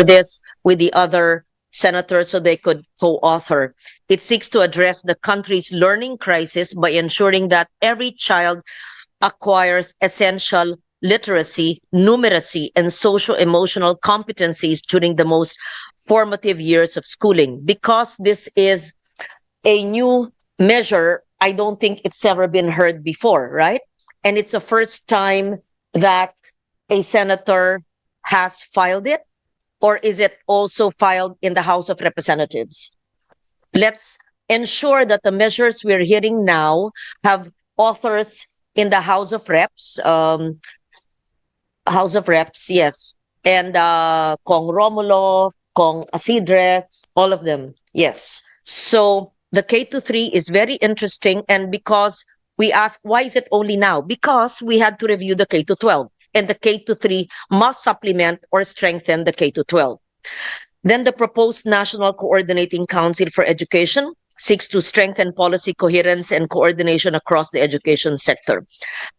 this with the other senators so they could co-author. It seeks to address the country's learning crisis by ensuring that every child acquires essential literacy, numeracy, and socio-emotional competencies during the most formative years of schooling. Because this is a new measure, I don't think it's ever been heard before, right? And it's the first time that a senator has filed it, or is it also filed in the House of Representatives? Let's ensure that the measures we're hearing now have authors in the House of Reps, yes, and Kong Romulo, Kong Asidre, all of them, yes. So the K to 3 is very interesting, and because we ask, why is it only now? Because we had to review the K to 12, and the K to 3 must supplement or strengthen the K to 12. Then the proposed National Coordinating Council for Education seeks to strengthen policy coherence and coordination across the education sector.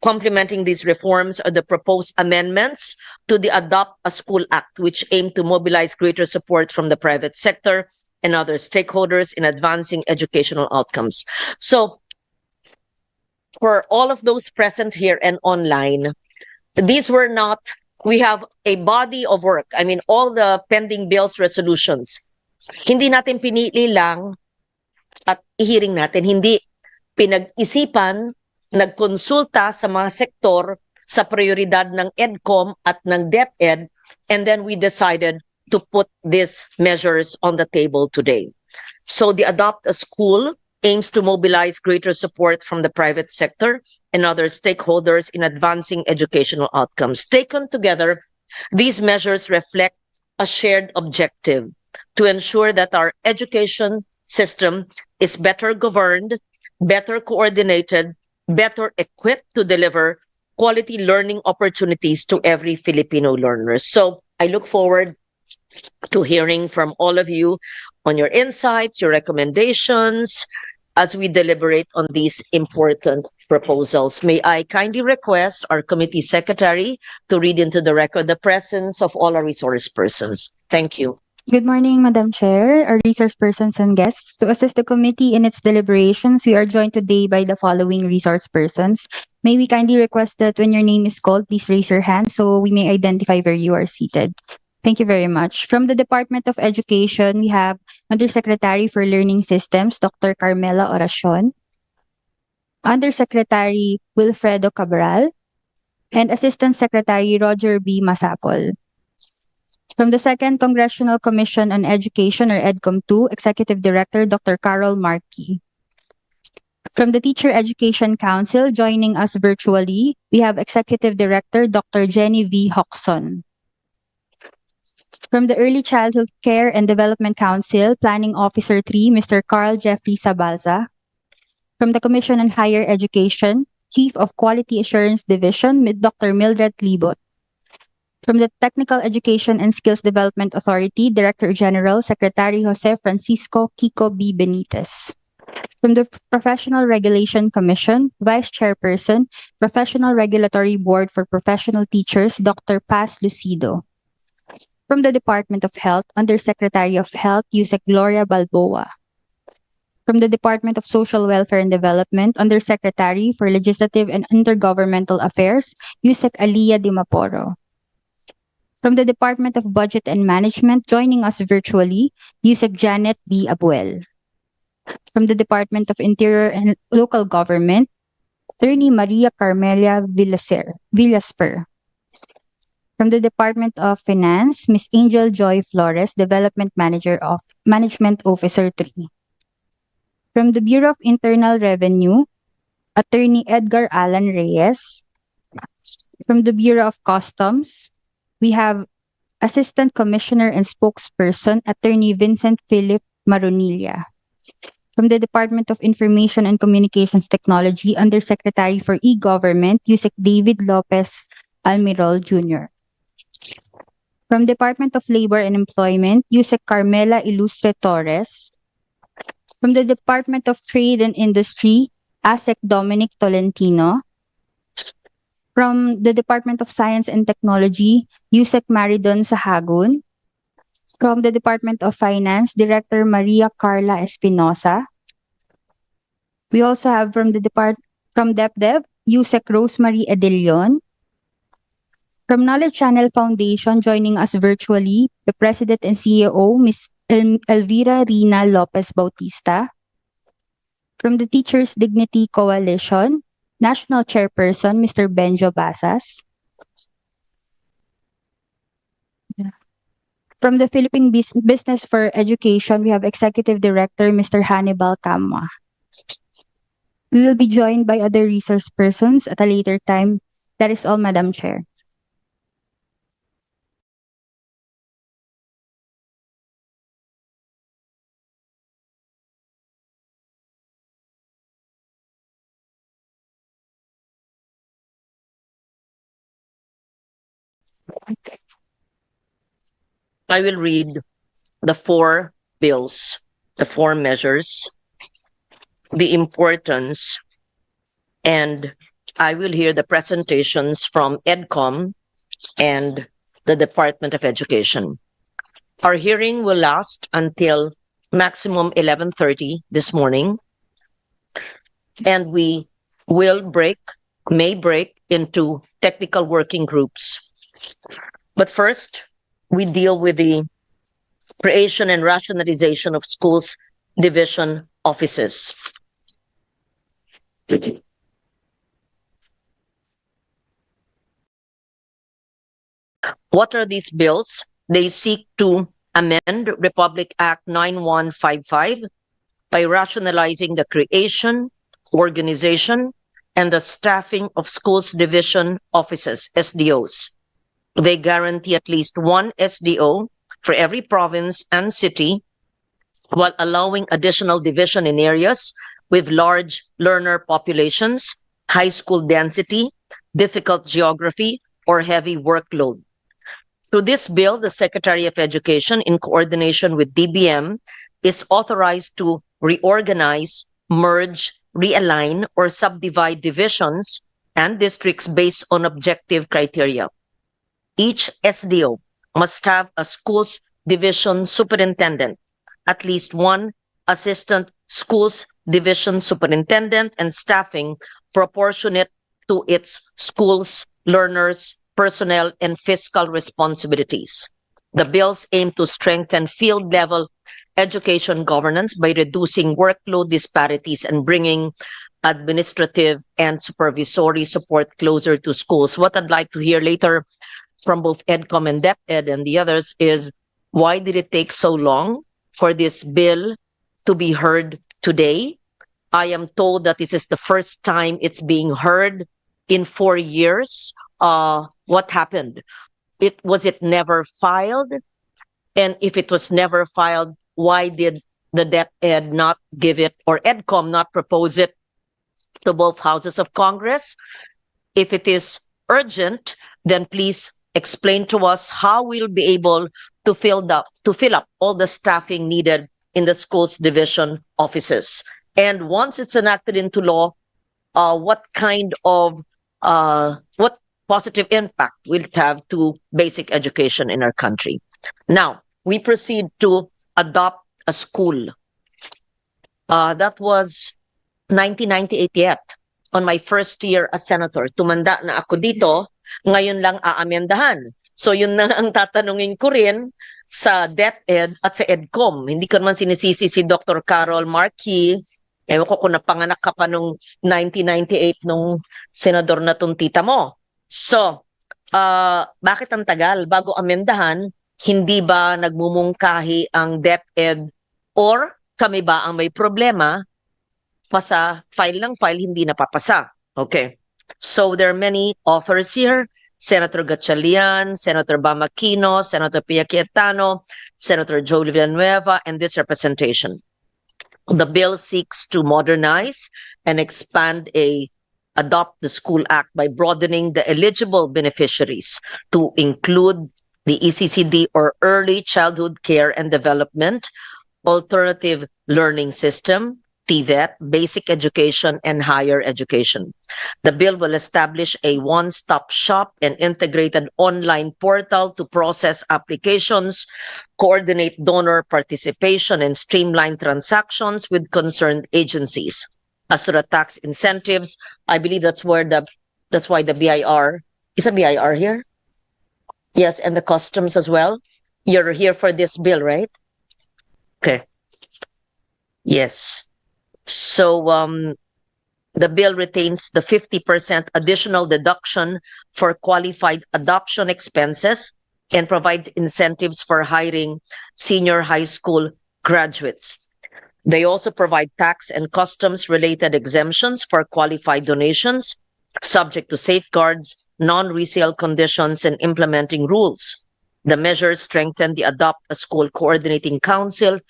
Complementing these reforms are the proposed amendments to the Adopt a School Act, which aim to mobilize greater support from the private sector and other stakeholders in advancing educational outcomes. So, for all of those present here and online, these were not, we have a body of work. I mean, all the pending bills, resolutions. Hindi natin pinili lang at i-hearing natin, hindi pinag-isipan, nagkonsulta sa mga sektor sa prioridad ng EDCOM at ng DepEd, and then we decided to put these measures on the table today. So the Adopt a School aims to mobilize greater support from the private sector and other stakeholders in advancing educational outcomes. Taken together, these measures reflect a shared objective to ensure that our education system is better governed, better coordinated, better equipped to deliver quality learning opportunities to every Filipino learner. So I look forward to hearing from all of you on your insights, your recommendations, as we deliberate on these important proposals. May I kindly request our committee secretary to read into the record the presence of all our resource persons. Thank you. Good morning, Madam Chair, our resource persons and guests. To assist the committee in its deliberations, we are joined today by the following resource persons. May we kindly request that when your name is called, please raise your hand so we may identify where you are seated. Thank you very much. From the Department of Education, we have Undersecretary for Learning Systems, Dr. Carmela Oracion, Undersecretary Wilfredo Cabral, and Assistant Secretary Roger B. Masapol. From the Second Congressional Commission on Education, or EDCOM-2, Executive Director Dr. Carol Markey. From the Teacher Education Council, joining us virtually, we have Executive Director Dr. Jenny V. Hoxon. From the Early Childhood Care and Development Council, Planning Officer 3, Mr. Carl Jeffrey Sabalza. From the Commission on Higher Education, Chief of Quality Assurance Division, Dr. Mildred Libot. From the Technical Education and Skills Development Authority, Director General, Secretary Jose Francisco Kiko B. Benitez. From the Professional Regulation Commission, Vice Chairperson, Professional Regulatory Board for Professional Teachers, Dr. Paz Lucido. From the Department of Health, Undersecretary of Health, Yusek Gloria Balboa. From the Department of Social Welfare and Development, Undersecretary for Legislative and Intergovernmental Affairs, Yusek Aliyah Dimaporo. From the Department of Budget and Management, joining us virtually, Yusek Janet B. Abuel. From the Department of Interior and Local Government, Attorney Maria Carmelia Villasper. From the Department of Finance, Ms. Angel Joy Flores, Development Manager of Management Officer 3. From the Bureau of Internal Revenue, Attorney Edgar Alan Reyes. From the Bureau of Customs, we have Assistant Commissioner and Spokesperson, Attorney Vincent Philip Marunilla. From the Department of Information and Communications Technology, Undersecretary for E-Government, Yusek David Lopez Almirol Jr. From Department of Labor and Employment, Yusek Carmela Ilustre Torres. From the Department of Trade and Industry, ASEC Dominic Tolentino. From the Department of Science and Technology, Yusek Maridon Sahagun. From the Department of Finance, Director Maria Carla Espinosa. We also have from DepDev, Yusek Rosemary Edilion. From Knowledge Channel Foundation, joining us virtually, the President and CEO, Ms. Elvira Rina Lopez Bautista. From the Teachers Dignity Coalition, National Chairperson, Mr. Benjo Basas. From the Philippine Business for Education, we have Executive Director, Mr. Hannibal Kamwa. We will be joined by other resource persons at a later time. That is all, Madam Chair. I will read the four bills, the four measures, the importance, and I will hear the presentations from EDCOM and the Department of Education. Our hearing will last until maximum 11:30 this morning, and we may break into technical working groups. But first, we deal with the creation and rationalization of schools division offices. What are these bills? They seek to amend Republic Act 9155 by rationalizing the creation, organization, and the staffing of schools division offices, SDOs. They guarantee at least one SDO for every province and city, while allowing additional division in areas with large learner populations, high school density, difficult geography, or heavy workload. Through this bill, the Secretary of Education, in coordination with DBM, is authorized to reorganize, merge, realign, or subdivide divisions and districts based on objective criteria. Each SDO must have a schools division superintendent, at least one assistant schools division superintendent, and staffing proportionate to its schools, learners, personnel, and fiscal responsibilities. The bills aim to strengthen field level education governance by reducing workload disparities and bringing administrative and supervisory support closer to schools. What I'd like to hear later from both EDCOM and DepEd and the others is, why did it take so long for this bill to be heard today? I am told that this is the first time it's being heard in 4 years. What happened? Was it never filed? And if it was never filed, why did the DepEd not give it, or EDCOM not propose it to both houses of Congress? If it is urgent, then please explain to us how we'll be able to fill up all the staffing needed in the schools division offices. And once it's enacted into law, what positive impact will it have to basic education in our country? Now, we proceed to adopt a school. That was 1998 yet, on my first year as senator. Tumanda na ako dito, ngayon lang aamendahan. So yun na ang tatanungin ko rin sa DepEd at sa EDCOM. Hindi ko naman sinisisi si Dr. Carol Marquis. Ewan ko kung napanganak ka pa nung 1998 nung senador na tong tita mo. So, bakit ang tagal bago amendahan? Hindi ba nagmumungkahi ang DepEd or kami ba ang may problema? Pasa file ng file, hindi napapasa. Okay. So there are many authors here. Senator Gatchalian, Senator Bamakino, Senator Pia Cayetano, Senator Joe Villanueva, and this representation. The bill seeks to modernize and adopt the School Act by broadening the eligible beneficiaries to include the ECCD, or Early Childhood Care and Development, Alternative Learning System, TVET, basic education, and higher education. The bill will establish a one-stop shop and integrated online portal to process applications, coordinate donor participation, and streamline transactions with concerned agencies. As to the tax incentives, I believe that's why the BIR is a BIR here. Yes, and the customs as well. You're here for this bill, right? Okay. Yes. So the bill retains the 50% additional deduction for qualified adoption expenses and provides incentives for hiring senior high school graduates. They also provide tax and customs related exemptions for qualified donations, subject to safeguards, non-resale conditions, and implementing rules. The measures strengthen the Adopt a School Coordinating Council,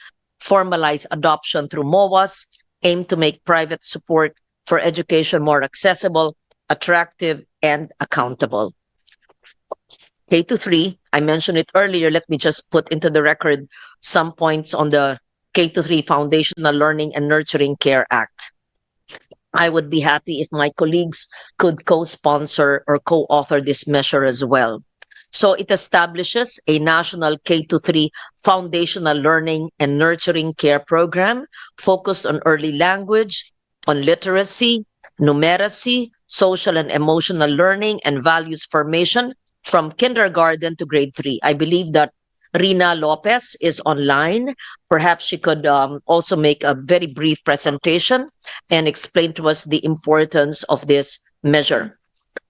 formalize adoption through MOAs, aim to make private support for education more accessible, attractive, and accountable. K to 3, I mentioned it earlier. Let me just put into the record some points on the K to 3 Foundational Learning and Nurturing Care Act. I would be happy if my colleagues could co-sponsor or co-author this measure as well. So it establishes a national K to 3 foundational learning and nurturing care program focused on early language, on literacy, numeracy, social and emotional learning, and values formation from kindergarten to grade 3. I believe that Rina Lopez is online. Perhaps she could also make a very brief presentation and explain to us the importance of this measure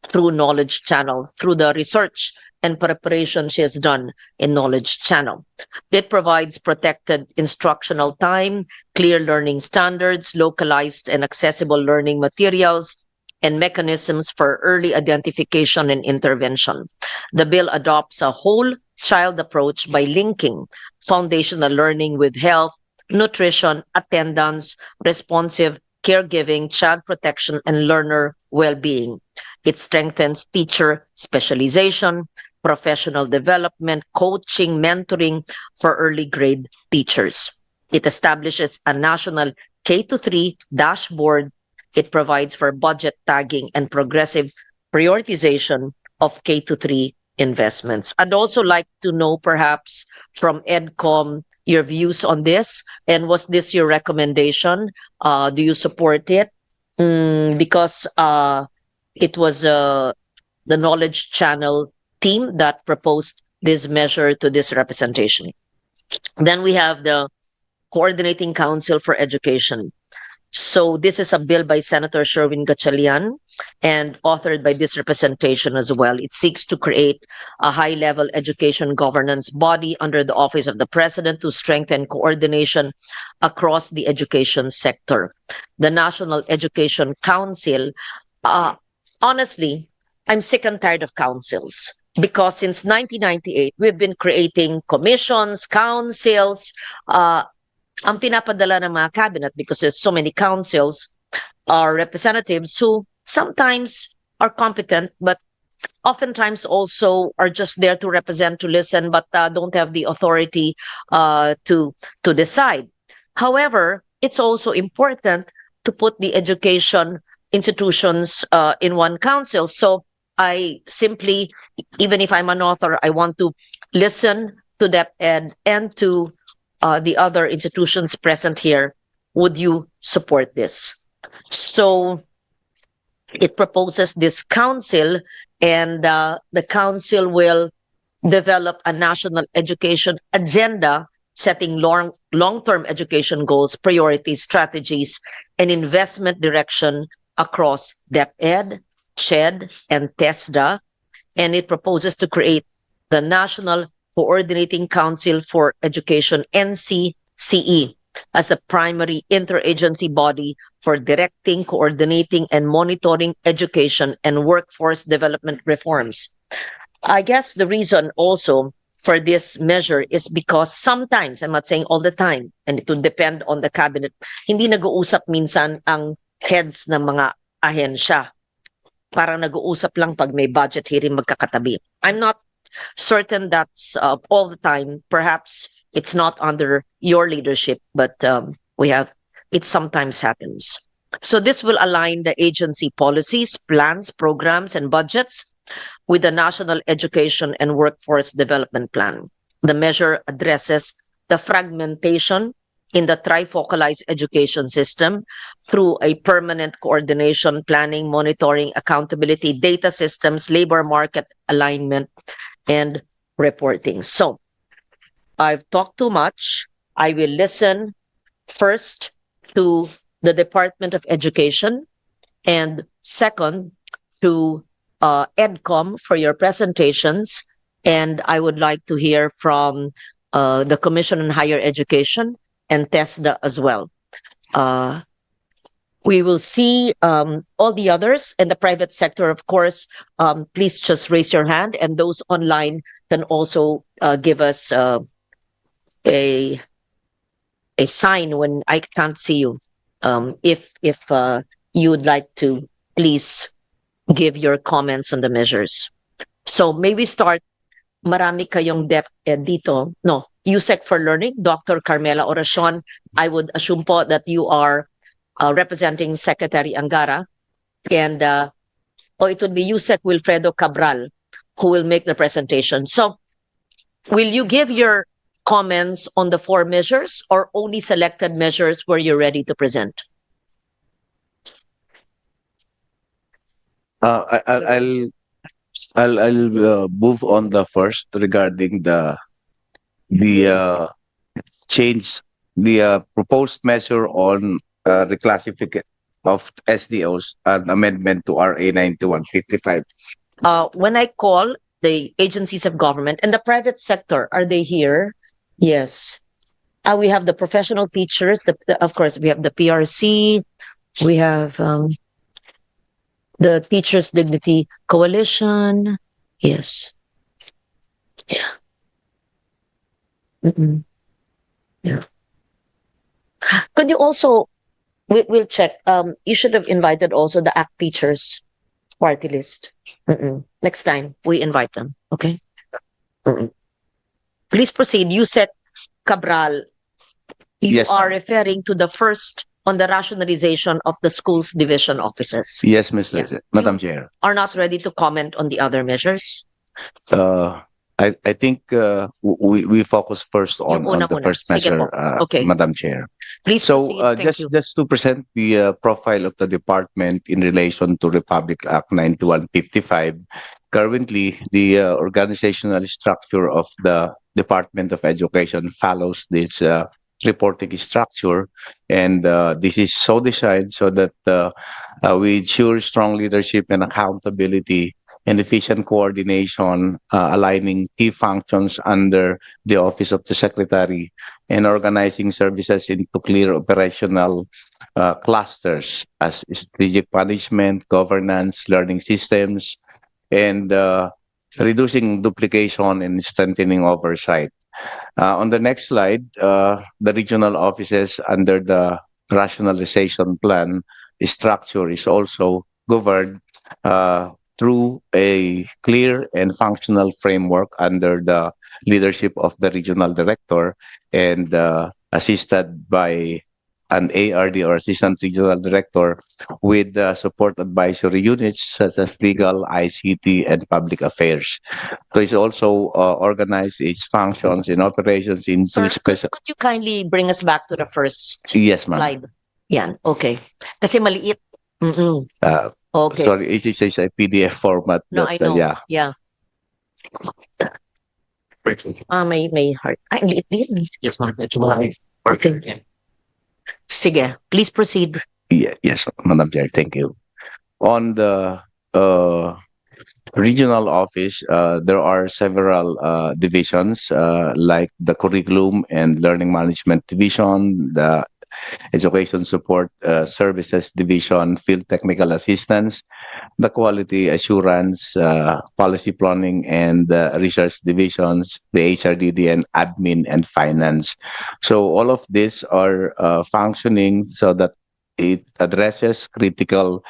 through Knowledge Channel, through the research and preparation she has done in Knowledge Channel. It provides protected instructional time, clear learning standards, localized and accessible learning materials, and mechanisms for early identification and intervention. The bill adopts a whole child approach by linking foundational learning with health, nutrition, attendance, responsive caregiving, child protection, and learner well-being. It strengthens teacher specialization, professional development, coaching, mentoring for early grade teachers. It establishes a national K-3 dashboard. It provides for budget tagging and progressive prioritization of K-3 investments. I'd also like to know perhaps from EDCOM your views on this, and was this your recommendation? Do you support it? Because it was the Knowledge Channel team that proposed this measure to this representation. Then we have the Coordinating Council for Education. So this is a bill by Senator Sherwin Gatchalian and authored by this representation as well. It seeks to create a high-level education governance body under the Office of the President to strengthen coordination across the education sector. The National Education Council, honestly, I'm sick and tired of councils because since 1998, we've been creating commissions, councils, ang pinapadala ng mga cabinet, because there's so many councils, are representatives who sometimes are competent, but oftentimes also are just there to represent, to listen, but don't have the authority to decide. However, it's also important to put the education institutions in one council. So I simply, even if I'm an author, I want to listen to that and to the other institutions present here. Would you support this? So it proposes this council, and the council will develop a national education agenda, setting long-term education goals, priorities, strategies, and investment direction across DepEd, CHED, and TESDA. And it proposes to create the National Coordinating Council for Education, NCCE, as the primary interagency body for directing, coordinating, and monitoring education and workforce development reforms. I guess the reason also for this measure is because sometimes, I'm not saying all the time, and it will depend on the cabinet, hindi nag-uusap minsan ang heads ng mga ahensya. Parang nag-uusap lang pag may budget hearing magkakatabi. I'm not certain that's all the time. Perhaps it's not under your leadership, but we have it sometimes happens. So this will align the agency policies, plans, programs, and budgets with the National Education and Workforce Development Plan. The measure addresses the fragmentation in the trifocalized education system through a permanent coordination, planning, monitoring, accountability, data systems, labor market alignment, and reporting. So I've talked too much. I will listen first to the Department of Education and second to EDCOM for your presentations. And I would like to hear from the Commission on Higher Education and TESDA as well. We will see all the others in the private sector, of course. Please just raise your hand, and those online can also give us a sign when I can't see you. If you would like to, please give your comments on the measures. So may we start? Marami kayong depth dito. No, USEC for Learning, Dr. Carmela Oracion. I would assume po that you are representing Secretary Angara. And it would be USEC Wilfredo Cabral who will make the presentation. So will you give your comments on the 4 measures or only selected measures where you're ready to present? I'll move on the first regarding the change, the proposed measure on reclassification of SDOs, an amendment to RA 9155. When I call the agencies of government and the private sector, are they here? Yes. We have the professional teachers. Of course, we have the PRC. We have the Teachers Dignity Coalition. Yes. Yeah. Yeah. Could you also, we'll check, you should have invited also the ACT teachers party list. Next time, we invite them, okay? Please proceed. You said, Cabral, you Yes, are referring to the first on the rationalization of the schools division offices. Yes, Mr. Yeah. Madam Chair. Are not ready to comment on the other measures? I think we focus first on una the muna. first Sige measure, po. Okay. Madam Chair. Please So proceed. Thank you. just to present the profile of the department in relation to Republic Act 9155, currently the organizational structure of the Department of Education follows this reporting structure, and this is so designed so that we ensure strong leadership and accountability and efficient coordination, aligning key functions under the Office of the Secretary and organizing services into clear operational clusters as strategic management, governance, learning systems, and reducing duplication and strengthening oversight. On the next slide, the regional offices under the rationalization plan structure is also governed through a clear and functional framework under the leadership of the regional director and assisted by an ARD or assistant regional director with support advisory units such as legal, ICT, and public affairs. So it's also organized its functions and operations into Sir, special. could you kindly bring us back to the first Yes, ma'am. slide? Yan, okay. Kasi maliit. Okay. Sorry, it is a PDF format. No, that, I know. yeah. Yeah. May heart. Ay, ang liit. Yes, ma'am. Medyo malaki. Okay. Sige, please proceed. Yes, Madam Chair. Thank you. On the regional office, there are several divisions like the Curriculum and Learning Management Division, the Education Support Services Division, Field Technical Assistance, the Quality Assurance, Policy Planning and Research Divisions, the HRDD and Admin and Finance. So all of these are functioning so that it addresses critical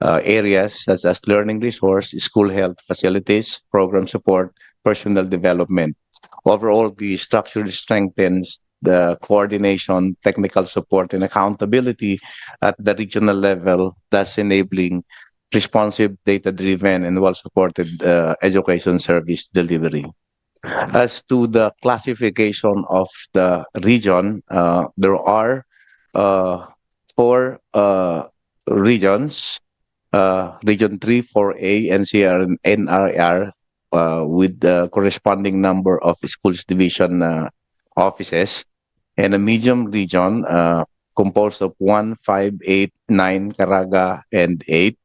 areas such as learning resource, school health facilities, program support, personal development. Overall, the structure strengthens the coordination, technical support, and accountability at the regional level, thus enabling responsive, data-driven, and well-supported education service delivery. As to the classification of the region, there are uh, four regions: Region 3, 4A, NCR, and NRR, with the corresponding number of schools division offices, and a medium region composed of 1, 5, 8, 9, Caraga, and 8,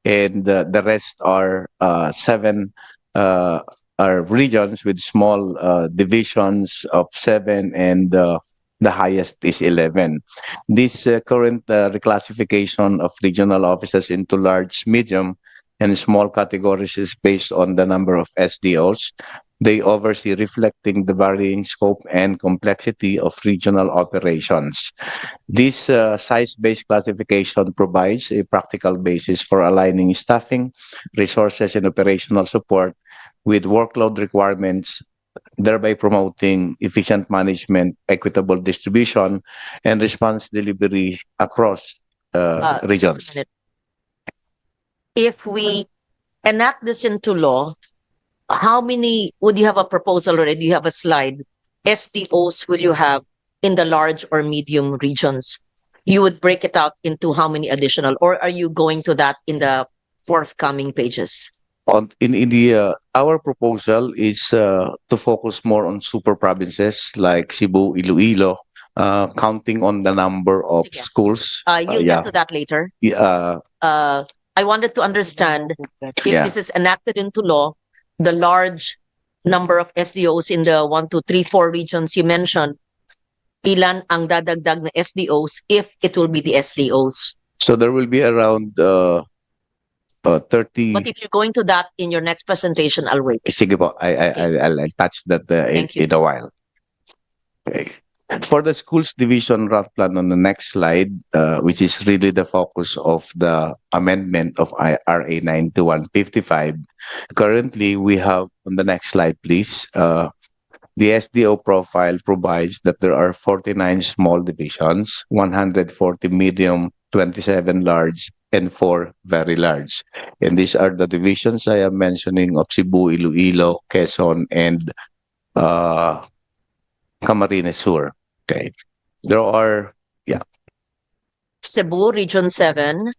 and the rest are seven uh, are regions with small divisions of seven, and the highest is 11. This current reclassification of regional offices into large, medium, and small categories is based on the number of SDOs. They oversee, reflecting the varying scope and complexity of regional operations. This size-based classification provides a practical basis for aligning staffing, resources, and operational support with workload requirements, thereby promoting efficient management, equitable distribution, and response delivery across regions. If we enact this into law, how many would you have a proposal already? You have a slide. SDOs will you have in the large or medium regions? You would break it out into how many additional, or are you going to that in the forthcoming pages? In the our proposal is to focus more on super provinces like Cebu, Iloilo, counting on the number of Sige. schools. You'll Yeah. get to that later. Yeah, I wanted to understand if Yeah. this is enacted into law, the large number of SDOs in the 1, 2, 3, 4 regions you mentioned, ilan ang dadagdag na SDOs if it will be the SDOs? So there will be around 30. But if you're going to that in your next presentation, I'll wait. Sige po, I'll touch that Thank you. in a while. Okay. For the schools division route plan on the next slide, which is really the focus of the amendment of RA 9155, currently we have, on the next slide please, the SDO profile provides that there are 49 small divisions, 140 medium, 27 large, and 4 very large. And these are the divisions I am mentioning of Cebu, Iloilo, Quezon, and Camarines Sur. Okay. There are Cebu, Region 7,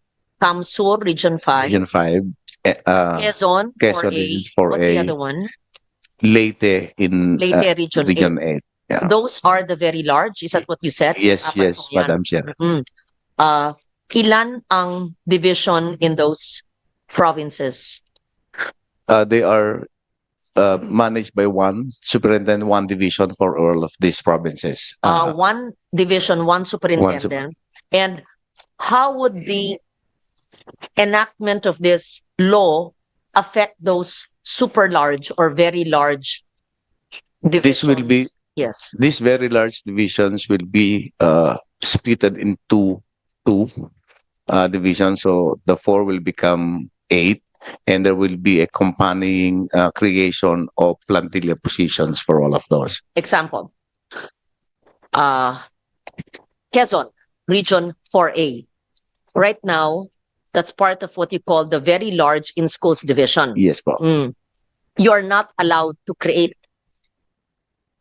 Camsur, Region 5, Region 5, Quezon, Quezon 4A. Region What's the 4A, other one? Leyte in Leyte, Region 8. Region 8. Yeah. Those are the very large. Is that what you said? Yes, Apat yes, po yan. Madam Chair. Ilan ang division in those provinces? They are managed by one superintendent, one division for all of these provinces. One division, one superintendent. And how would the enactment of this law affect those super large or very large divisions? This will be, yes. these very large divisions will be splitted into two divisions. So the 4 will become 8, and there will be accompanying creation of plantilla positions for all of those. Example. Quezon, Region 4A. Right now, that's part of what you call the very large in-schools division. Yes, po. You're not allowed to create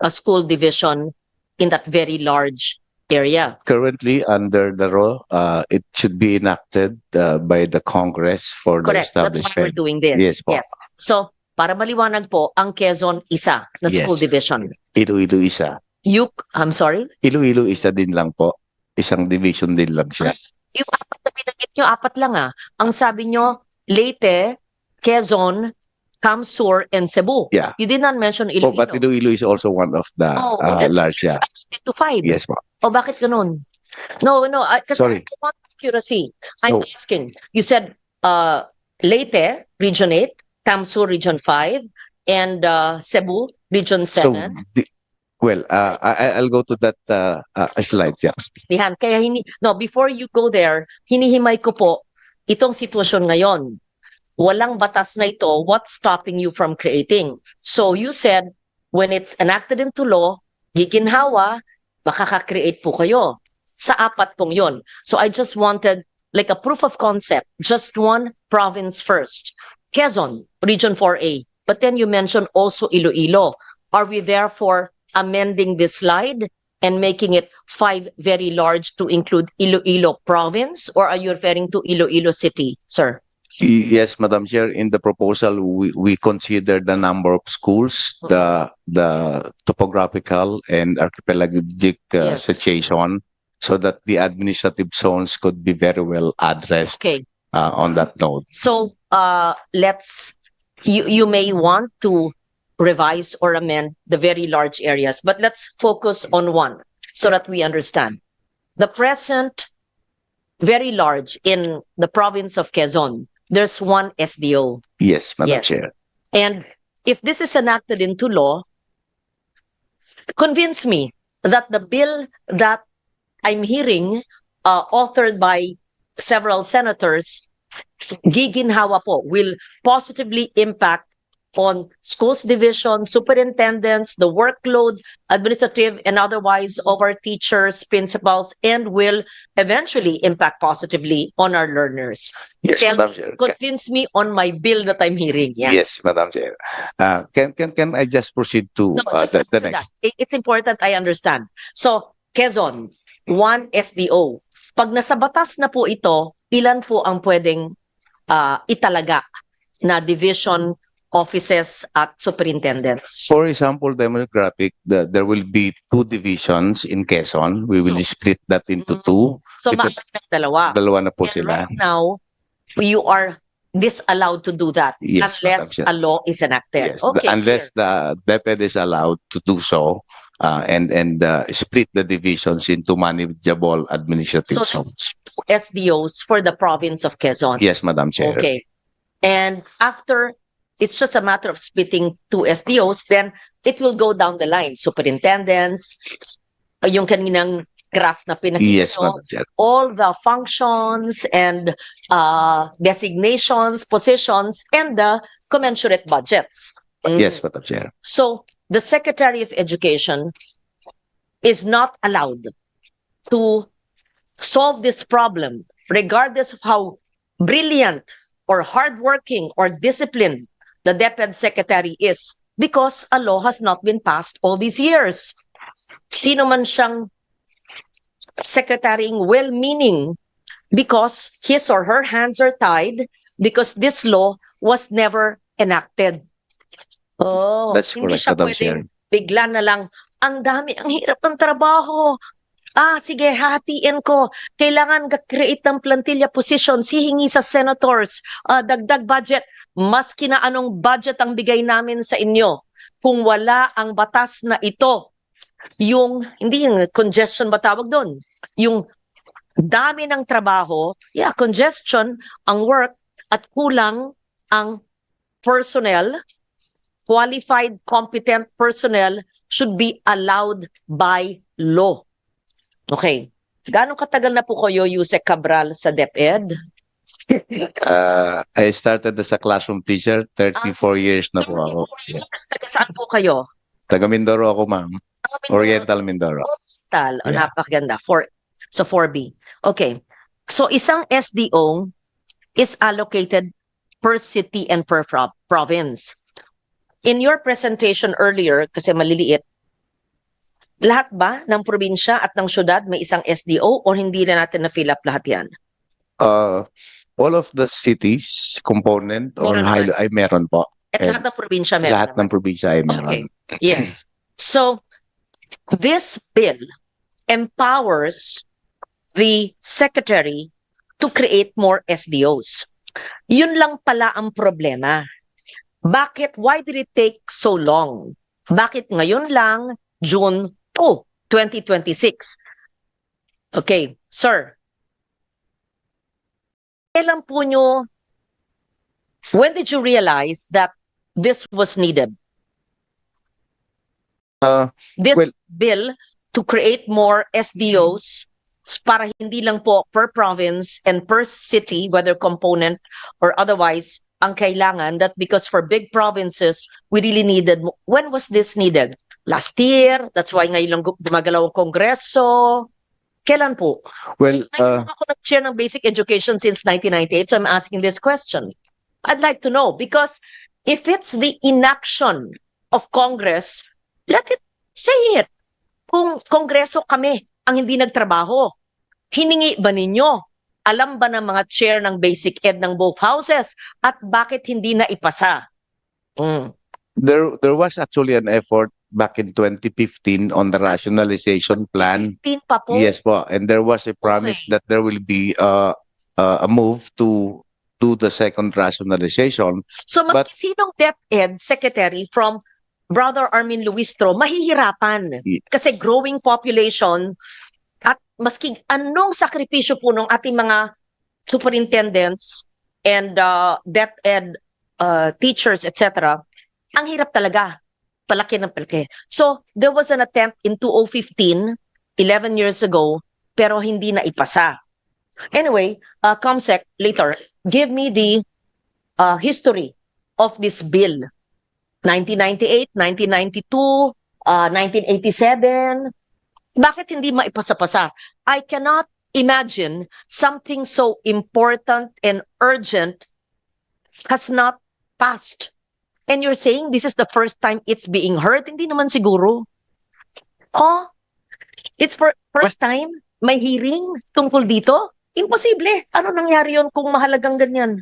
a school division in that very large area. Currently, under the law, it should be enacted by the Congress for the Correct. That's why we're establishment. doing this. Yes, po. Yes. So, para maliwanag po, ang Quezon isa na Yes. school division. Iloilo isa. I'm sorry? Iloilo isa din lang po. Isang division din lang siya. Yung apat na binanggit nyo, apat lang ah. Ang sabi nyo, Leyte, Quezon, Camsur, and Cebu. Yeah. You did not mention Oh, Iloilo. but Iloilo is also one of the that's large. Yeah. to 5. Yes, po. O bakit ganun? No, kasi Sorry. I want accuracy. I'm So- asking. You said Leyte, Region 8, Camsur, Region 5, and Cebu, Region 7. I'll go to that slide. Yeah. Lihan. Kaya before you go there, hinihimay ko po itong sitwasyon ngayon. Walang batas na ito, what's stopping you from creating? So you said when it's enacted into law, giginhawa, makaka-create po kayo sa apat pong yon. So I just wanted like a proof of concept, just one province first. Quezon, Region 4A. But then you mentioned also Iloilo. Are we therefore amending this slide and making it 5 very large to include Iloilo province, or are you referring to Iloilo City, sir? Yes, Madam Chair, in the proposal, we consider the number of schools, the topographical and archipelagic Yes. situation, so that the administrative zones could be very well addressed Okay. on that note. So you may want to revise or amend the very large areas, but let's focus on one so that we understand. The present very large in the province of Quezon, there's one SDO. Yes, Madam Yes. Chair. And if this is enacted into law, convince me that the bill that I'm hearing, authored by several senators, giginhawa po, will positively impact on schools division, superintendents, the workload, administrative and otherwise of our teachers, principals, and will eventually impact positively on our learners. Yes, Tell Madam me, Chair. convince me on my bill that I'm hearing. Yeah. Yes, Madam Chair. Can I just proceed to No, just the after next? that. It's important I understand. So, Quezon, one SDO. Pag nasa batas na po ito, ilan po ang pwedeng italaga na division offices at superintendents? For example, demographic, there will be 2 divisions in Quezon. We will split that into 2. So, Because maaari ng dalawa. dalawa na po And sila. right now, you are disallowed to do that Yes, Madam unless Chair. a law is enacted. Yes, Okay, unless clear. the DepEd is allowed to do so, and split the divisions into manageable administrative So, zones. 2 SDOs for the province of Quezon. Yes, Madam Chair. Okay. And after, it's just a matter of splitting 2 SDOs, then it will go down the line. Superintendents, yung kaninang graph na pinakita Yes, nyo, Madam Chair. all the functions and designations, positions, and the commensurate budgets. Yes, Madam Chair. So the Secretary of Education is not allowed to solve this problem, regardless of how brilliant or hardworking or disciplined the DepEd Secretary is, because a law has not been passed all these years. Sino man siyang secretarying well-meaning, because his or her hands are tied because this law was never enacted. Oh, That's hindi correct, siya Madam pwedeng bigla na lang, ang dami, ang hirap ng trabaho. Sige, hatiin ko. Kailangan create ng plantilla positions, hihingi sa senators, dagdag budget. Maski na anong budget ang bigay namin sa inyo, kung wala ang batas na ito, yung, hindi yung congestion ba tawag doon? Yung dami ng trabaho, congestion, ang work, at kulang ang personnel, qualified, competent personnel should be allowed by law. Okay. Gaano katagal na po kayo, Yusek Cabral, sa DepEd? I started as a classroom teacher, 34 years na po ako. 34 years. Taga saan po kayo? Taga Mindoro ako, ma'am. Oriental Mindoro. Oriental. Yeah. Napakaganda. So 4B. Okay. So isang SDO is allocated per city and per province. In your presentation earlier, kasi maliliit, lahat ba ng probinsya at ng syudad may isang SDO, o hindi na natin na-fill up lahat yan? All of the cities component or Meron ay meron po. At lahat ng probinsya meron Lahat ng naman. probinsya ay meron. Okay. Yes. So, this bill empowers the secretary to create more SDOs. Yun lang pala ang problema. Why did it take so long? Bakit ngayon lang, June 2, 2026? Okay, sir. Kailan po nyo, when did you realize that this was needed? This well- bill to create more SDOs para hindi lang po per province and per city, whether component or otherwise, ang kailangan, that because for big provinces, we really needed, when was this needed? Last year, that's why ngayon lang gumagalaw ang Kongreso. Kailan po? Well, Ngayon lang ako nag-chair ng basic education since 1998, so I'm asking this question. I'd like to know, because if it's the inaction of Congress, let it say it. Kung Kongreso kami ang hindi nagtrabaho, hiningi ba ninyo? Alam ba ng mga chair ng basic ed ng both houses? At bakit hindi na ipasa? there was actually an effort back in 2015 on the rationalization plan. 15 pa po? Yes po, and there was a promise Okay. that there will be a move to do the second rationalization. So But- maski sinong DepEd secretary from Brother Armin Luistro, mahihirapan. Kasi growing population at maski anong sakripisyo po ng ating mga superintendents and DepEd teachers, etc., ang hirap talaga. Palaki ng palaki. So, there was an attempt in 2015, 11 years ago, pero hindi na ipasa. Anyway, Comsec, later, give me the history of this bill. 1998, 1992, 1987. Bakit hindi maipasa-pasa? I cannot imagine something so important and urgent has not passed. And you're saying this is the first time it's being heard? Hindi naman siguro. Oh, it's first time may hearing tungkol dito? Imposible. Ano nangyari yon kung mahalagang ganyan?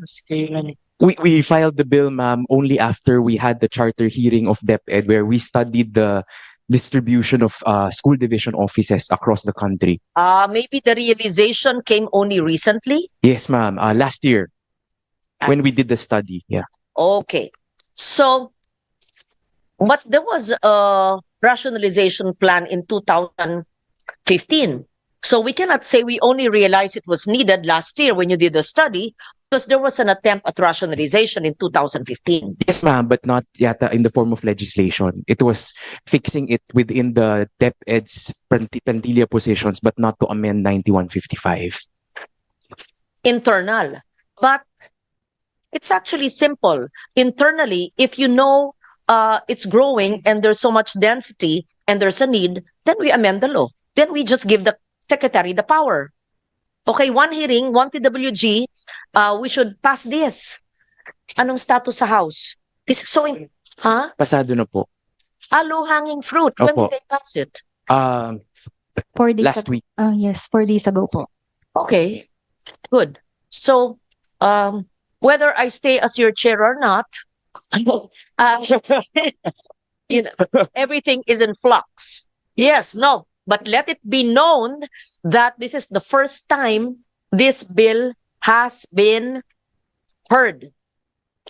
We filed the bill, ma'am, only after we had the charter hearing of DepEd, where we studied the distribution of school division offices across the country. Maybe the realization came only recently? Yes, ma'am. Last year, when we did the study. Yeah. Okay. So, but there was a rationalization plan in 2015. So we cannot say we only realized it was needed last year when you did the study, because there was an attempt at rationalization in 2015. Yes, ma'am, but not yet in the form of legislation. It was fixing it within the DepEd's plantilla positions, but not to amend 9155. Internal. But it's actually simple. Internally, if you know it's growing and there's so much density and there's a need, then we amend the law. Then we just give the secretary the power. Okay, one hearing, one TWG, we should pass this. Anong status sa House? This is so, huh? Pasado na po. Low-hanging fruit. When Opo. did they pass it? 4 days Last ago. week. Yes, 4 days ago po. Okay, good. So, whether I stay as your chair or not, you know, everything is in flux. Yes, no, but let it be known that this is the first time this bill has been heard.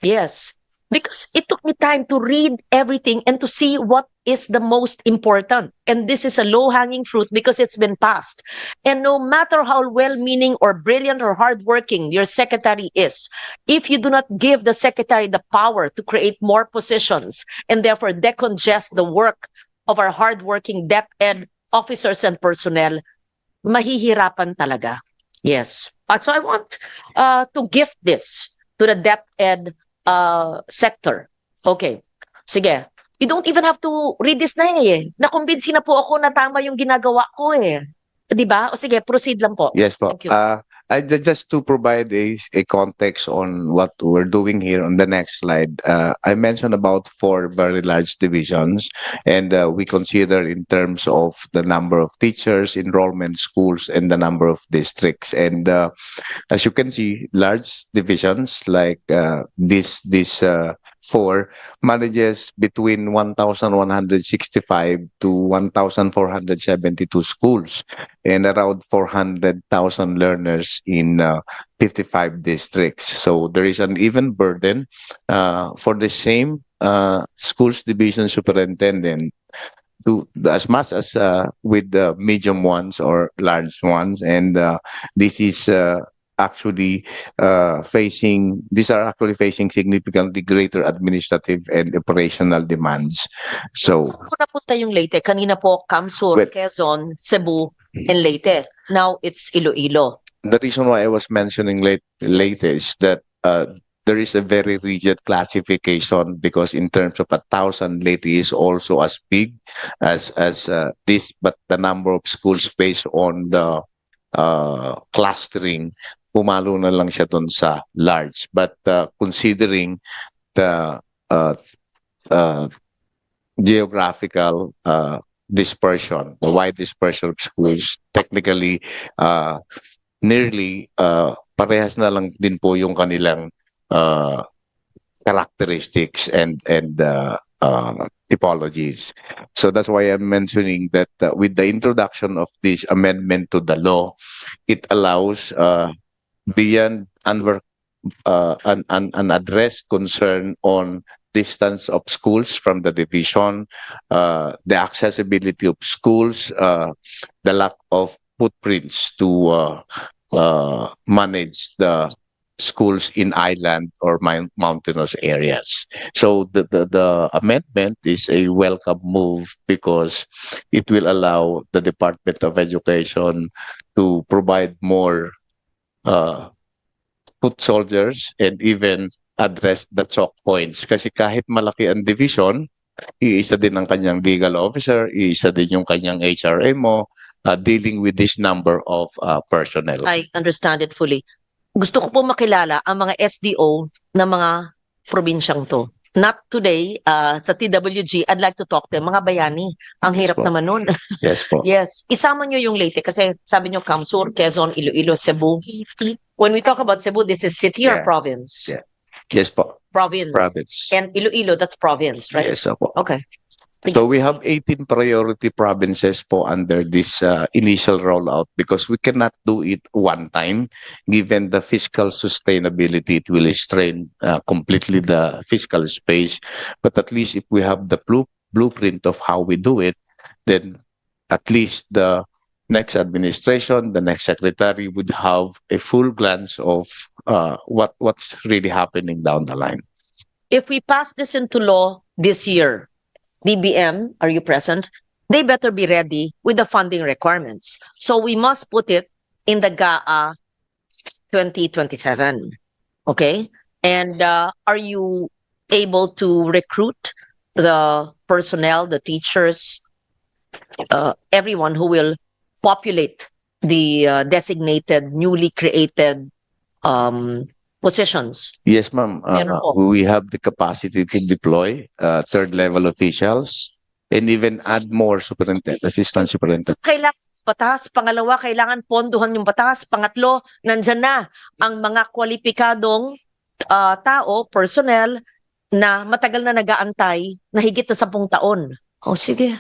Yes, because it took me time to read everything and to see what is the most important. And this is a low-hanging fruit because it's been passed. And no matter how well-meaning or brilliant or hardworking your secretary is, if you do not give the secretary the power to create more positions and therefore decongest the work of our hardworking DepEd officers and personnel, mahihirapan talaga. Yes. So I want to gift this to the DepEd sector. Okay. Sige. You don't even have to read this na eh. Nakumbinsi na po ako na tama yung ginagawa ko eh. Diba? O sige, proceed lang po. Yes po. Thank you. Just to provide a context on what we're doing here on the next slide, I mentioned about 4 very large divisions, and we consider in terms of the number of teachers, enrollment schools, and the number of districts. And as you can see, large divisions like this 4 manages between 1,165 to 1,472 schools and around 400,000 learners in 55 districts. So there is an even burden for the same schools division superintendent to as much as with the medium ones or large ones, and this is actually these are actually facing significantly greater administrative and operational demands. So Saan po napunta yung Leyte? Kanina po, Kamsur, Well- Quezon, Cebu, and Leyte. Now it's Iloilo. the reason why I was mentioning Leyte is that there is a very rigid classification because in terms of 1,000 Leyte is also as big as this, but the number of schools based on the clustering, pumalo na lang siya dun sa large. But considering the uh, uh, geographical dispersion, the wide dispersion of schools, technically nearly parehas na lang din po yung kanilang uh, characteristics and typologies. So that's why I'm mentioning that with the introduction of this amendment to the law, it allows beyond an addressed concern on distance of schools from the division, the accessibility of schools, the lack of footprints to manage the schools in island or mountainous areas. So the amendment is a welcome move because it will allow the Department of Education to provide more foot soldiers and even address the choke points. Kasi kahit malaki ang division, iisa din ang kanyang legal officer, iisa din yung kanyang HRMO, dealing with this number of personnel. I understand it fully. Gusto ko po makilala ang mga SDO na mga probinsyang to. Not today, sa TWG, I'd like to talk to them. Mga bayani. Ang Yes hirap po. naman nun. Yes po. Yes. Isama nyo yung Leyte kasi sabi nyo Kamsur, Quezon, Iloilo, Cebu. When we talk about Cebu, this is city or Yeah. province? Yeah. Yes po. Province. Province. And Iloilo, that's province, right? Yes po. Okay. So we have 18 priority provinces po under this initial rollout because we cannot do it one time. Given the fiscal sustainability, it will strain completely the fiscal space. But at least if we have the blueprint of how we do it, then at least the next administration, the next secretary would have a full glance of what's really happening down the line. If we pass this into law this year, DBM, are you present? They better be ready with the funding requirements. So we must put it in the GAA 2027. Okay? And are you able to recruit the personnel, the teachers, everyone who will populate the designated, newly created positions? Yes, ma'am. Meron po. We have the capacity to deploy third-level officials and even add more superintendent, assistant superintendent. Kailangan batas, pangalawa, kailangan pondohan yung batas, pangatlo, nandyan na ang mga kwalipikadong tao, personnel, na matagal na nag-aantay na higit na 10 taon. O sige.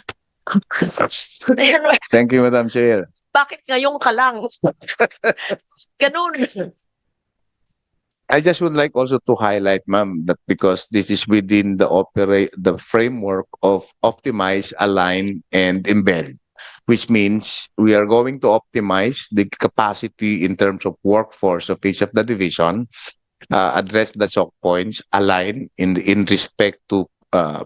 Thank you, Madam Chair. Bakit ngayon ka lang? Ganun. I just would like also to highlight, ma'am, that because this is within the framework of optimize, align, and embed, which means we are going to optimize the capacity in terms of workforce of each of the division, address the choke points, align in respect to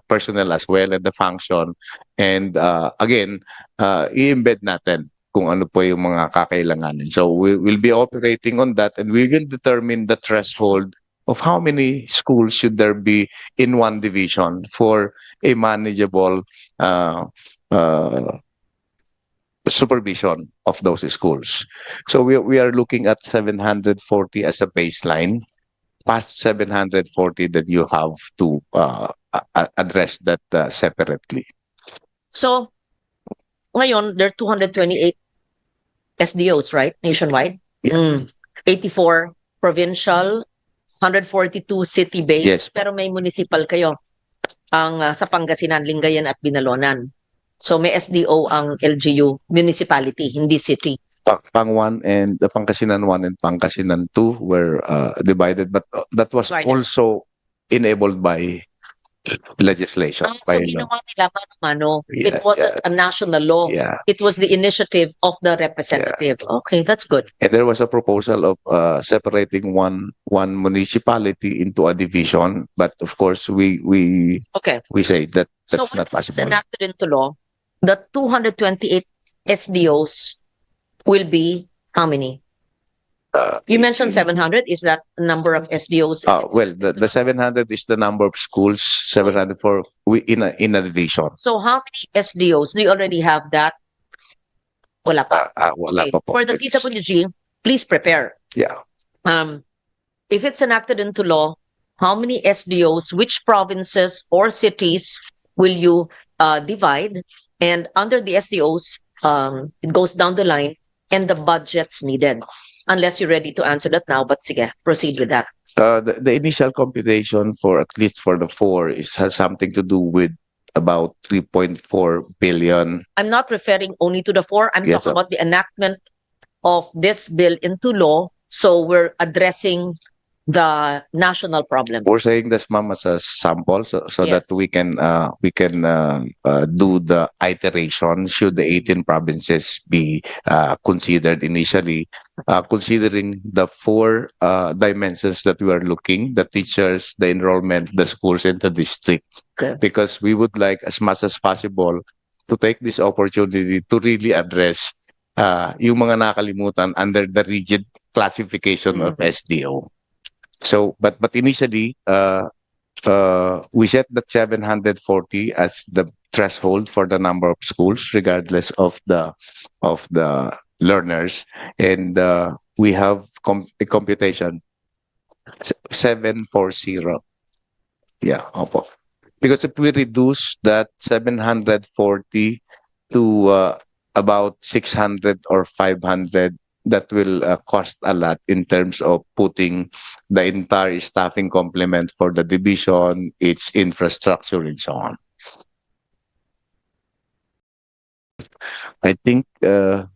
personnel as well and the function, and again, i-embed natin kung ano po yung mga kakailanganin. So we will be operating on that and we will determine the threshold of how many schools should there be in one division for a manageable supervision of those schools. So we are looking at 740 as a baseline. Past 740 that you have to address that separately. So, ngayon, there are 228 SDOs, right? Nationwide? Yeah. 84 provincial, 142 city-based. Yes. Pero may municipal kayo. Ang sa Pangasinan, Lingayen at Binalonan. So may SDO ang LGU municipality, hindi city. Pang 1 and the Pangasinan 1 and Pangasinan 2 were divided, but that was Divided. also enabled by legislation. So by law. ginawa nila mano-mano. Yeah, It wasn't a national law. Yeah. It was the initiative of the representative. Okay, that's good. And there was a proposal of separating one municipality into a division, but of course we Okay. say that So that's not when this is possible. enacted into law, the 228 SDOs will be how many? You mentioned 700. Is that number of SDOs? Well, the 700 is the number of schools. 700 for in a division. So how many SDOs? Do you already have that? Wala pa. Wala Okay. pa po. For the TWG, please prepare. Yeah. If it's enacted into law, how many SDOs, which provinces or cities will you divide? And under the SDOs, it goes down the line and the budgets needed. Unless you're ready to answer that now, but sige, proceed with that. The initial computation for at least for the four has something to do with about 3.4 billion. I'm not referring only to the four. I'm Yes, talking about the enactment of this bill into law. So we're addressing the national problem. We're saying this, ma'am, as a sample, so Yes. that we can do the iteration should the 18 provinces be considered initially, considering the four dimensions that we are looking: the teachers, the enrollment, the schools, and the district. Okay. Because we would like, as much as possible, to take this opportunity to really address yung mga nakalimutan under the rigid classification of SDO. So, but initially, we set the 740 as the threshold for the number of schools, regardless of the learners, and we have a computation 740. Yeah, opo. Because if we reduce that 740 to about 600 or 500, that will cost a lot in terms of putting the entire staffing complement for the division, its infrastructure, and so on. I think, can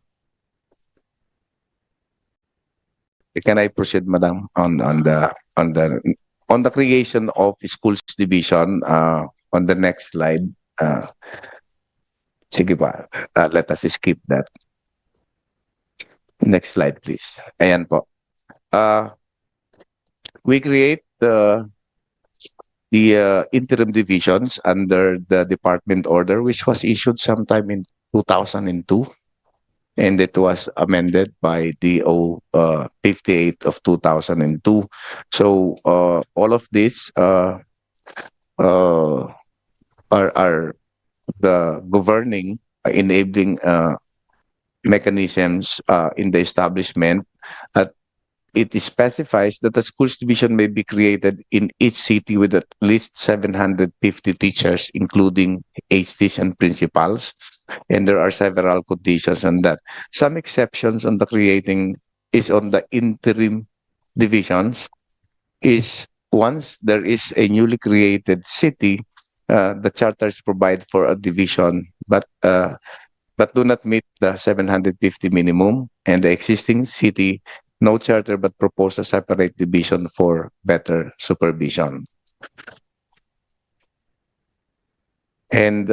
I proceed, Madam, on the creation of schools division on the next slide? Sige pa, let us skip that. Next slide, please. Ayan po. We create the interim divisions under the department order, which was issued sometime in 2002, and it was amended by DO 58 of 2002. So all of this are the governing, enabling mechanisms in the establishment. It specifies that the schools division may be created in each city with at least 750 teachers, including HTs and principals. And there are several conditions on that. Some exceptions on the creating is on the interim divisions. Is once there is a newly created city, the charters provide for a division, but do not meet the 750 minimum, and the existing city, no charter but propose a separate division for better supervision. And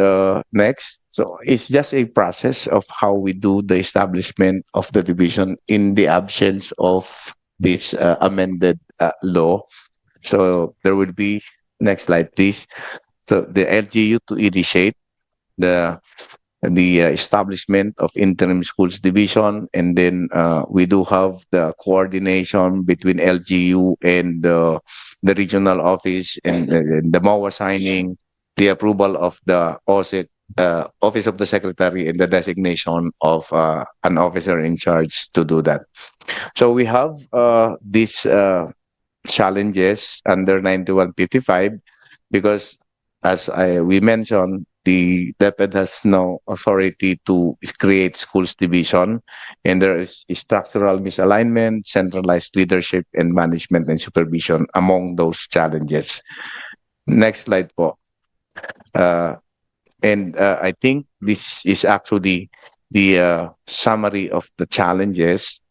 next, so it's just a process of how we do the establishment of the division in the absence of this amended law. So there will be, next slide, please. So the LGU to initiate the establishment of interim schools division, and then we do have the coordination between LGU and the regional office, and the MOA signing, the approval of the OSIC, Office of the Secretary, and the designation of an officer in charge to do that. So we have these challenges under 9155 because, as we mentioned, the DepEd has no authority to create schools division, and there is structural misalignment, centralized leadership, and management and supervision among those challenges. Next slide po. And I think this is actually the summary of the challenges.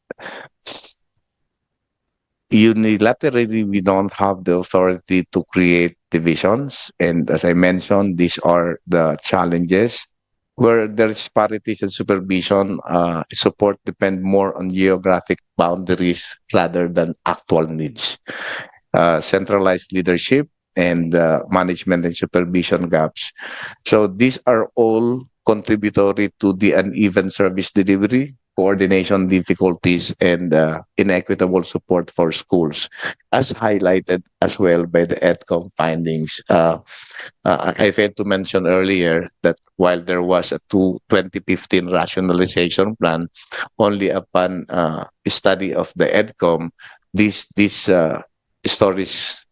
Unilaterally, we don't have the authority to create divisions. And as I mentioned, these are the challenges where there is parities and supervision. Support depend more on geographic boundaries rather than actual needs. Centralized leadership and management and supervision gaps. So these are all contributory to the uneven service delivery, coordination difficulties and inequitable support for schools, as highlighted as well by the EDCOM findings. I failed to mention earlier that while there was a 2015 rationalization plan, only upon study of the EDCOM, these stories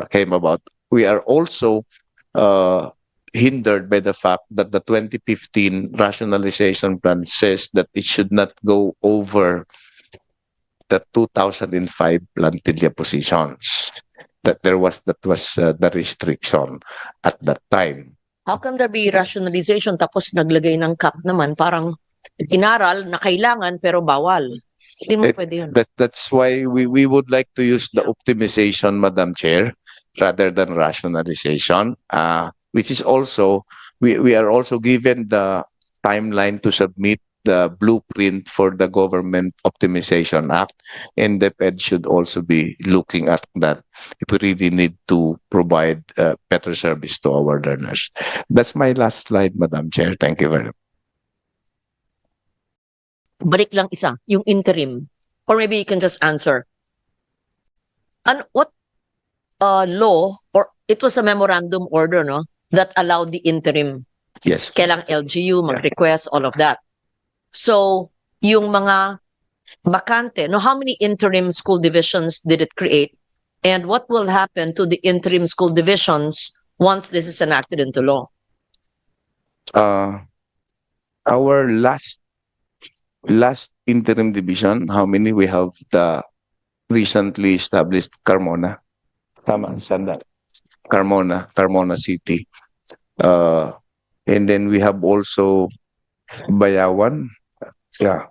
came about. We are also uh, hindered by the fact that the 2015 rationalization plan says that it should not go over the 2005 plantilla positions. That was the restriction at that time. How can there be rationalization tapos naglagay ng cap naman? Parang inaral na kailangan pero bawal. Hindi mo pwede yun. That's why we would like to use the optimization, Madam Chair, rather than rationalization. Which is also we are also given the timeline to submit the blueprint for the Government Optimization Act, and DepEd should also be looking at that if we really need to provide better service to our learners. That's my last slide, Madam Chair. Thank you very much. Balik lang isa, yung interim. Or maybe you can just answer. And what law, or it was a memorandum order, no, that allowed the interim. Yes. Kailang LGU, mag-request, all of that. So, yung mga bakante, no, how many interim school divisions did it create? And what will happen to the interim school divisions once this is enacted into law? Our last interim division, how many we have? The recently established Carmona. Tama, Sanda. Carmona City. And then we have also Bayawan. Yeah.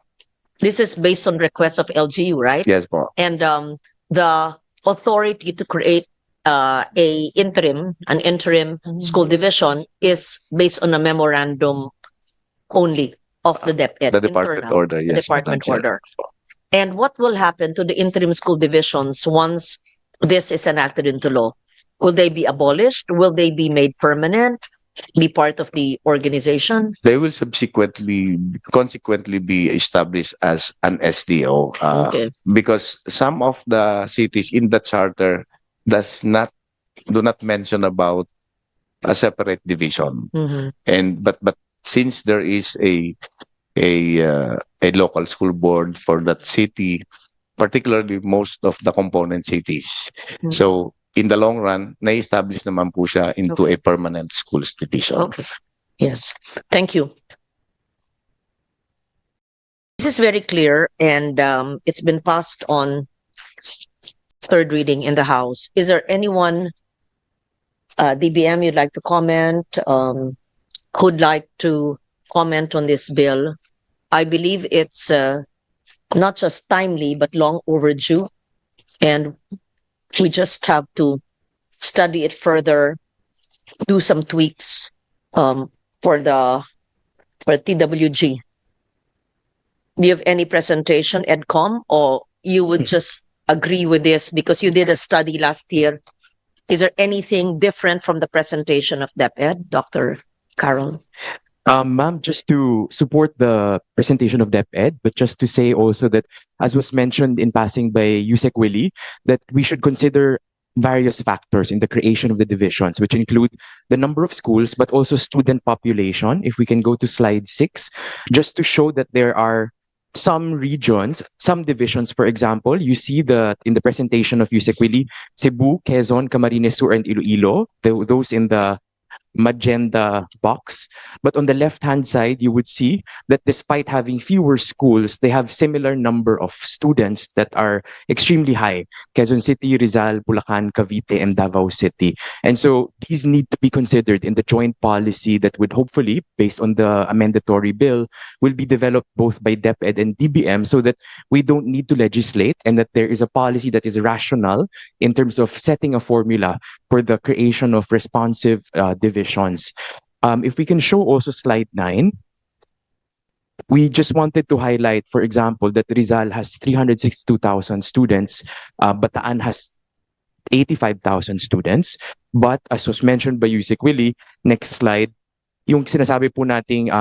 This is based on request of LGU, right? Yes, po. And the authority to create an interim school division is based on a memorandum only of the DepEd. The department internal, order, the yes. department Madam Chair. order. And what will happen to the interim school divisions once this is enacted into law? Will they be abolished? Will they be made permanent? Be part of the organization? They will consequently be established as an SDO. Okay. Because some of the cities in the charter do not mention about a separate division. Mhm. But since there is a local school board for that city, particularly most of the component cities. Mhm. So in the long run, na-establish naman po siya into Okay. a permanent schools division. Okay. Yes. Thank you. This is very clear, and it's been passed on third reading in the House. Is there anyone, DBM, you'd like to comment, who'd like to comment on this bill? I believe it's not just timely, but long overdue. And we just have to study it further, do some tweaks for TWG. Do you have any presentation, EDCOM, or you would just agree with this because you did a study last year? Is there anything different from the presentation of DepEd, Dr. Carol? Ma'am, just to support the presentation of DepEd, but just to say also that, as was mentioned in passing by Yusek Willie, that we should consider various factors in the creation of the divisions, which include the number of schools, but also student population. If we can go to slide 6, just to show that there are some regions, some divisions, for example, you see in the presentation of Yusek Willie, Cebu, Quezon, Camarines Sur, and Iloilo, those in the magenta box. But on the left-hand side, you would see that despite having fewer schools, they have similar number of students that are extremely high. Quezon City, Rizal, Bulacan, Cavite, and Davao City. And so these need to be considered in the joint policy that would hopefully, based on the amendatory bill, will be developed both by DepEd and DBM so that we don't need to legislate and that there is a policy that is rational in terms of setting a formula for the creation of responsive divisions. If we can show also slide 9, we just wanted to highlight, for example, that Rizal has 362,000 students, Bataan has 85,000 students. But as was mentioned by Yusek Willie, next slide, yung sinasabi po nating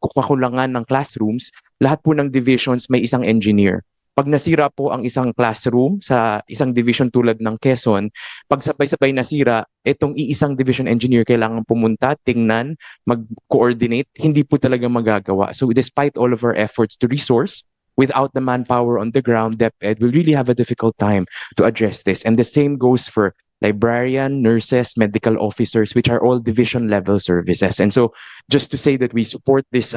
kakulangan ng classrooms, lahat po ng divisions may isang engineer. Pag nasira po ang isang classroom sa isang division tulad ng Quezon, pag sabay-sabay nasira, itong iisang division engineer kailangan pumunta, tingnan, mag-coordinate, hindi po talaga magagawa. So despite all of our efforts to resource, without the manpower on the ground, DepEd will really have a difficult time to address this. And the same goes for librarian, nurses, medical officers, which are all division level services. And so just to say that we support this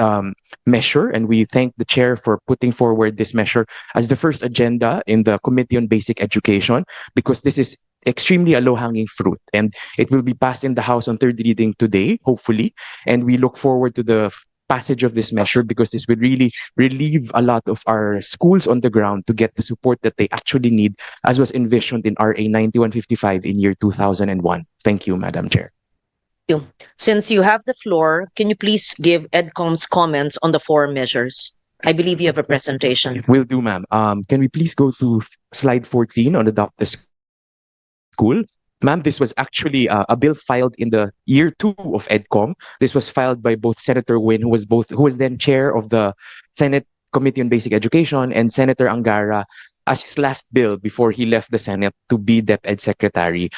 measure and we thank the chair for putting forward this measure as the first agenda in the Committee on Basic Education, because this is extremely a low-hanging fruit and it will be passed in the House on third reading today, hopefully. And we look forward to the passage of this measure because this will really relieve a lot of our schools on the ground to get the support that they actually need, as was envisioned in RA 9155 in year 2001. Thank you, Madam Chair. Since you have the floor, can you please give EDCOM's comments on the four measures? I believe you have a presentation. Will do, ma'am. Can we please go to slide 14 on Adopt a School? Ma'am, this was actually a bill filed in the year 2 of EDCOM. This was filed by both Senator Win, who was then chair of the Senate Committee on Basic Education, and Senator Angara as his last bill before he left the Senate to be DepEd Secretary.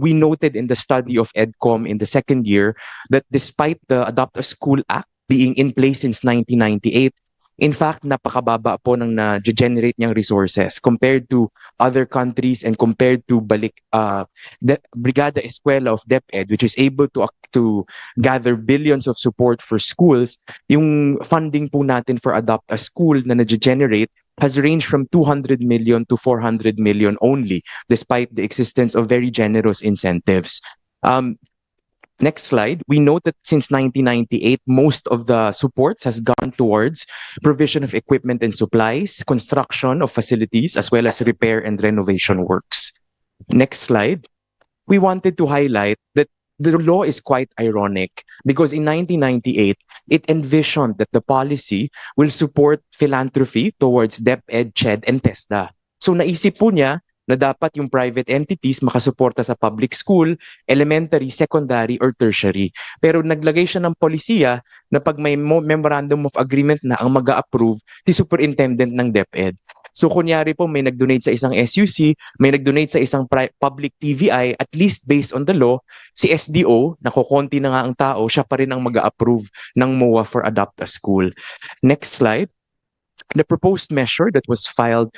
We noted in the study of EDCOM in the second year that despite the Adopt a School Act being in place since 1998, in fact, napakababa po ng na-generate niyang resources compared to other countries and compared to the Brigada Eskwela of DepEd, which is able to gather billions of support for schools. Yung funding po natin for Adopt a School na na-generate has ranged from 200 million to 400 million only, despite the existence of very generous incentives. Next slide. We note that since 1998, most of the supports has gone towards provision of equipment and supplies, construction of facilities, as well as repair and renovation works. Next slide. We wanted to highlight that the law is quite ironic because in 1998, it envisioned that the policy will support philanthropy towards DepEd, CHED, and TESDA. So naisip po niya na dapat yung private entities makasuporta sa public school, elementary, secondary, or tertiary. Pero naglagay siya ng polisiya na pag may memorandum of agreement na ang mag-a-approve, si superintendent ng DepEd. So kunyari po may nag-donate sa isang SUC, may nag-donate sa isang public TVI, at least based on the law, si SDO, nakukonti na nga ang tao, siya pa rin ang mag-a-approve ng MOA for Adopt a School. Next slide. The proposed measure that was filed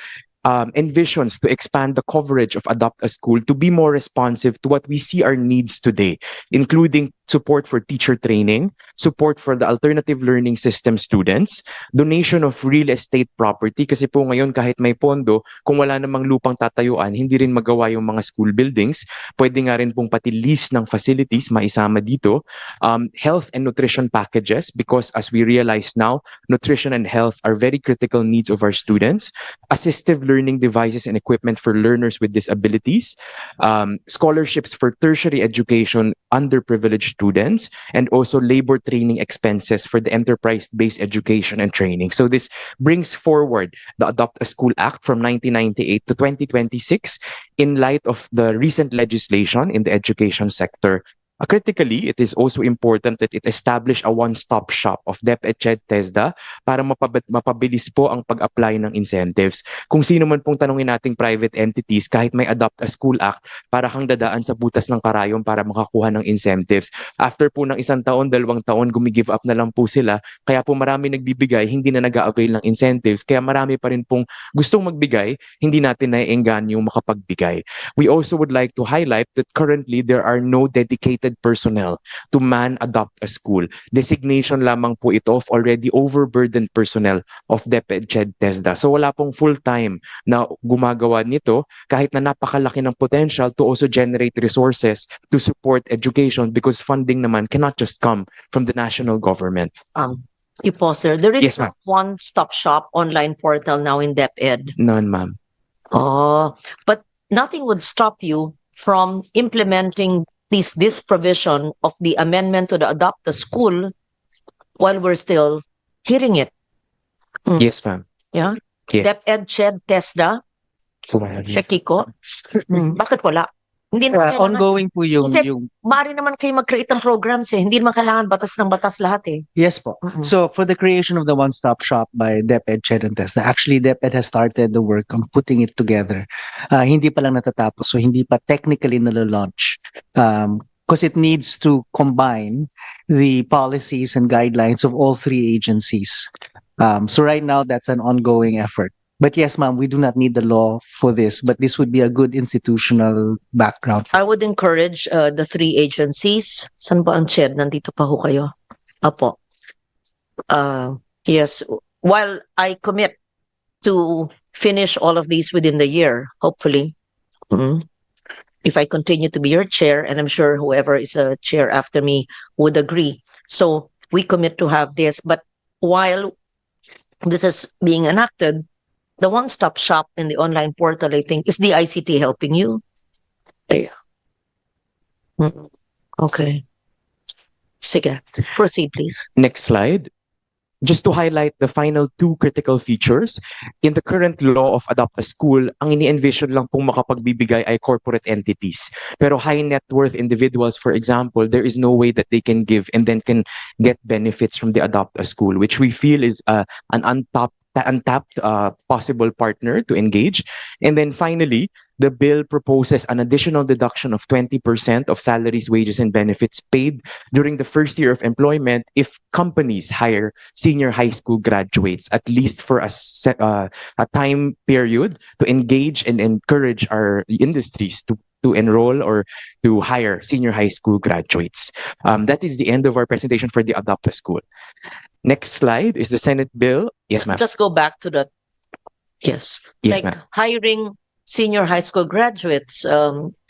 envisions to expand the coverage of Adopt a School to be more responsive to what we see our needs today, including support for teacher training, support for the alternative learning system students, donation of real estate property, kasi po ngayon kahit may pondo, kung wala namang lupang tatayuan, hindi rin magawa yung mga school buildings. Pwede nga rin pong pati lease ng facilities maisama dito. Health and nutrition packages, because as we realize now, nutrition and health are very critical needs of our students. Assistive learning devices and equipment for learners with disabilities, scholarships for tertiary education, underprivileged students, and also labor training expenses for the enterprise-based education and training. So this brings forward the Adopt a School Act from 1998 to 2026 in light of the recent legislation in the education sector. Critically, it is also important that it establish a one-stop shop of DepEd, CHED, TESDA para mapabilis po ang pag-apply ng incentives. Kung sino man pong tanungin nating private entities, kahit may Adopt a School Act, para kang dadaan sa butas ng karayom para makakuha ng incentives. After po ng 1 taon, 2 taon, gumigive up na lang po sila. Kaya po marami nagbibigay, hindi na nag-a-avail ng incentives. Kaya marami pa rin pong gustong magbigay, hindi natin naiengganyo yung makapagbigay. We also would like to highlight that currently there are no dedicated personnel to man Adopt a School. Designation lamang po ito of already overburdened personnel of DepEd, CHED, TESDA. So wala pong full-time na gumagawa nito kahit na napakalaki ng potential to also generate resources to support education because funding naman cannot just come from the national government. You pause, sir. There is Yes, ma'am. one-stop shop online portal now in DepEd. None, ma'am. Oh, but nothing would stop you from implementing this provision of the amendment to the Adopt a School while we're still hearing it. Yes, ma'am. Yeah? Yes. DepEd, CHED, TESDA, So, wala sa Kiko. Bakit wala? Hindi naman kailangan, Ongoing po Kasi- yung maaari naman kayo mag-create ng programs eh. Hindi naman kailangan batas ng batas lahat eh. yes po. Mm-mm. So for the creation of the one-stop shop by DepEd, Ched and Testa, actually DepEd has started the work on putting it together. Hindi pa lang natatapos, so hindi pa technically nalo-launch. Because it needs to combine the policies and guidelines of all three agencies. So right now that's an ongoing effort. But yes, ma'am, we do not need the law for this, but this would be a good institutional background. I would encourage the three agencies. San ba ang chair? Nandito pa ho kayo. Apo. Yes. While I commit to finish all of these within the year, hopefully. If I continue to be your chair, and I'm sure whoever is a chair after me would agree. So we commit to have this. But while this is being enacted, the one-stop shop in the online portal, I think, is the ICT helping you? Yeah. Okay. Sige. Proceed, please. Next slide. Just to highlight the final two critical features, in the current law of Adopt a School, ang ini-envision lang pong makapagbibigay ay corporate entities. Pero high net worth individuals, for example, there is no way that they can give and then can get benefits from the Adopt a School, which we feel is an untapped possible partner to engage. And then finally, the bill proposes an additional deduction of 20% of salaries, wages, and benefits paid during the first year of employment if companies hire senior high school graduates, at least for a time period to engage and encourage our industries to enroll or to hire senior high school graduates. That is the end of our presentation for the Adopt a School. Next slide is the Senate bill. Yes, ma'am. Just go back to that. Yes. Yes, Like ma'am. hiring senior high school graduates,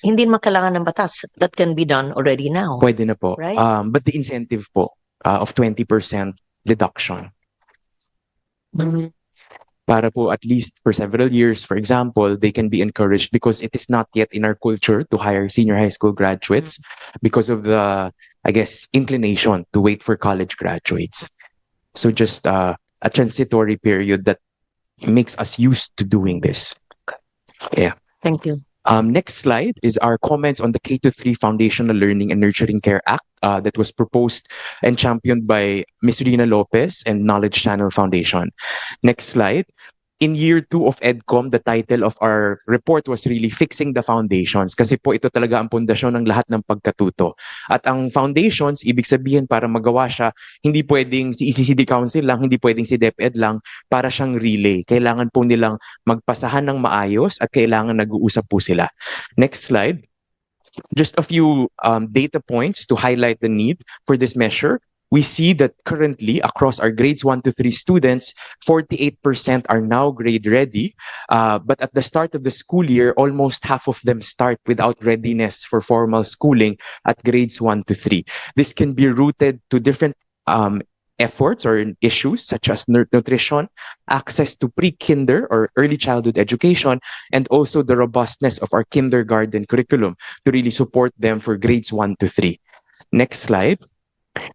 hindi naman kailangan ng batas. That can be done already now. Pwede na po. Right. But the incentive po of 20% deduction. Para po at least for several years, for example, they can be encouraged because it is not yet in our culture to hire senior high school graduates because of the, I guess, inclination to wait for college graduates. So just a transitory period that makes us used to doing this. Yeah. Thank you. Next slide is our comments on the K-3 Foundational Learning and Nurturing Care Act that was proposed and championed by Ms. Rina Lopez and Knowledge Channel Foundation. Next slide. In year 2 of EDCOM, the title of our report was really Fixing the Foundations kasi po ito talaga ang pundasyon ng lahat ng pagkatuto. At ang foundations, ibig sabihin para magawa siya, hindi pwedeng si ECCD Council lang, hindi pwedeng si DepEd lang, para siyang relay. Kailangan po nilang magpasahan ng maayos at kailangan nag-uusap po sila. Next slide. Just a few data points to highlight the need for this measure. We see that currently across our grades 1 to 3 students, 48% are now grade ready. But at the start of the school year, almost half of them start without readiness for formal schooling at grades 1 to 3. This can be rooted to different efforts or issues such as nutrition, access to pre-kinder or early childhood education, and also the robustness of our kindergarten curriculum to really support them for grades 1 to 3. Next slide.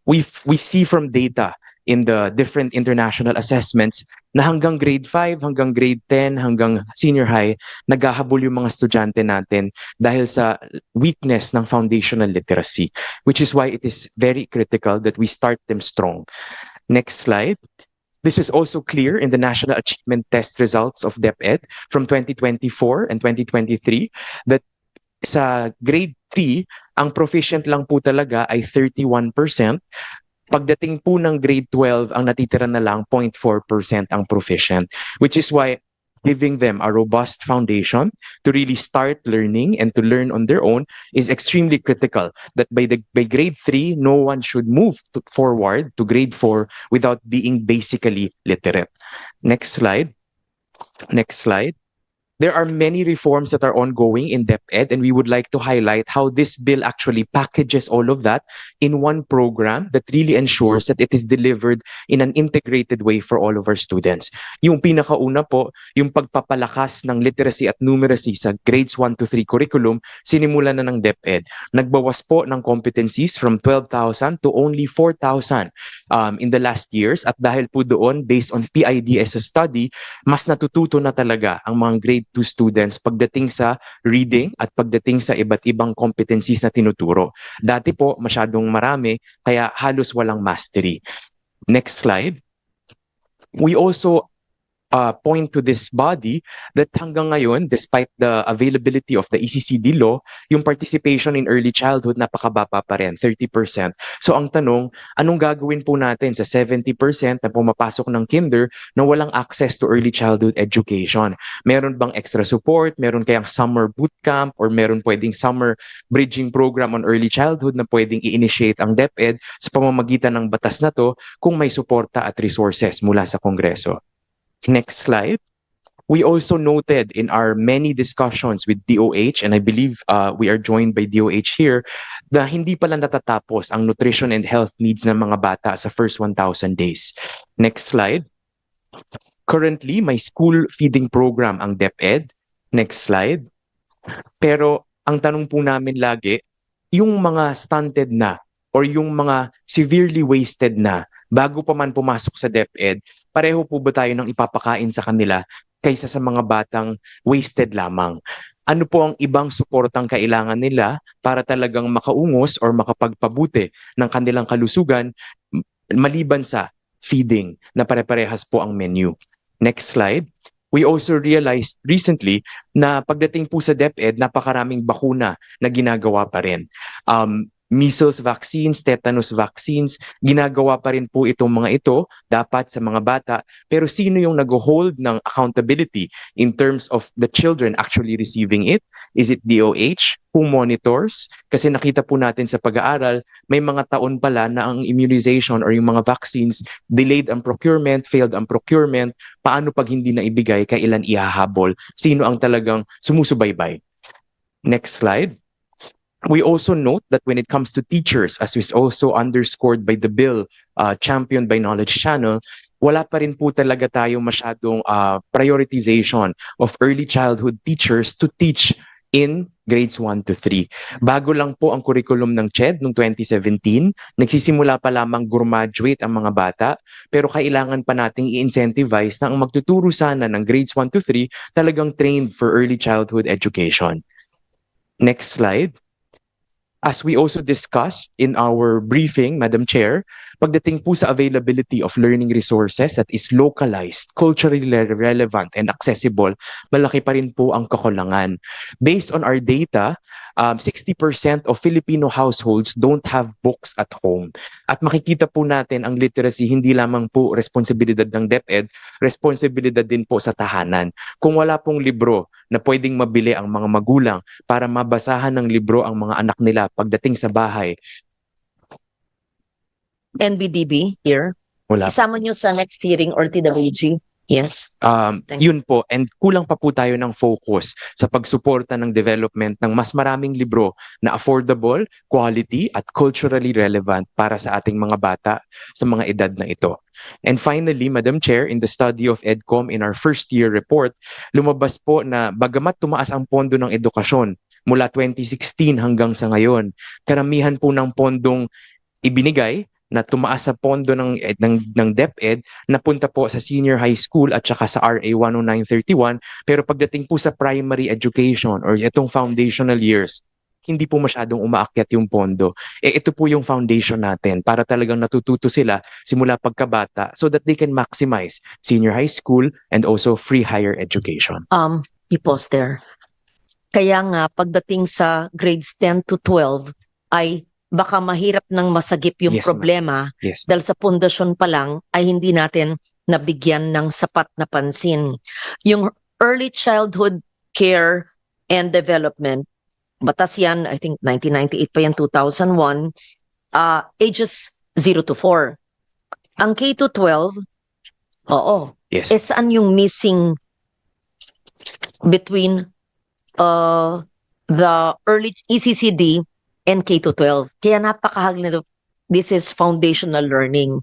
We see from data in the different international assessments na hanggang grade 5, hanggang grade 10, hanggang senior high, naghahabol yung mga estudyante natin dahil sa weakness ng foundational literacy, which is why it is very critical that we start them strong. Next slide. This is also clear in the National Achievement Test results of DepEd from 2024 and 2023 that sa grade 3, ang proficient lang po talaga ay 31%. Pagdating po ng grade 12, ang natitira na lang 0.4% ang proficient, which is why giving them a robust foundation to really start learning and to learn on their own is extremely critical. That by grade 3, no one should move forward to grade 4 without being basically literate. Next slide. Next slide. There are many reforms that are ongoing in DepEd, and we would like to highlight how this bill actually packages all of that in one program that really ensures that it is delivered in an integrated way for all of our students. Yung pinakauna po, yung pagpapalakas ng literacy at numeracy sa grades 1 to 3 curriculum, sinimulan na ng DepEd. Nagbawas po ng competencies from 12,000 to only 4,000 in the last years. At dahil po doon, based on PIDS study, mas natututo na talaga ang mga grade to students pagdating sa reading at pagdating sa iba't ibang competencies na tinuturo. Dati po, masyadong marami, kaya halos walang mastery. Next slide. We also point to this body that hanggang ngayon, despite the availability of the ECCD law, yung participation in early childhood napakababa pa rin, 30%. So ang tanong, anong gagawin po natin sa 70% na pumapasok ng kinder na walang access to early childhood education? Meron bang extra support? Meron kayang summer bootcamp or meron pwedeng summer bridging program on early childhood na pwedeng i-initiate ang DepEd sa pamamagitan ng batas na to kung may suporta at resources mula sa Kongreso? Next slide. We also noted in our many discussions with DOH, and I believe we are joined by DOH here, na hindi pala natatapos ang nutrition and health needs ng mga bata sa first 1,000 days. Next slide. Currently, may school feeding program ang DepEd. Next slide. Pero ang tanong po namin lagi, yung mga stunted na or yung mga severely wasted na bago pa man pumasok sa DepEd, pareho po ba tayo ng ipapakain sa kanila kaysa sa mga batang wasted lamang? Ano po ang ibang suportang kailangan nila para talagang makaungos or makapagpabuti ng kanilang kalusugan maliban sa feeding na pare-parehas po ang menu? Next slide. We also realized recently na pagdating po sa DepEd, napakaraming bakuna na ginagawa pa rin. Measles vaccines, tetanus vaccines, ginagawa pa rin po itong mga ito dapat sa mga bata. Pero sino yung nag-hold ng accountability in terms of the children actually receiving it? Is it DOH? Who monitors? Kasi nakita po natin sa pag-aaral, may mga taon pala na ang immunization or yung mga vaccines, delayed ang procurement, failed ang procurement. Paano pag hindi na ibigay, kailan ihahabol? Sino ang talagang sumusubaybay? Next slide. We also note that when it comes to teachers, as is also underscored by the bill championed by Knowledge Channel, wala pa rin po talaga tayo masyadong prioritization of early childhood teachers to teach in grades 1 to 3. Bago lang po ang curriculum ng CHED noong 2017, nagsisimula pa lamang graduate ang mga bata, pero kailangan pa nating i-incentivize na ang magtuturo sana ng grades 1 to 3 talagang trained for early childhood education. Next slide. As we also discussed in our briefing, Madam Chair, pagdating po sa availability of learning resources that is localized, culturally relevant, and accessible, malaki pa rin po ang kakulangan. Based on our data, 60% of Filipino households don't have books at home. At makikita po natin ang literacy hindi lamang po responsibilidad ng DepEd, responsibilidad din po sa tahanan. Kung wala pong libro na pwedeng mabili ang mga magulang para mabasahan ng libro ang mga anak nila pagdating sa bahay, NBDB here. wala. Isama nyo sa next hearing or TWG. Yes. Thank Yun po, and kulang pa po tayo ng focus sa pagsuporta ng development ng mas maraming libro na affordable, quality, at culturally relevant para sa ating mga bata sa mga edad na ito. And finally, Madam Chair, in the study of EDCOM in our first year report, lumabas po na bagamat tumaas ang pondo ng edukasyon mula 2016 hanggang sa ngayon, karamihan po ng pondong ibinigay na tumaas sa pondo ng DepEd napunta po sa senior high school at saka sa RA 10931, pero pagdating po sa primary education or itong foundational years, hindi po masyadong umaakyat yung pondo. Ito po yung foundation natin para talagang natututo sila simula pagkabata so that they can maximize senior high school and also free higher education. I-pause there. Kaya nga, pagdating sa grades 10 to 12, ay baka mahirap nang masagip yung Yes, ma'am. problema Yes. dahil sa pundasyon pa lang ay hindi natin nabigyan ng sapat na pansin. Yung early childhood care and development, batas yan, I think 1998 pa yan, 2001, ages 0 to 4. Ang K to 12, oo, Yes. saan yung missing between the early ECCD and K to 12. Kaya napakahalaga, this is foundational learning.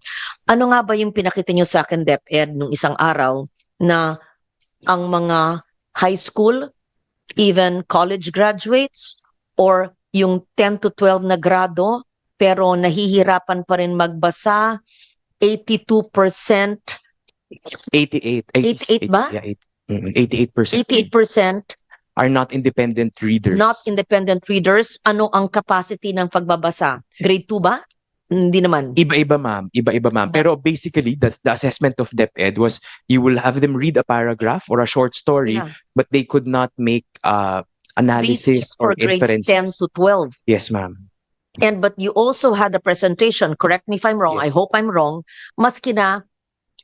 Ano nga ba yung pinakita nyo sa akin, DepEd, nung isang araw na ang mga high school, even college graduates, or yung 10 to 12 na grado, pero nahihirapan pa rin magbasa, 82%, 88. 88 ba? Yeah, 88% 88% are not independent readers. not independent readers. Ano ang capacity ng pagbabasa? Grade 2 ba? Hindi naman. Iba-iba, ma'am. Iba-iba, ma'am. Pero basically, that's the assessment of DepEd was you will have them read a paragraph or a short story, Yeah. but they could not make This analysis is for or grades 10 inferences. to 12. Yes, ma'am. And but you also had a presentation, correct me if I'm wrong, I Yes. hope I'm wrong, maski na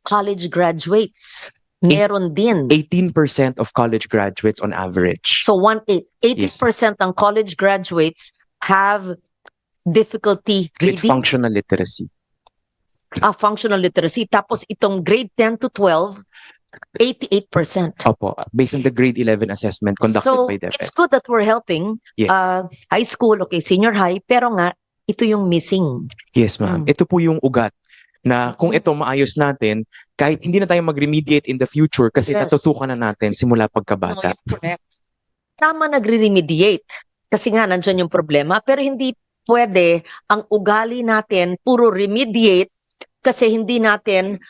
college graduates, meron din. 18% of college graduates on average. So 80% ng college graduates have difficulty with reading, functional literacy. functional literacy. Tapos itong grade 10 to 12, 88%. Opo, based on the grade 11 assessment conducted So by it's DepEd. good that we're helping Yes. high school, okay, senior high, pero nga, ito yung missing. Yes, ma'am. Mm. Ito po yung ugat na kung ito maayos natin, kahit hindi na tayo mag-remediate in the future kasi Yes. natutukan na natin simula No, pagkabata. you're correct. Tama nagre-remediate. Kasi nga, nandyan yung problema. Pero hindi pwede ang ugali natin puro remediate kasi hindi natin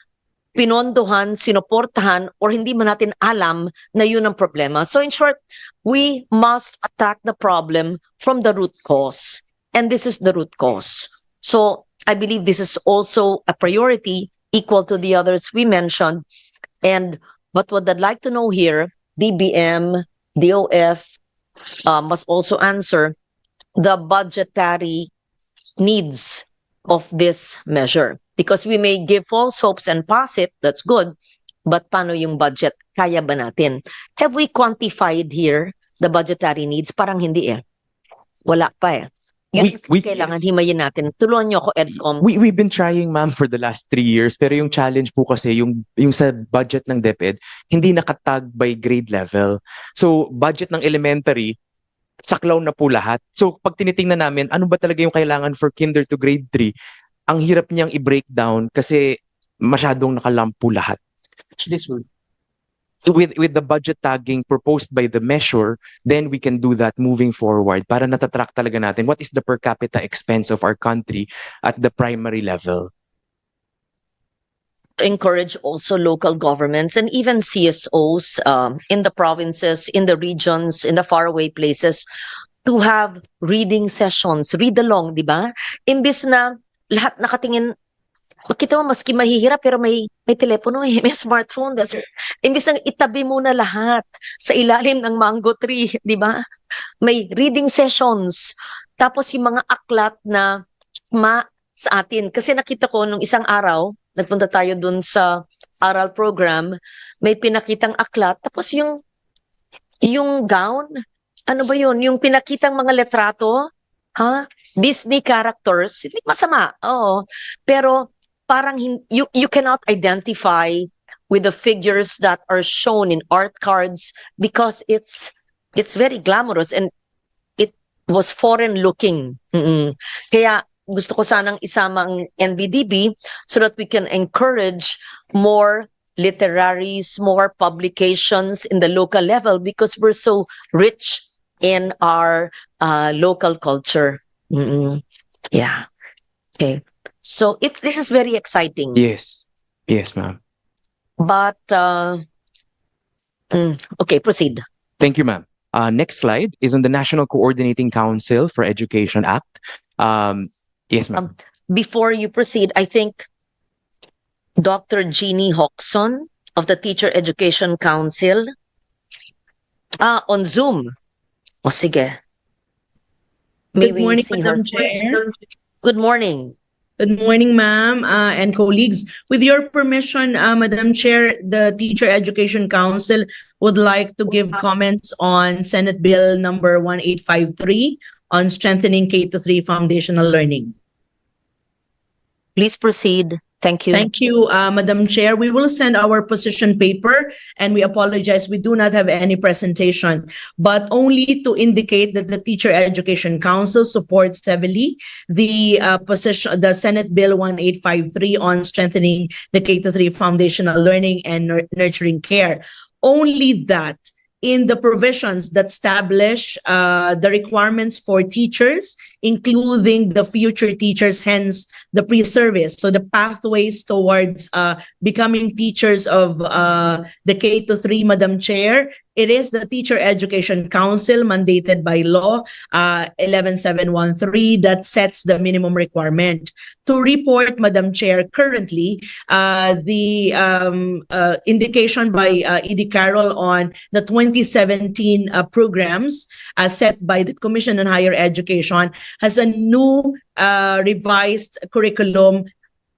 pinondohan, sinuportahan, or hindi man natin alam na yun ang problema. So in short, we must attack the problem from the root cause. And this is the root cause. So I believe this is also a priority equal to the others we mentioned. And but what I'd like to know here, DBM, DOF must also answer the budgetary needs of this measure. Because we may give false hopes and pass it, that's good, but paano yung budget? Kaya ba natin? Have we quantified here the budgetary needs? Parang hindi eh. Wala pa eh. Yun We- kailangan himayin natin. Tulungan niyo ako, EDCOM. We've been trying, ma'am, for the last 3 years, pero yung challenge po kasi yung sa budget ng DepEd, hindi nakatag by grade level. So, budget ng elementary, saklaw na po lahat. So, pag tinitingnan namin, ano ba talaga yung kailangan for kinder to grade 3, ang hirap niyang i-breakdown kasi masyadong nakalampo lahat. So, this will with the budget tagging proposed by the measure, then we can do that moving forward para natatrack talaga natin what is the per capita expense of our country at the primary level. Encourage also local governments and even CSOs in the provinces, in the regions, in the faraway places to have reading sessions, read along, di ba? Imbis na lahat nakatingin, makita mo maski mahihirap pero may telepono eh, may smartphone. Imbis na itabi muna lahat sa ilalim ng mango tree, di ba? May reading sessions. Tapos yung mga aklat na sa atin. Kasi nakita ko nung isang araw, nagpunta tayo dun sa aral program, may pinakitang aklat, tapos yung gown, ano ba yun? Yung pinakitang mga letrato, Disney characters, hindi masama, oo. Pero parang you cannot identify with the figures that are shown in art cards because it's very glamorous and it was foreign looking. Kaya gusto ko sanang isama ang NBDB so that we can encourage more literaries, more publications in the local level because we're so rich in our local culture. Yeah. Okay. So this is very exciting. Yes. Yes, ma'am. But okay, proceed. Thank you, ma'am. Next slide is on the National Coordinating Council for Education Act. Yes, ma'am. Before you proceed, I think Dr. Jeannie Hoxon of the Teacher Education Council on Zoom. O sige. May Good we morning, see her Madam Chair. Good morning. Good morning, ma'am, and colleagues. With your permission, Madam Chair, the Teacher Education Council would like to give comments on Senate Bill number 1853 on strengthening K-3 foundational learning. Please proceed. Thank you. Thank you, Madam Chair. We will send our position paper, and we apologize. We do not have any presentation, but only to indicate that the Teacher Education Council supports heavily the the Senate Bill 1853 on strengthening the K-3 foundational learning and nurturing care. Only that in the provisions that establish the requirements for teachers, including the future teachers, hence the pre-service. So the pathways towards becoming teachers of the K to 3, Madam Chair, it is the Teacher Education Council mandated by law 11713 that sets the minimum requirement. To report, Madam Chair, currently the indication by Edie Carroll on the 2017 programs set by the Commission on Higher Education has a new revised curriculum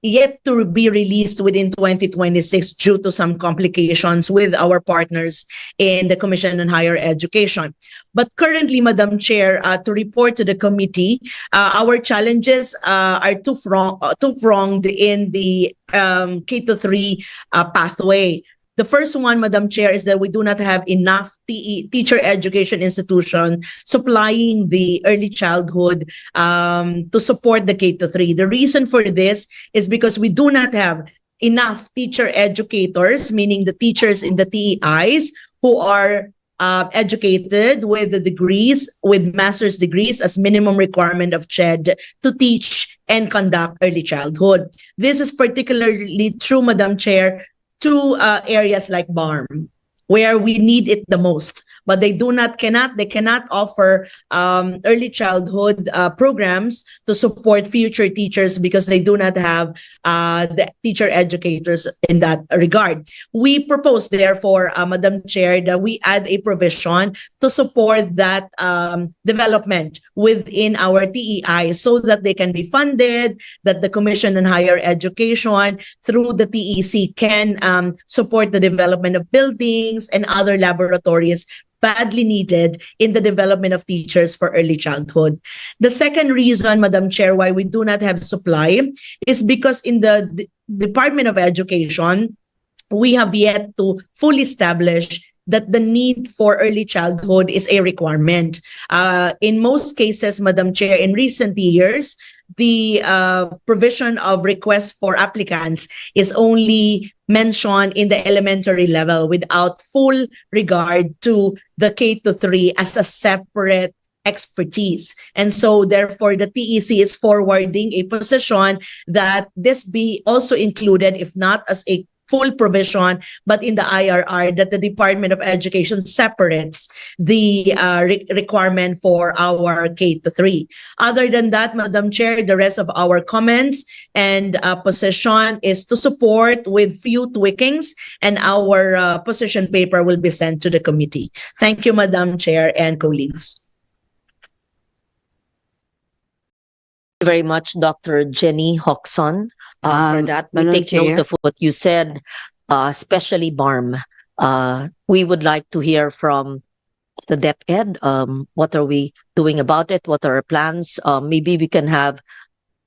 yet to be released within 2026 due to some complications with our partners in the Commission on Higher Education. But currently, Madam Chair, to report to the committee, our challenges are two-pronged in the K to 3 pathway. The first one, Madam Chair, is that we do not have enough teacher education institution supplying the early childhood to support the K to 3. The reason for this is because we do not have enough teacher educators, meaning the teachers in the TEIs who are educated with the degrees, with master's degrees as minimum requirement of CHED to teach and conduct early childhood. This is particularly true, Madam Chair, to areas like BARM, where we need it the most. But they cannot offer early childhood programs to support future teachers because they do not have the teacher educators in that regard. We propose, therefore, Madam Chair, that we add a provision to support that development within our TEI so that they can be funded, that the Commission on Higher Education through the TEC can support the development of buildings and other laboratories badly needed in the development of teachers for early childhood. The second reason, Madam Chair, why we do not have supply is because in the Department of Education, we have yet to fully establish that the need for early childhood is a requirement. In most cases, Madam Chair, in recent years, the provision of requests for applicants is only mentioned in the elementary level without full regard to the K to 3 as a separate expertise. And so therefore the TEC is forwarding a position that this be also included, if not as a full provision, but in the IRR, that the Department of Education separates the requirement for our K to 3. Other than that, Madam Chair, the rest of our comments and position is to support with few tweakings, and our position paper will be sent to the committee. Thank you, Madam Chair and colleagues. Thank you very much, Dr. Jenny Hoxon, for that. We Madam take note Chair. of what you said, especially BARM. We would like to hear from the DepEd. What are we doing about it? What are our plans? Maybe we can have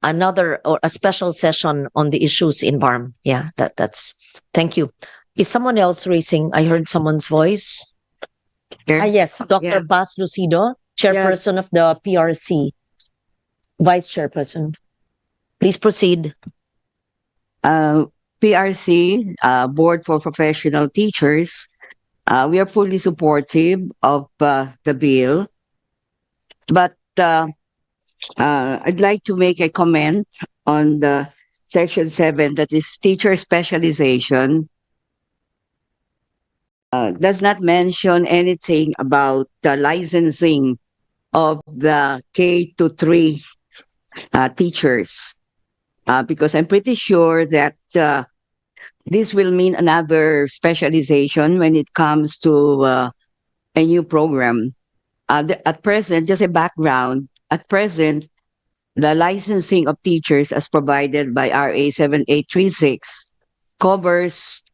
another or a special session on the issues in BARM. Yeah, that's. Thank you. Is someone else raising? I heard someone's voice. Yes, Dr. Yeah. Paz Lucido, chairperson of the PRC. Vice Chairperson, please proceed. PRC, Board for Professional Teachers, we are fully supportive of the bill. But I'd like to make a comment on the Section 7, that is teacher specialization. Does not mention anything about the licensing of the K to 3 teachers, because I'm pretty sure that this will mean another specialization when it comes to a new program. At present, just a background, at present, the licensing of teachers as provided by RA 7836 covers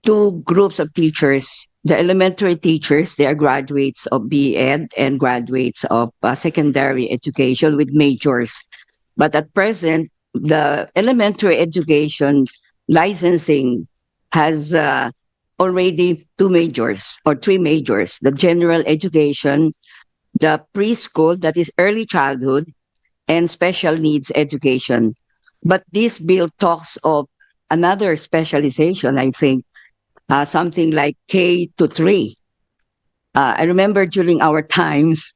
two groups of teachers. The elementary teachers, they are graduates of BEd and graduates of secondary education with majors. But at present, the elementary education licensing has already two majors or three majors: the general education, the preschool, that is early childhood, and special needs education. But this bill talks of another specialization, I think, something like K to 3. I remember during our times,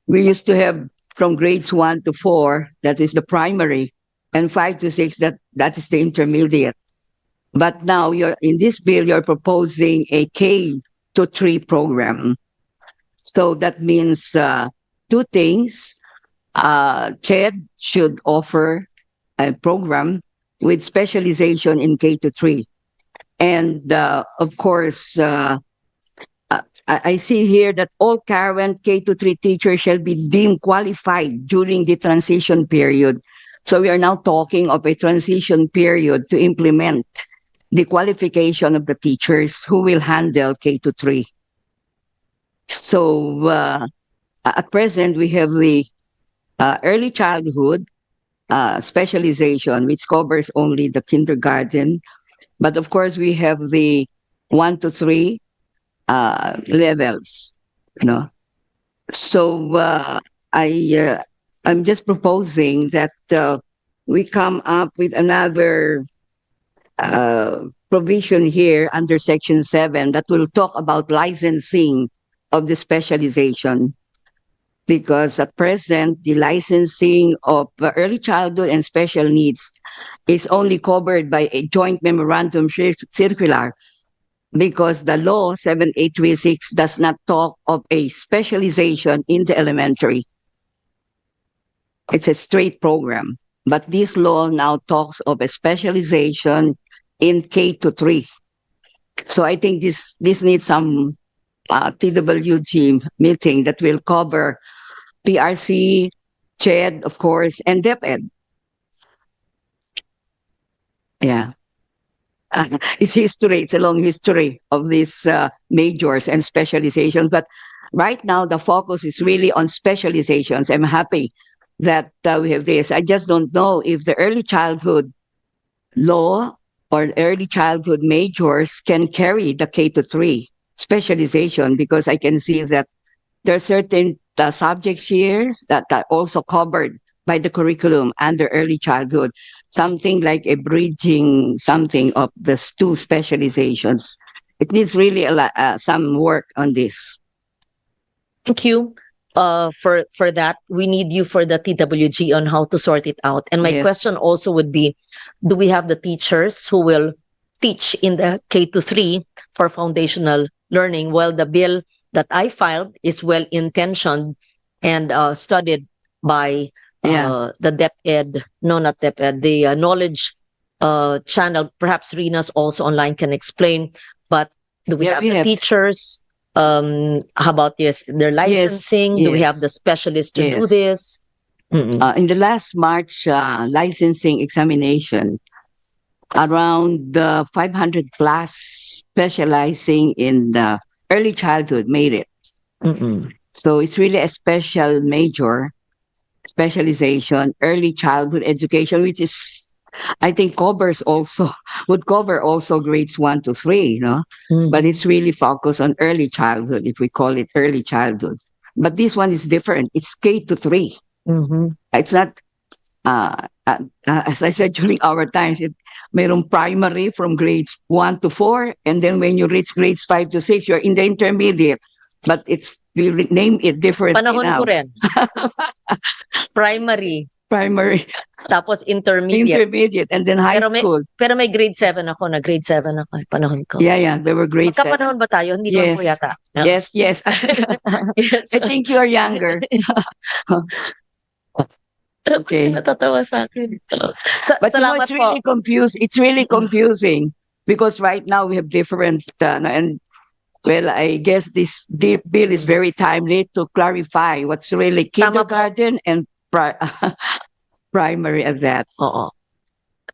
we used to have from grades 1 to 4, that is the primary, and 5 to 6, that is the intermediate. But now you're in this bill, you're proposing a K-3 program. So that means two things. CHED should offer a program with specialization in K-3. And of course, I see here that all current K-3 teachers shall be deemed qualified during the transition period. So we are now talking of a transition period to implement the qualification of the teachers who will handle K-3. So at present, we have the early childhood specialization, which covers only the kindergarten. But of course, we have the 1 to 3 levels. No, so I'm just proposing that we come up with another provision here under Section 7 that will talk about licensing of the specialization. Because at present, the licensing of early childhood and special needs is only covered by a joint memorandum circular, because the law 7836 does not talk of a specialization in the elementary. It's a straight program. But this law now talks of a specialization in K-3. So I think this needs some TWG meeting that will cover PRC, CHED, of course, and DepEd. Yeah. It's history. It's a long history of these majors and specializations. But right now, the focus is really on specializations. I'm happy that we have this. I just don't know if the early childhood law or early childhood majors can carry the K-3 specialization, because I can see that there are certain subjects here that are also covered by the curriculum under early childhood, something like a bridging something of the two specializations. It needs really a lot, some work on this. Thank you for that. We need you for the TWG on how to sort it out. And my Yes. question also would be, do we have the teachers who will teach in the K-3 for foundational learning? Well, the bill that I filed is well-intentioned and studied by the DepEd, no, not DepEd, the Knowledge channel. Perhaps Rena's also online can explain. But do we Yeah, have we the have. teachers? How about their licensing? Do we yes. have the specialists to do Yes. this? Mm-mm. In the last March licensing examination, around 500 plus specializing in the early childhood made it. Mm-mm. So it's really a special major specialization, early childhood education, which is, I think, would cover also grades 1 to 3, Mm. but it's really focused on early childhood, if we call it early childhood. But this one is different. It's K-3. Mhm. It's not, as I said during our times, mayroong primary from grades 1 to 4, and then when you reach grades 5 to 6, you're in the intermediate. But we name it differently Panahon now. ko rin. Primary, Primary, tapos intermediate. intermediate, and then high Pero school. Pero may grade 7 ako, na grade 7 ako, panahon ko. Yeah, there were grades. Magkapanahon ba tayo? Hindi naman po Yes. yata. No? Yes. Yes. I think you are younger. Okay. Natatawa sa akin. But Salamat it's really po. confused. It's really confusing because right now we have different, and well, I guess this bill is very timely to clarify what's really Tama po. kindergarten and primary at that. Oo.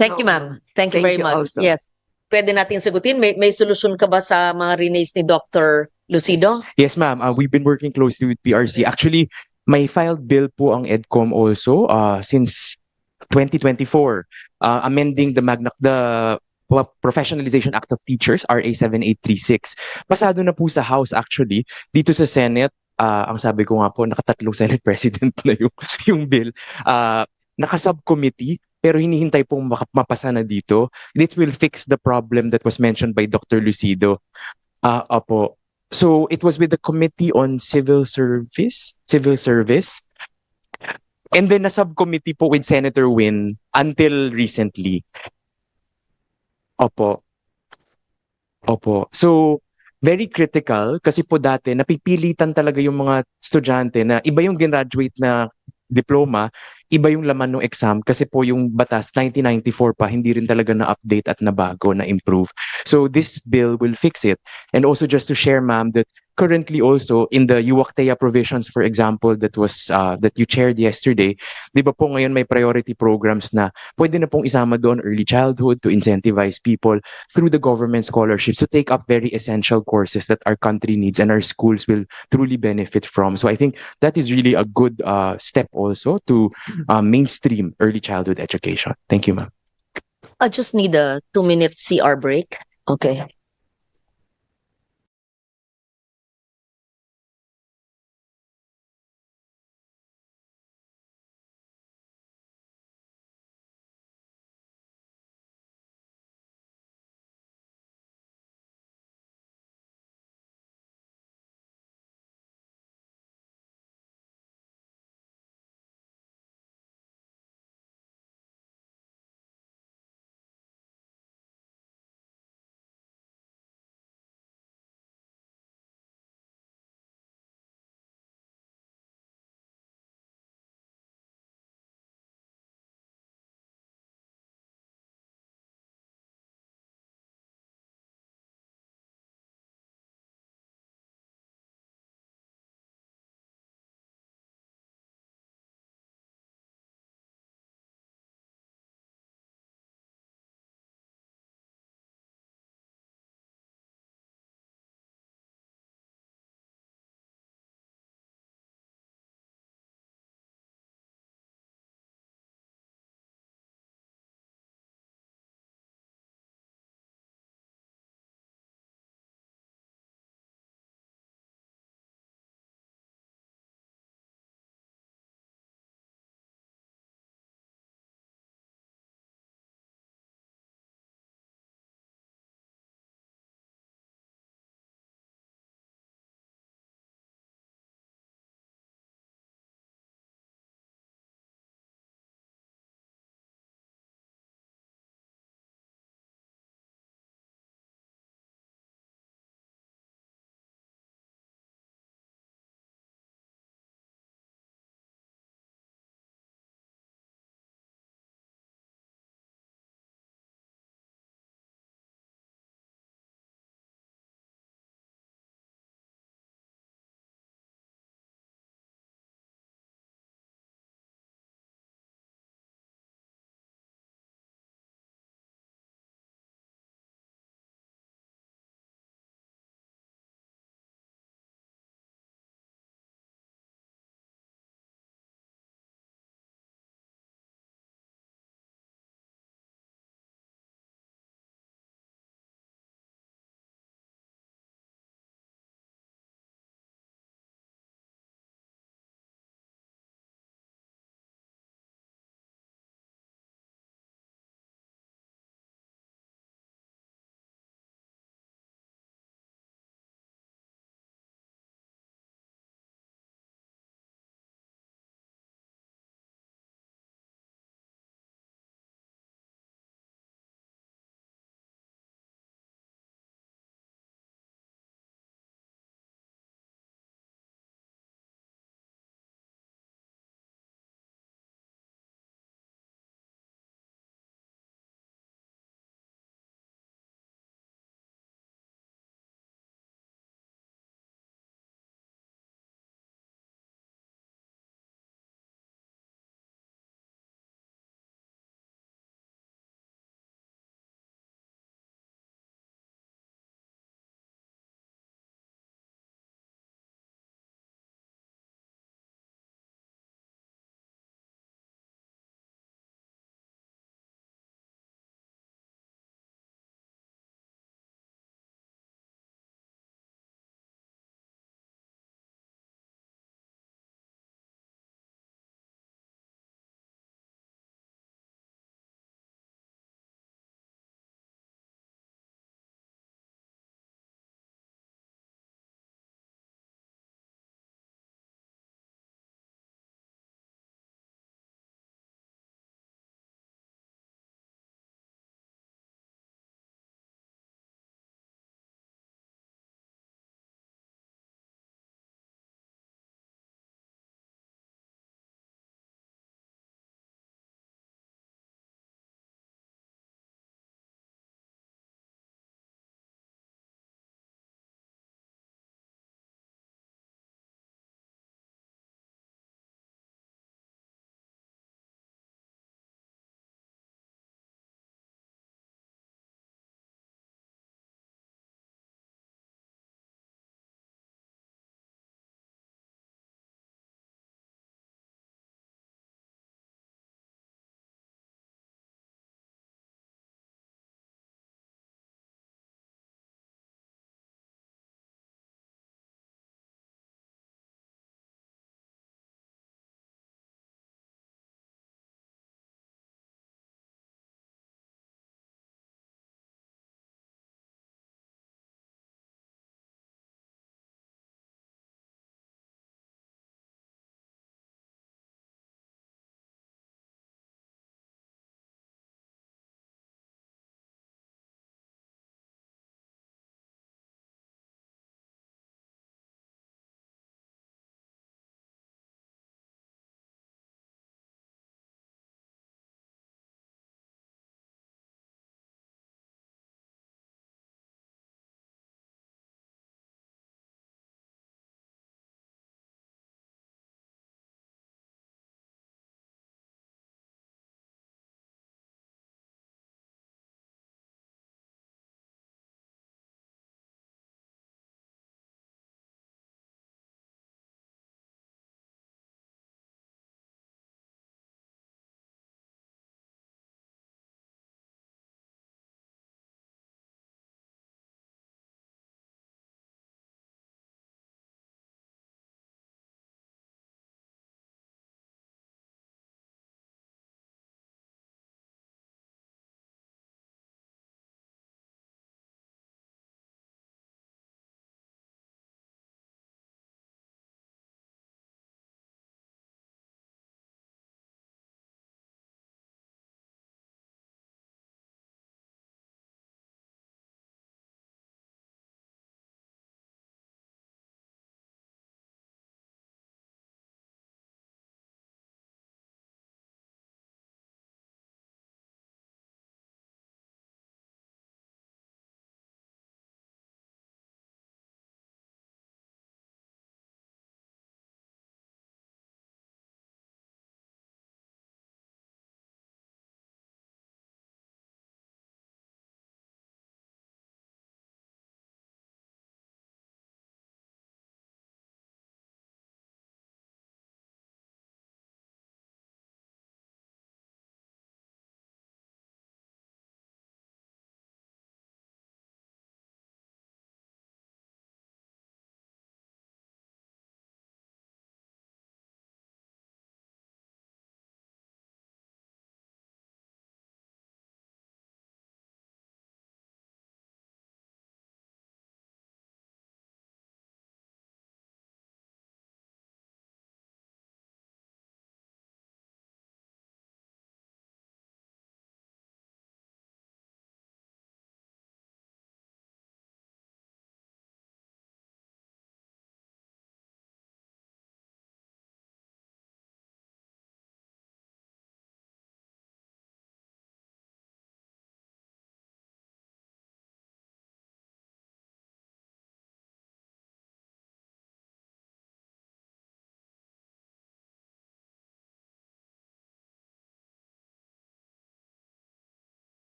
Thank you, ma'am. Thank you Thank very you much. also. Yes. Pwede natin sagutin. May solusyon ka ba sa mga rinaise ni Dr. Lucido? Yes, ma'am. We've been working closely with PRC. Actually, may filed bill po ang EDCOM also since 2024, amending the Professionalization Act of Teachers, RA 7836. Pasado na po sa House actually. Dito sa Senate, ang sabi ko nga po, nakatatlong Senate President na yung bill. Naka-subcommittee, pero hinihintay pong mapasa na dito. This will fix the problem that was mentioned by Dr. Lucido. Opo. So it was with the Committee on Civil Service, and then a subcommittee po with Senator Win until recently. Opo. Opo. So, very critical kasi po dati napipilitan talaga yung mga estudyante na iba yung graduate na diploma, iba yung laman ng exam kasi po yung batas 1994 pa hindi rin talaga na-update at nabago, na-improve. So this bill will fix it. And also just to share, ma'am, that currently also in the UWACTEA provisions, for example, that you chaired yesterday, di ba po ngayon may priority programs na pwede na pong isama doon early childhood to incentivize people through the government scholarships to take up very essential courses that our country needs and our schools will truly benefit from. So I think that is really a good step also to mainstream early childhood education. Thank you, ma'am. I just need a 2-minute CR break. Okay.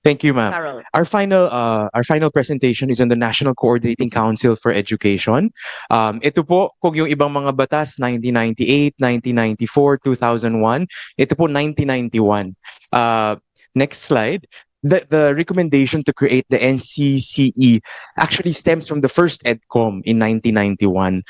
Thank you, ma'am. Carol. Our final presentation is on the National Coordinating Council for Education. Ito po, kung yung ibang mga batas, 1998, 1994, 2001, ito po 1991. Next slide. The recommendation to create the NCCE actually stems from the first EDCOM in 1991.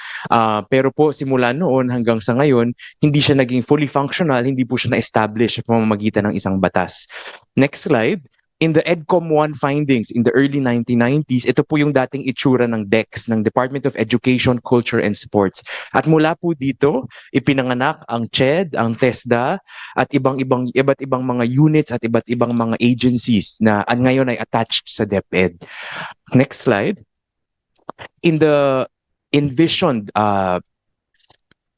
Pero po simula noon hanggang sa ngayon, hindi siya naging fully functional, hindi po siya na-establish sa pamamagitan ng isang batas. Next slide. In the EDCOM 1 findings in the early 1990s, ito po yung dating itsura ng DEX, ng Department of Education, Culture and Sports. At mula po dito, ipinanganak ang CHED, ang TESDA, at iba't ibang mga units at iba't ibang mga agencies na ngayon ay attached sa DepEd. Next slide. In the envisioned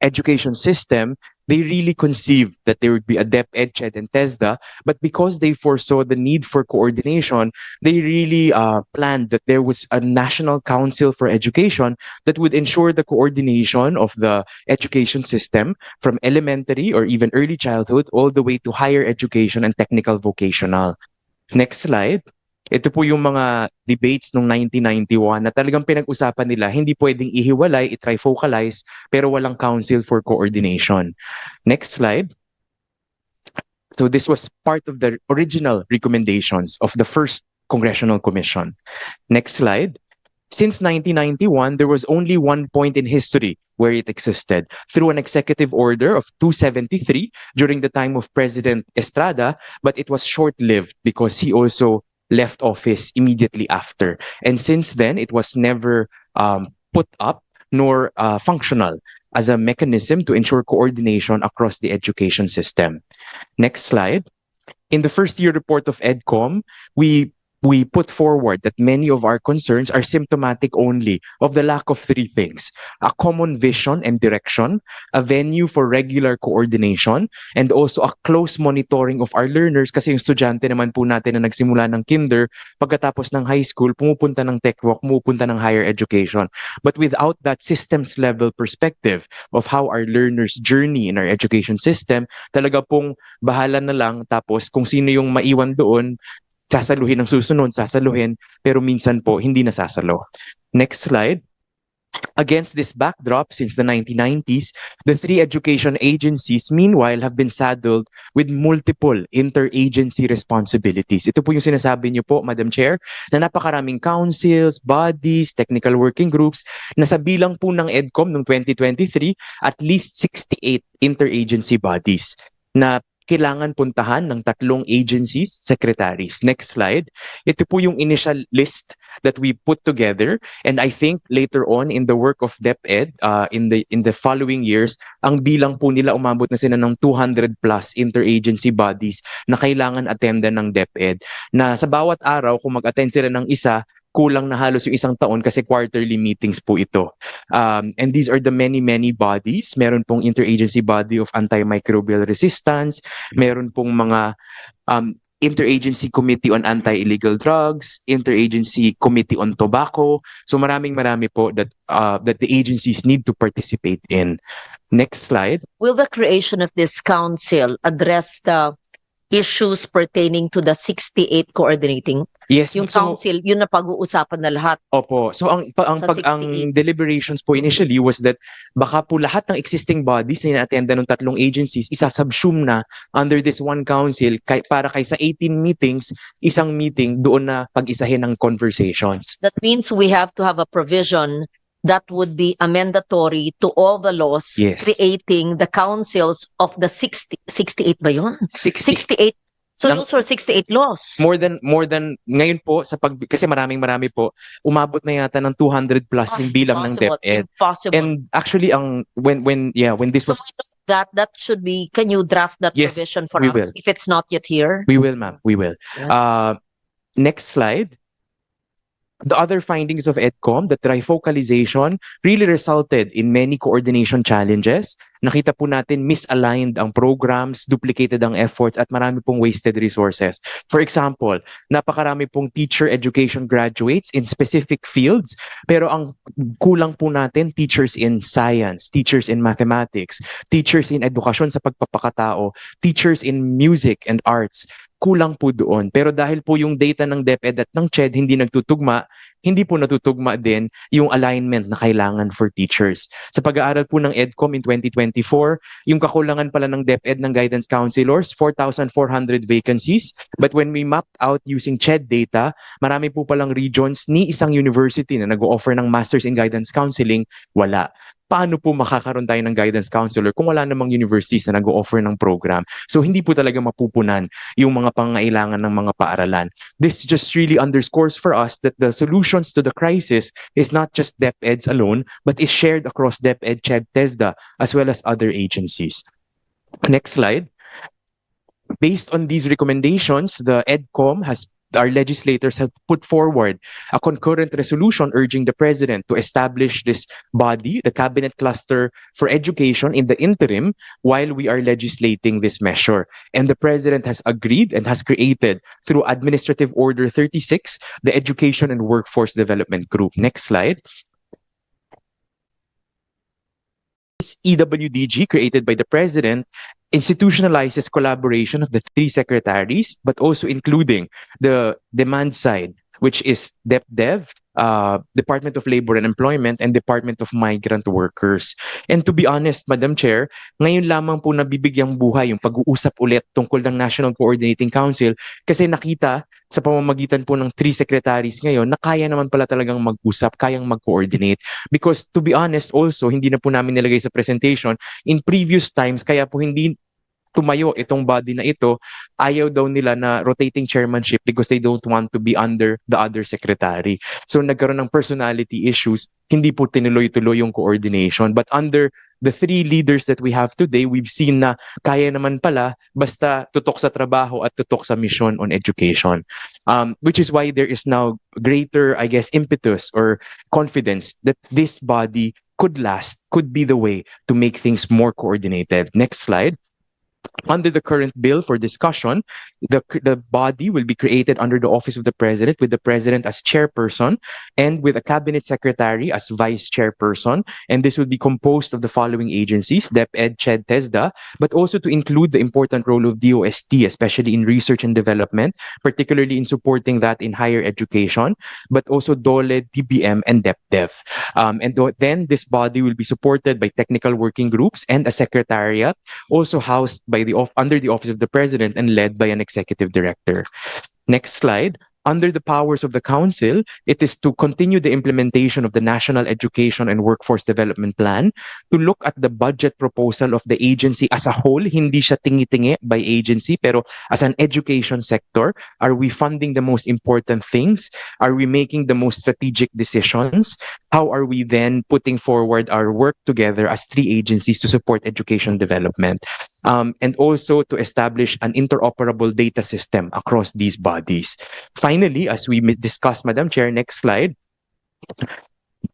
education system, they really conceived that there would be a DepEd, CHED, and TESDA, but because they foresaw the need for coordination, they really planned that there was a National Council for Education that would ensure the coordination of the education system from elementary or even early childhood all the way to higher education and technical vocational. Next slide. Ito po yung mga debates noong 1991 na talagang pinag-usapan nila, hindi pwedeng ihiwalay, i-trifocalize, pero walang council for coordination. Next slide. So this was part of the original recommendations of the first Congressional Commission. Next slide. Since 1991, there was only one point in history where it existed through an executive order of 273 during the time of President Estrada, but it was short-lived because he also left office immediately after. And since then, it was never put up nor functional as a mechanism to ensure coordination across the education system. Next slide. In the first year report of EDCOM, we put forward that many of our concerns are symptomatic only of the lack of three things: a common vision and direction, a venue for regular coordination, and also a close monitoring of our learners, kasi yung estudyante naman po natin na nagsimula ng kinder, pagkatapos ng high school, pumupunta ng tech walk, pumupunta ng higher education. But without that systems level perspective of how our learners journey in our education system, talaga pong bahala na lang, tapos kung sino yung maiwan doon, sasaluhin ng susunod, sasaluhin, pero minsan po hindi nasasalo. Next slide. Against this backdrop, since the 1990s, the three education agencies, meanwhile, have been saddled with multiple interagency responsibilities. Ito po yung sinasabi niyo po, Madam Chair, na napakaraming councils, bodies, technical working groups, na sa bilang po ng EDCOM noong 2023, at least 68 interagency bodies na kailangan puntahan ng 3 agencies, secretaries. Next slide. Ito po yung initial list that we put together, and I think later on in the work of DepEd, in the following years, ang bilang po nila umabot na sila ng 200 plus interagency bodies na kailangan attendan ng DepEd, na sa bawat araw kung mag-attend sila ng isa, kulang na halos yung isang taon kasi quarterly meetings po ito. And these are the many bodies. Meron pong interagency body of antimicrobial resistance, meron pong mga interagency committee on anti-illegal drugs, interagency committee on tobacco. So marami po that the agencies need to participate in. Next slide. Will the creation of this council address the issues pertaining to the 68 coordinating? Yes, Yung so, council, yun na pag-uusapan na lahat. opo. So ang Sa ang 68. deliberations po initially was that baka po lahat ng existing bodies na ina-attenda ng 3 agencies isasubsume na under this one council para kay sa 18 meetings, isang meeting doon na pag-isahin ng conversations. That means we have to have a provision that would be amendatory to all the laws Yes. creating the councils of the 68 ba yun? 68. So Lang- those are 68 laws. More than ngayon po kasi marami po, umabot na yata ng 200 plus yung bilang ng Impossible. DepEd. Impossible. And actually when this So was we know that should be, can you draft that Yes, provision for we us will. if it's not yet here? We will, ma'am. We will. Next slide. The other findings of EDCOM, the trifocalization really resulted in many coordination challenges. Nakita po natin misaligned ang programs, duplicated ang efforts, at marami pong wasted resources. For example, napakarami pong teacher education graduates in specific fields, pero ang kulang po natin, teachers in science, teachers in mathematics, teachers in edukasyon sa pagpapakatao, teachers in music and arts. kulang po doon. Pero dahil po yung data ng DepEd at ng CHED hindi nagtutugma, hindi po natutugma din yung alignment na kailangan for teachers. Sa pag-aaral po ng EDCOM in 2024, yung kakulangan pala ng DepEd ng guidance counselors, 4,400 vacancies. But when we mapped out using CHED data, marami po palang regions ni isang university na nag-o-offer ng Masters in Guidance Counseling, wala. Paano po makakaroon tayo ng guidance counselor kung wala namang universities na nag-o-offer ng program? So hindi po talaga mapupunan yung mga pangailangan ng mga paaralan. This just really underscores for us that the solutions to the crisis is not just DepEds alone, but is shared across DepEd, CHED, TESDA, as well as other agencies. Next slide. Based on these recommendations, the EDCOM our legislators have put forward a concurrent resolution urging the president to establish this body, the cabinet cluster for education in the interim while we are legislating this measure. And the president has agreed and has created through Administrative Order 36, the Education and Workforce Development Group. Next slide. This EWDG created by the president institutionalizes collaboration of the three secretaries, but also including the demand side, which is DepDev, Department of Labor and Employment, and Department of Migrant Workers. And to be honest, Madam Chair, ngayon lamang po nabibigyang buhay yung pag-uusap ulit tungkol ng National Coordinating Council kasi nakita sa pamamagitan po ng three secretaries ngayon na kaya naman pala talagang mag-usap, kayang mag-coordinate. Because to be honest also, hindi na po namin nilagay sa presentation, in previous times, kaya po hindi tumayo itong body na ito, ayaw daw nila na rotating chairmanship because they don't want to be under the other secretary. So nagkaroon ng personality issues, hindi po tinuloy-tuloy yung coordination. But under the three leaders that we have today, we've seen na kaya naman pala basta tutok sa trabaho at tutok sa mission on education. Which is why there is now greater, I guess, impetus or confidence that this body could last, could be the way to make things more coordinated. Next slide. Under the current bill for discussion, the body will be created under the office of the president, with the president as chairperson and with a cabinet secretary as vice chairperson. And this will be composed of the following agencies: DepEd, CHED, TESDA, but also to include the important role of DOST, especially in research and development, particularly in supporting that in higher education, but also DOLE, DBM, and DepDev. Then this body will be supported by technical working groups and a secretariat, also housed by under the office of the president and led by an executive director. Next slide. Under the powers of the council, it is to continue the implementation of the National Education and Workforce Development Plan, to look at the budget proposal of the agency as a whole, hindi siya tingi-tingi by agency, pero as an education sector, are we funding the most important things? Are we making the most strategic decisions? How are we then putting forward our work together as three agencies to support education development? And also to establish an interoperable data system across these bodies. Finally, as we discussed, Madam Chair, next slide,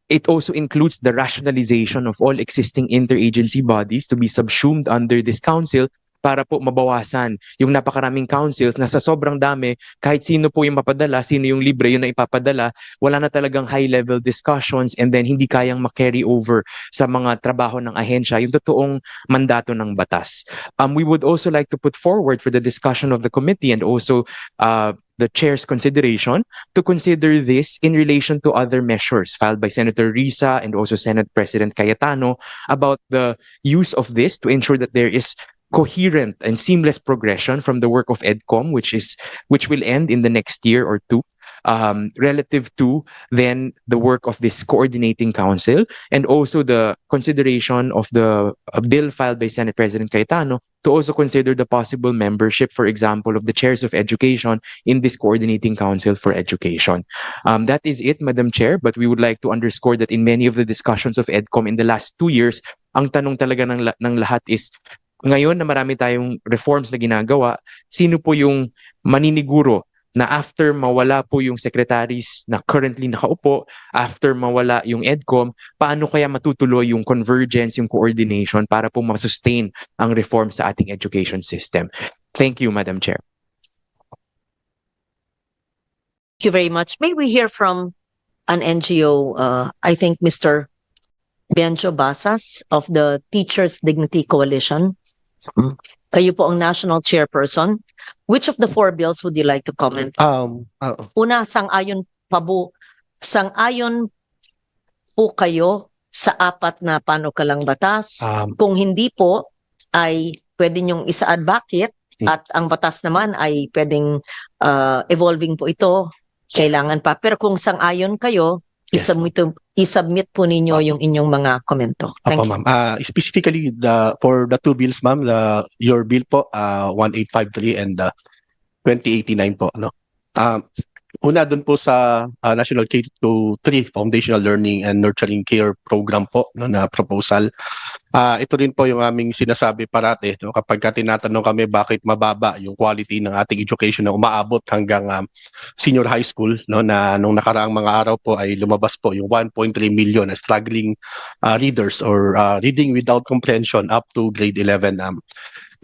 it also includes the rationalization of all existing interagency bodies to be subsumed under this council para po mabawasan yung napakaraming councils na sa sobrang dami, kahit sino po yung mapadala, sino yung libre, yun na ipapadala, wala na talagang high-level discussions and then hindi kayang ma-carry over sa mga trabaho ng ahensya, yung totoong mandato ng batas. We would also like to put forward for the discussion of the committee and also the chair's consideration to consider this in relation to other measures filed by Senator Risa and also Senate President Cayetano about the use of this to ensure that there is coherent and seamless progression from the work of EDCOM, which will end in the next year or two, relative to then the work of this coordinating council, and also the consideration of the bill filed by Senate President Cayetano to also consider the possible membership, for example, of the chairs of education in this coordinating council for education. That is it, Madam Chair, but we would like to underscore that in many of the discussions of EDCOM in the last 2 years, ang tanong talaga ng lahat is, ngayon na marami tayong reforms na ginagawa, sino po yung maniniguro na after mawala po yung secretaries na currently nakaupo, after mawala yung EDCOM, paano kaya matutuloy yung convergence, yung coordination para po masustain ang reform sa ating education system? Thank you, Madam Chair. Thank you very much. May we hear from an NGO, I think Mr. Benjo Basas of the Teachers Dignity Coalition. Kayo po ang national chairperson. Which of the four bills would you like to comment? Una, sang-ayon po kayo sa apat na panukalang batas. Kung hindi po, ay pwede niyong isaad bakit at ang batas naman ay pwedeng evolving po ito. Kailangan pa. Pero kung sang-ayon kayo, Yes. isubmit po ninyo yung inyong mga komento. Thank Apo, you. ma'am. Specifically for the two bills, ma'am, your bill po 1853 and 2089 po, no. Una dun po sa National K-3 Foundational Learning and Nurturing Care Program po, no, na proposal. Ito rin po yung aming sinasabi parate, no, kapag tinatanong kami bakit mababa yung quality ng ating education na umaabot hanggang senior high school, no, na nung nakaraang mga araw po ay lumabas po yung 1.3 million na struggling readers or reading without comprehension up to grade 11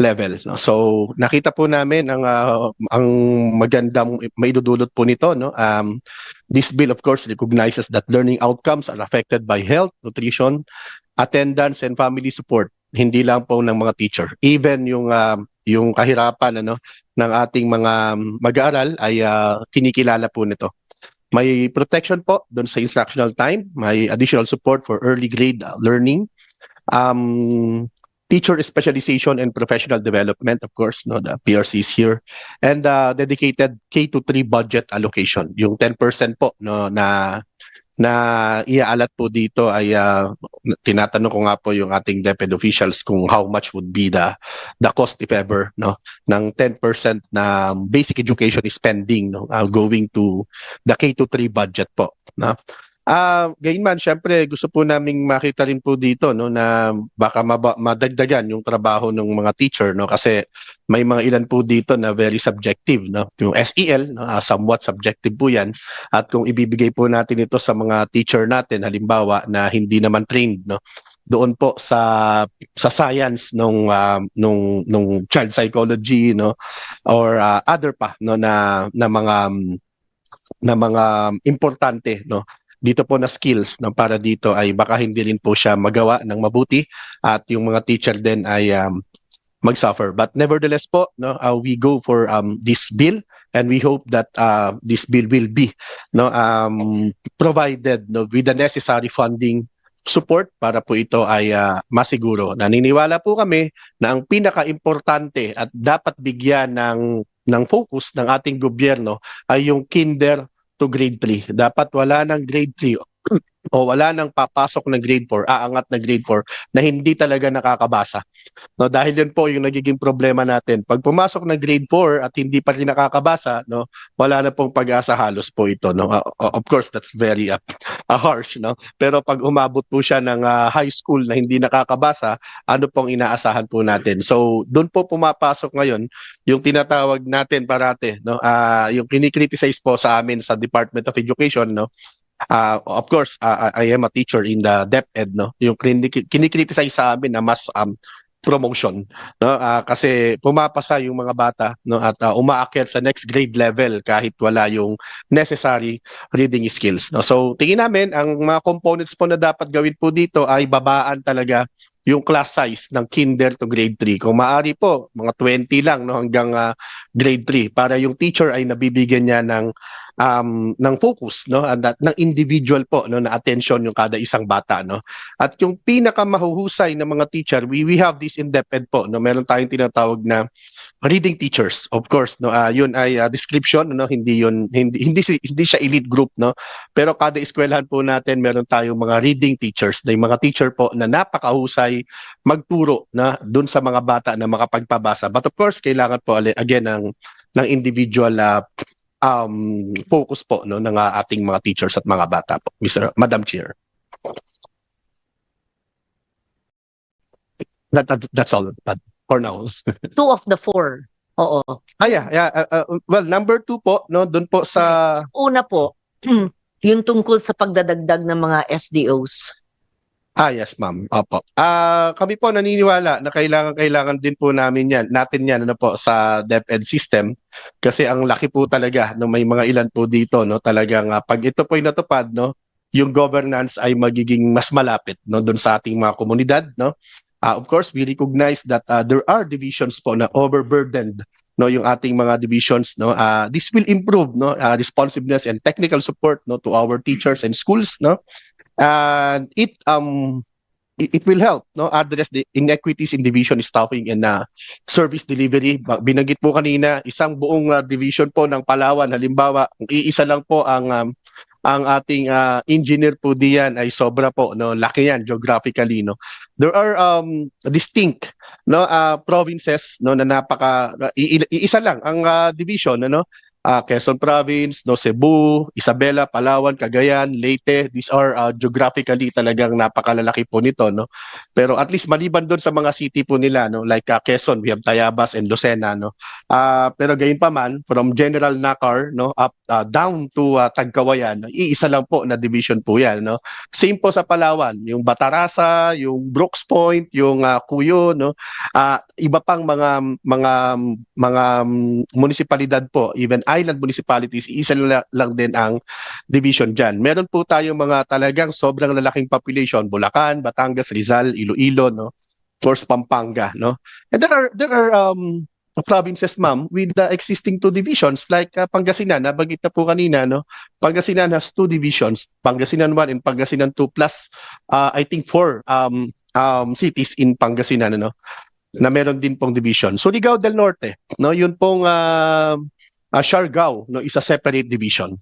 level, no. So nakita po namin ang magandang maidudulot po nito, no. This bill of course recognizes that learning outcomes are affected by health, nutrition, attendance and family support, hindi lang po ng mga teacher. Even yung kahirapan ng ating mga mag-aaral ay kinikilala po nito. May protection po doon sa instructional time, may additional support for early grade learning, teacher specialization and professional development, of course, no, the PRC is here, and dedicated K-3 budget allocation, yung 10% po, no, na iaalat po dito ay tinatanong ko nga po yung ating DepEd officials kung how much would be the cost if ever, no, ng 10% na basic education spending, no, going to the K-3 budget po, no. Gayunman, syempre gusto po naming makita rin po dito, no, na baka madagdagan yung trabaho ng mga teacher, no, kasi may mga ilan po dito na very subjective, no. Yung SEL, no, somewhat subjective po yan, at kung ibibigay po natin ito sa mga teacher natin halimbawa na hindi naman trained, no, doon po sa science nung child psychology, no, or other pa, no, na mga importante, no, dito po na skills, no, para dito ay baka hindi rin po siya magawa ng mabuti at yung mga teacher din ay mag-suffer. But nevertheless po, no, we go for this bill and we hope that this bill will be, no, provided, no, with the necessary funding support para po ito ay masiguro. Naniniwala po kami na ang pinaka-importante at dapat bigyan ng focus ng ating gobyerno ay yung kinder to grade 3. Dapat wala ng grade 3 o wala nang papasok ng grade 4, aangat na grade 4 na hindi talaga nakakabasa. No, dahil yun po yung nagiging problema natin. Pag pumasok ng grade 4 at hindi pa rin nakakabasa, no, wala na pong pag-asa halos po ito, no. Of course, that's very harsh, no. Pero pag umabot po siya ng high school na hindi nakakabasa, ano pong inaasahan po natin? So, doon po pumapasok ngayon yung tinatawag natin parate, no, yung kinikriticize po sa amin sa Department of Education, no. Of course, I am a teacher in the DepEd, no. Yung kinikriticize sa amin na mas promotion, no, kasi pumapasa yung mga bata, no, at umaakyat sa next grade level kahit wala yung necessary reading skills, no. So tingin namin ang mga components po na dapat gawin po dito ay babaan talaga yung class size ng kinder to grade 3. Kung maaari po, mga 20 lang, no, hanggang grade 3 para yung teacher ay nabibigyan niya ng focus, no, and ng individual po, no, na attention yung kada isang bata, no. At yung pinakamahuhusay ng mga teacher, we have this in DepEd po, no. Meron tayong tinatawag na reading teachers, of course, no. Yun ay description, no, hindi siya elite group, no. Pero kada eskwelahan po natin meron tayong mga reading teachers, na yung mga teacher po na napakahusay magturo na doon sa mga bata na makapagpabasa. But of course, kailangan po again ng individual focus po, no, ng ating mga teachers at mga bata po, Madam Chair. That's all for now. 2 of the 4. Oo. Well, number 2 po, no, doon po sa Una po, yung tungkol sa pagdadagdag ng mga SDOs. Yes, ma'am. Opo. Kami po naniniwala na kailangan din po natin yan ano po sa DepEd system kasi ang laki po talaga no, may mga ilan po dito, no, talagang pag ito po ay natupad, no, yung governance ay magiging mas malapit, no, doon sa ating mga komunidad, no. Of course, we recognize that there are divisions po na overburdened, no, yung ating mga divisions, no. This will improve, no, responsiveness and technical support, no, to our teachers and schools, no. And it will help, no, address the inequities in division staffing and service delivery. Binanggit po kanina, isang buong division po ng Palawan, halimbawa, kung iisa lang po ang ating engineer po diyan ay sobra po, no, laki yan geographically, no. There are distinct, no, provinces, no, na iisa lang ang division, ano. Quezon Province, no, Cebu, Isabela, Palawan, Cagayan, Leyte, these are geographically talagang napakalalaki po nito, no. Pero at least maliban doon sa mga city po nila, no, like Quezon, we have Tayabas and Lucena, no. Pero gayunpaman, from General Nakar, no, up down to Tagkawayan, iisa lang po na division po yan, no. Same po sa Palawan, yung Batarasa, yung Brooks Point, yung Cuyo, no. Iba pang mga munisipalidad po, even island municipalities, isa lang din ang division dyan. Meron po tayong mga talagang sobrang lalaking population, Bulacan, Batangas, Rizal, Iloilo, no, of course Pampanga, no. And there are provinces, ma'am, with the existing two divisions like Pangasinan, nabanggit na po kanina, no. Pangasinan has two divisions, Pangasinan 1 and Pangasinan 2 plus I think 4 cities in Pangasinan, no, na meron din pong division. Surigao del Norte, no, yun pong Siargao, no, is a separate division,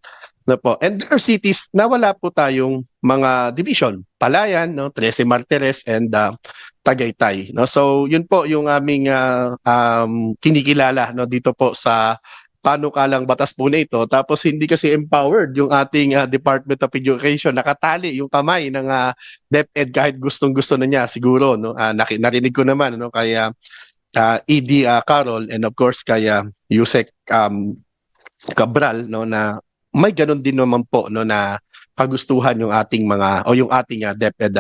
no po. And there are cities na wala po tayong mga division, Palayan, no, 13 Martires and Tagaytay, no. So yun po yung aming kinikilala, no, dito po sa panukalang batas po na ito. Tapos hindi kasi empowered yung ating Department of Education, nakatali yung kamay ng DepEd kahit gustong-gusto na niya siguro, no. Narinig ko naman, no, kaya ED Carol and of course kaya Yusek Cabral, no, na may ganun din naman po, no, na kagustuhan yung ating mga o yung ating DepEd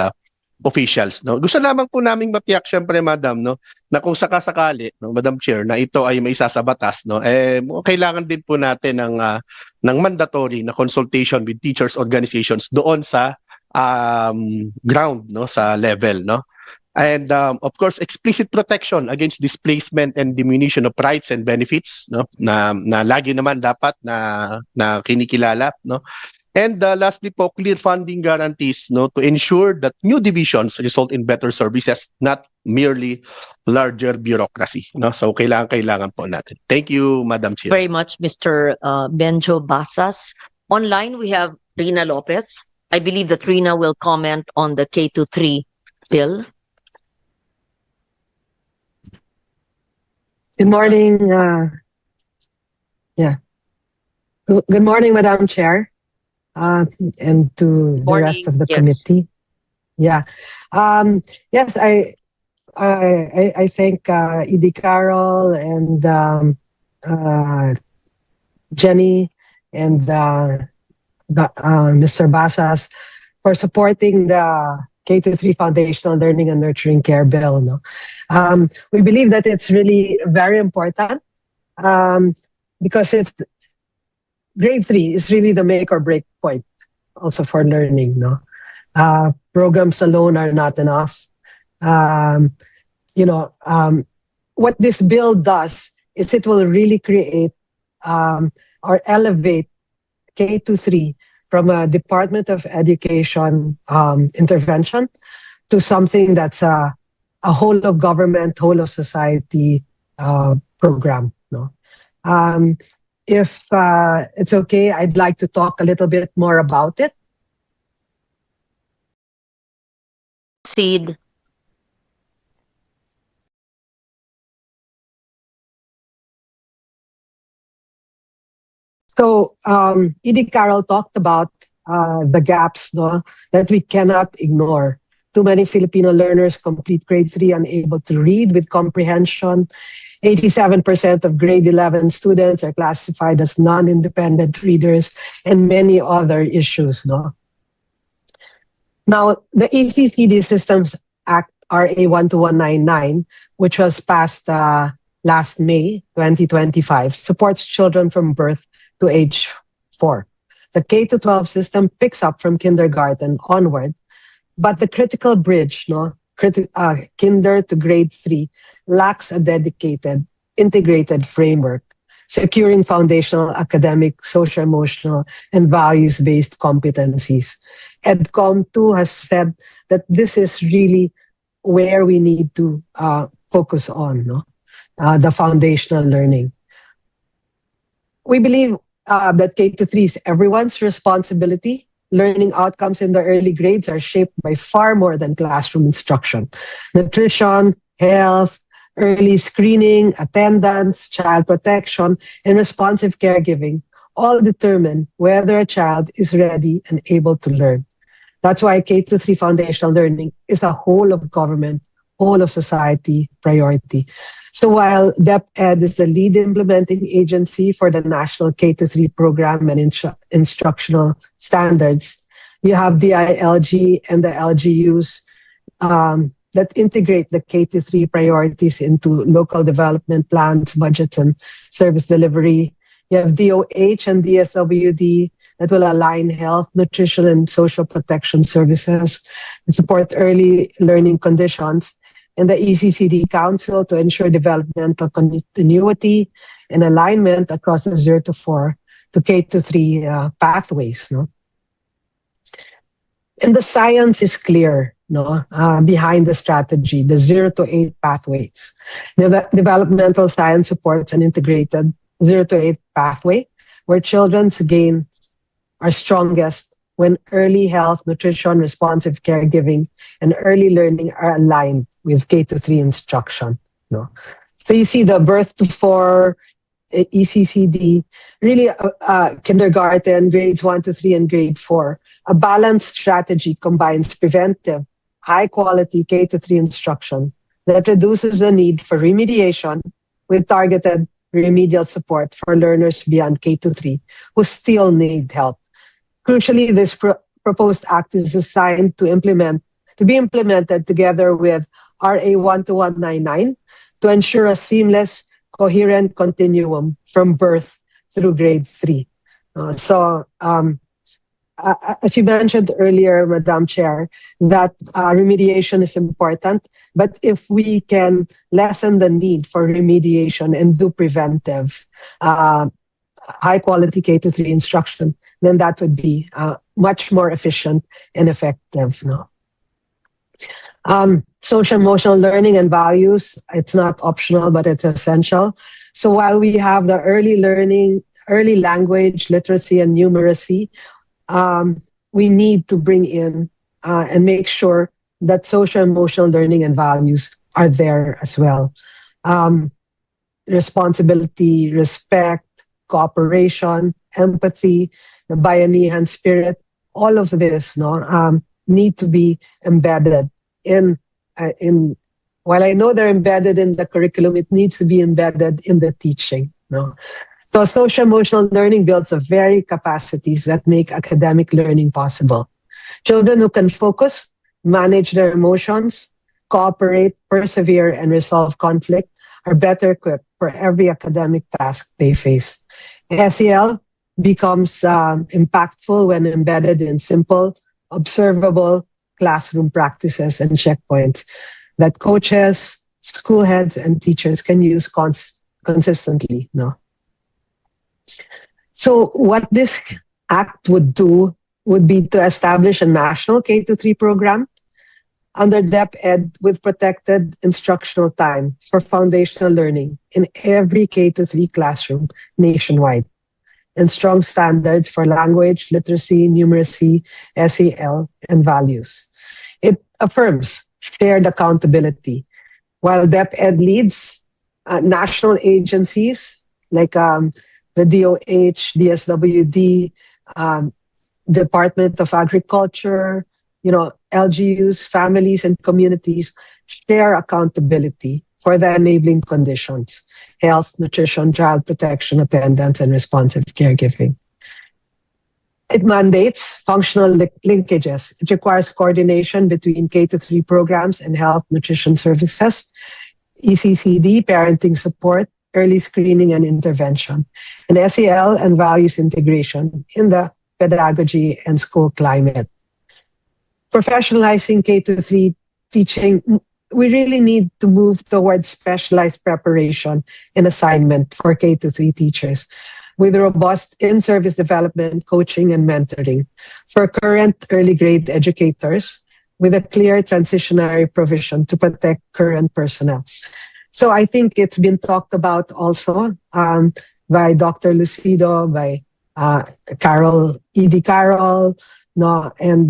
officials, no. Gusto lamang po naming matiyak syempre, madam, no, na kung sakasakali, no, Madam Chair, na ito ay may isa sa batas, no, kailangan din po natin ng mandatory na consultation with teachers organizations doon sa ground, no, sa level, no. And of course, explicit protection against displacement and diminution of rights and benefits, no, na lagi naman dapat na kinikilala, no. And lastly po, clear funding guarantees, no, to ensure that new divisions result in better services, not merely larger bureaucracy, no. So kailangan po natin. Thank you, Madam Chair. Very much, Mr. Benjo Basas. Online, we have Rina Lopez. I believe that Rina will comment on the K-3 bill. Good morning. Good morning, Madam Chair, and to the rest of the committee. Yeah. Yes, I thank ED Carol and Jenny and Mr. Basas for supporting the K-3 Foundational Learning and Nurturing Care Bill. No? We believe that it's really very important because grade 3 is really the make or break point also for learning. No? Programs alone are not enough. What this bill does is it will really create or elevate K-3 from a Department of Education intervention to something that's a whole of government, whole of society program. No? If it's okay, I'd like to talk a little bit more about it. Proceed. So ED Carol talked about the gaps, no, that we cannot ignore. Too many Filipino learners complete grade 3 unable to read with comprehension. 87% of grade 11 students are classified as non-independent readers, and many other issues. No? Now, the ECCD Systems Act RA 12199, which was passed last May 2025, supports children from birth to age 4. The K-12 system picks up from kindergarten onward, but the critical bridge, no, kinder to grade 3 lacks a dedicated, integrated framework, securing foundational academic, social, emotional, and values-based competencies. EDCOM 2 has said that this is really where we need to focus on, no? The foundational learning. We believe that K-3 is everyone's responsibility. Learning outcomes in the early grades are shaped by far more than classroom instruction. Nutrition, health, early screening, attendance, child protection, and responsive caregiving all determine whether a child is ready and able to learn. That's why K-3 foundational learning is a whole of government, whole of society priority. So while DepEd is the lead implementing agency for the National K-3 program and instructional standards, you have the ILG and the LGUs that integrate the K-3 priorities into local development plans, budgets, and service delivery. You have DOH and DSWD that will align health, nutrition, and social protection services and support early learning conditions, and the ECCD Council to ensure developmental continuity and alignment across the 0 to 4 to K to 3 pathways. No? And the science is clear, no, behind the strategy, the 0 to 8 pathways. Developmental science supports an integrated 0 to 8 pathway where children's gains are strongest when early health, nutrition, responsive caregiving, and early learning are aligned with K to 3 instruction. No? So you see the birth to 4, ECCD, really kindergarten, grades 1 to 3, and grade 4. A balanced strategy combines preventive, high quality K to 3 instruction that reduces the need for remediation with targeted remedial support for learners beyond K to 3 who still need help. Crucially, this proposed act is designed to be implemented together with RA 12199 to ensure a seamless, coherent continuum from birth through grade 3. As you mentioned earlier, Madam Chair, that remediation is important, but if we can lessen the need for remediation and do preventive, high quality K to 3 instruction, then that would be much more efficient and effective. No? Social emotional learning and values, it's not optional, but it's essential. So while we have the early learning, early language, literacy, and numeracy, we need to bring in and make sure that social emotional learning and values are there as well. Responsibility, respect, cooperation, empathy, the bayanihan spirit, all of this need to be embedded in while I know they're embedded in the curriculum, it needs to be embedded in the teaching. No? So social emotional learning builds the very capacities that make academic learning possible. Children who can focus, manage their emotions, cooperate, persevere, and resolve conflict are better equipped for every academic task they face. SEL becomes impactful when embedded in simple, observable classroom practices and checkpoints that coaches, school heads, and teachers can use consistently. No? So what this act would do would be to establish a national K to 3 program under DepEd with protected instructional time for foundational learning in every K to 3 classroom nationwide, and strong standards for language, literacy, numeracy, SEL, and values. It affirms shared accountability, while DepEd leads national agencies like the DOH, DSWD, Department of Agriculture, LGUs, families, and communities share accountability for the enabling conditions: health, nutrition, child protection, attendance, and responsive caregiving. It mandates functional linkages. It requires coordination between K to 3 programs and health nutrition services, ECCD, parenting support, early screening and intervention, and SEL and values integration in the pedagogy and school climate. Professionalizing K to 3 teaching. We really need to move towards specialized preparation and assignment for K to 3 teachers with robust in-service development, coaching, and mentoring for current early grade educators with a clear transitionary provision to protect current personnel. So I think it's been talked about also by Dr. Lucido, by Carol, Edie Carol, no, and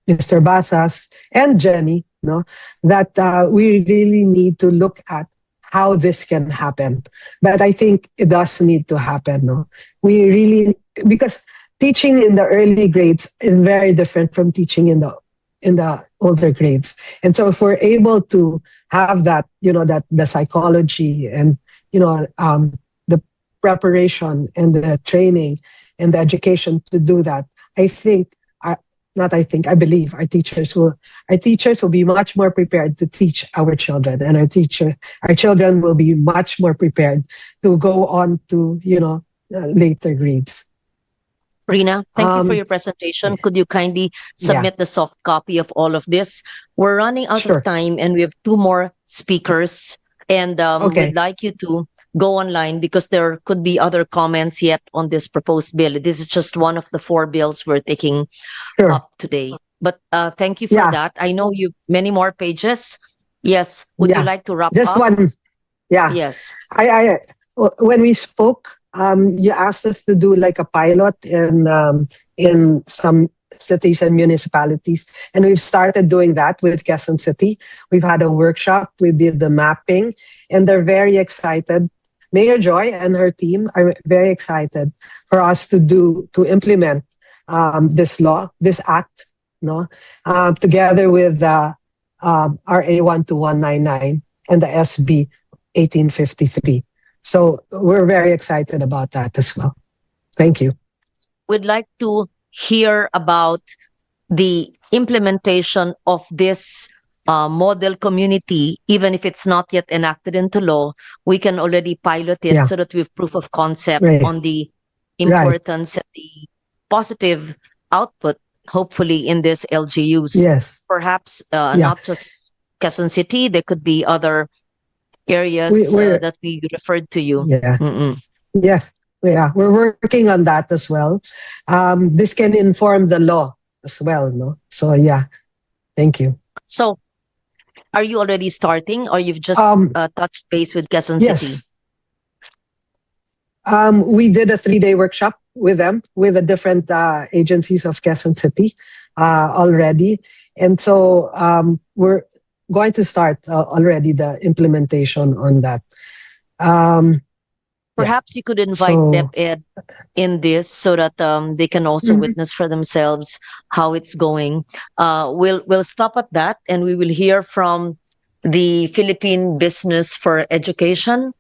Mr. Basas and Jenny, no, that we really need to look at how this can happen. But I think it does need to happen. No, we really, because teaching in the early grades is very different from teaching in the older grades. And so if we're able to have that, that the psychology and the preparation and the training and the education to do that, I believe our teachers will be much more prepared to teach our children, and our children will be much more prepared to go on to later grades. Rina, thank you for your presentation. Could you kindly submit the soft copy of all of this? We're running out of time, and we have two more speakers, and we'd like you to go online because there could be other comments yet on this proposed bill. This is just one of the 4 bills we're taking up today. But thank you for that. I know you many more pages. Yes. Would you like to wrap just up? One. Yeah. Yes. I when we spoke, you asked us to do like a pilot in some cities and municipalities, and we've started doing that with Quezon City. We've had a workshop. We did the mapping, and they're very excited. Mayor Joy and her team are very excited for us to implement this law, this act, together with RA 12199 and the SB 1853. So we're very excited about that as well. Thank you. We'd like to hear about the implementation of this model community. Even if it's not yet enacted into law, we can already pilot it so that we have proof of concept on the importance and the positive output, hopefully, in this LGUs. Yes. Perhaps not just Quezon City, there could be other areas that we referred to you. Yeah. Yes. Yeah, we're working on that as well. This can inform the law as well, no? So thank you. So, are you already starting, or you've just touched base with Quezon City? Yes. We did a 3-day workshop with them, with the different agencies of Quezon City already. And so we're going to start already the implementation on that. Perhaps you could invite DepEd in this so that they can also witness for themselves how it's going. We'll stop at that, and we will hear from the Philippine Business for Education.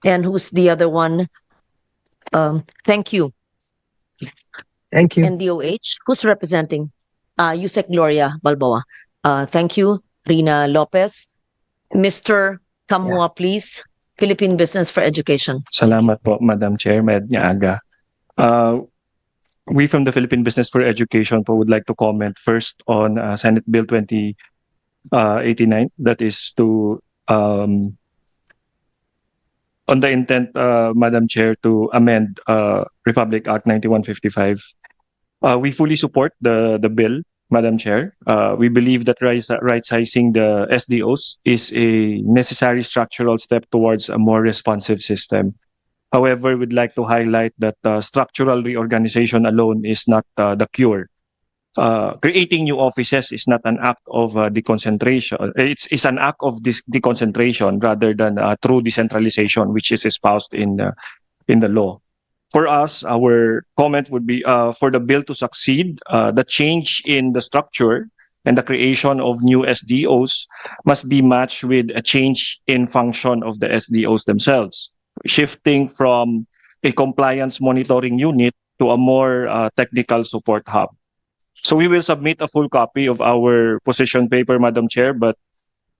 And who's the other one? Thank you. Thank you. NDOH. Who's representing? Yusek Gloria Balboa. Thank you, Rina Lopez. Mr. Kamua, please. Philippine Business for Education. Salamat po, Madam Chair, Mednya Aga. We from the Philippine Business for Education po would like to comment first on Senate Bill 2089, that is to on the intent, Madam Chair, to amend Republic Act 9155. We fully support the bill, Madam Chair. We believe that right-sizing the SDOs is a necessary structural step towards a more responsive system. However, we'd like to highlight that structural reorganization alone is not the cure. Creating new offices is not an act of deconcentration. It's an act of deconcentration rather than true decentralization, which is espoused in the law. For us, our comment would be for the bill to succeed, the change in the structure and the creation of new SDOs must be matched with a change in function of the SDOs themselves, shifting from a compliance monitoring unit to a more technical support hub. So we will submit a full copy of our position paper, Madam Chair, but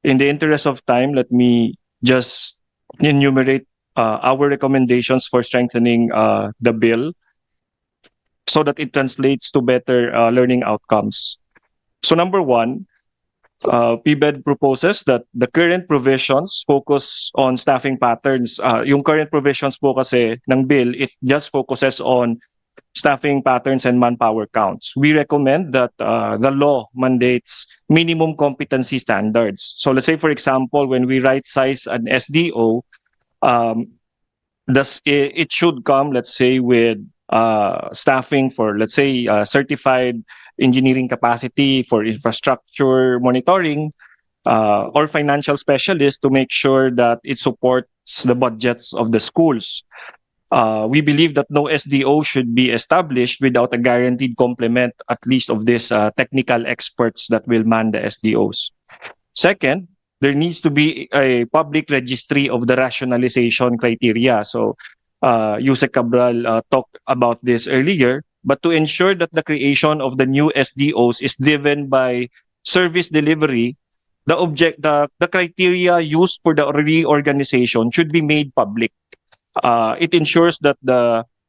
in the interest of time, let me just enumerate our recommendations for strengthening the bill so that it translates to better learning outcomes. So number one, PBED proposes that the current provisions focus on staffing patterns. Yung current provisions po kasi ng bill, it just focuses on staffing patterns and manpower counts. We recommend that the law mandates minimum competency standards. So let's say, for example, when we right size an SDO, it should come, let's say, with staffing for, let's say, certified engineering capacity for infrastructure monitoring, or financial specialists to make sure that it supports the budgets of the schools. We believe that no SDO should be established without a guaranteed complement, at least of these technical experts that will man the SDOs. Second, there needs to be a public registry of the rationalization criteria. So, Yusek Cabral talked about this earlier, but to ensure that the creation of the new SDOs is driven by service delivery, the criteria used for the reorganization should be made public. It ensures that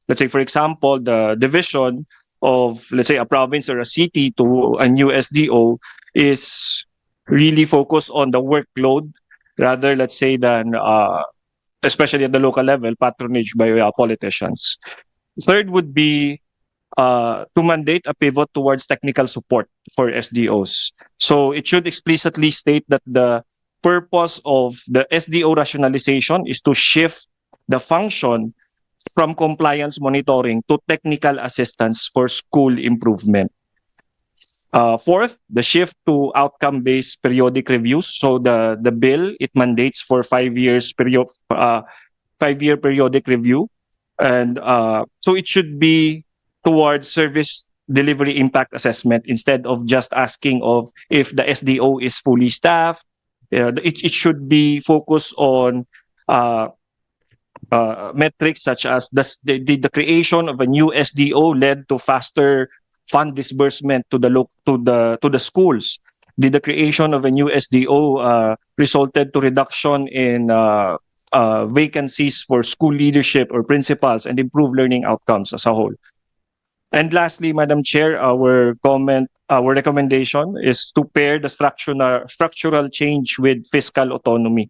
let's say, for example, the division of, let's say, a province or a city to a new SDO is really focused on the workload rather, let's say, than, especially at the local level, patronage by politicians. Third would be to mandate a pivot towards technical support for SDOs. So it should explicitly state that the purpose of the SDO rationalization is to shift the function from compliance monitoring to technical assistance for school improvement. Fourth, the shift to outcome-based periodic reviews. So the bill, it mandates for 5 years 5-year periodic review. And so it should be towards service delivery impact assessment instead of just asking of if the SDO is fully staffed. It should be focused on metrics such as the creation of a new SDO led to faster fund disbursement to the schools. Did the creation of a new SDO resulted to reduction in vacancies for school leadership or principals and improve learning outcomes as a whole? And lastly, Madam Chair, our recommendation is to pair the structural change with fiscal autonomy.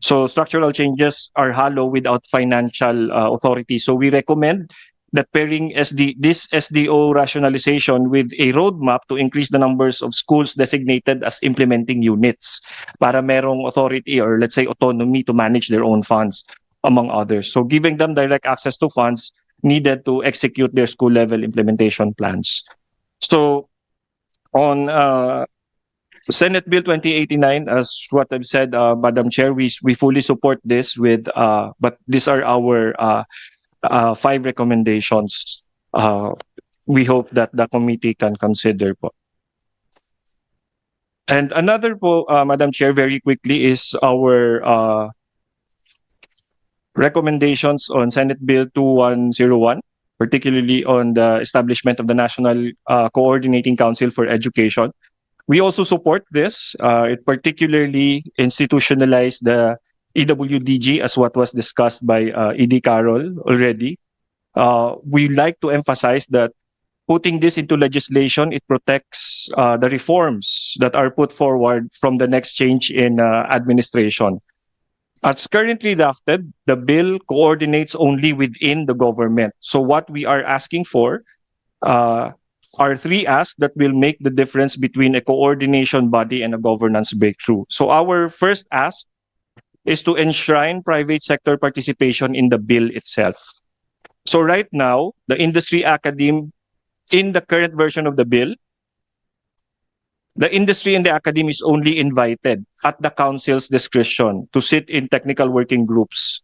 So structural changes are hollow without financial authority. So we recommend that pairing this SDO rationalization with a roadmap to increase the numbers of schools designated as implementing units para merong authority or, let's say, autonomy to manage their own funds, among others. So giving them direct access to funds needed to execute their school level implementation plans. So on Senate Bill 2089, as what I've said, Madam Chair, we fully support this with, but these are our 5 recommendations. We hope that the committee can consider po. And another po, Madam Chair, very quickly, is our recommendations on Senate Bill 2101, particularly on the establishment of the National Coordinating Council for Education. We also support this. It particularly institutionalized the EWDG as what was discussed by ED Carol already. We like to emphasize that putting this into legislation, it protects the reforms that are put forward from the next change in administration. As currently drafted, the bill coordinates only within the government. So what we are asking for are 3 asks that will make the difference between a coordination body and a governance breakthrough. So our first ask is to enshrine private sector participation in the bill itself. So right now, the industry academe, in the current version of the bill, the industry and the academe is only invited at the council's discretion to sit in technical working groups.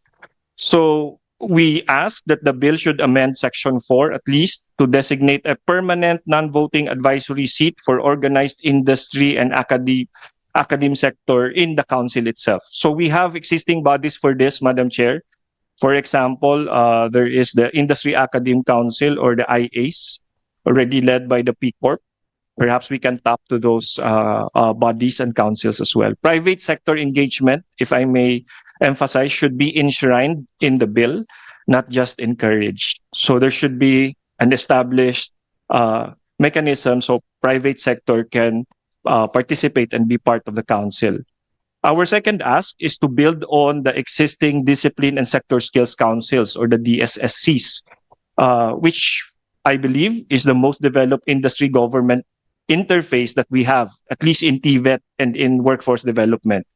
So we ask that the bill should amend Section 4 at least to designate a permanent non-voting advisory seat for organized industry and academe sector in the council itself. So we have existing bodies for this, Madam Chair. For example, there is the Industry Academe Council or the IAs, already led by the P Corp. Perhaps we can tap to those bodies and councils as well. Private sector engagement, if I may emphasize, should be enshrined in the bill, not just encouraged. So there should be an established mechanism so private sector can participate and be part of the council. Our second ask is to build on the existing Discipline and Sector Skills Councils, or the DSSCs, which I believe is the most developed industry government interface that we have, at least in TVET and in workforce development.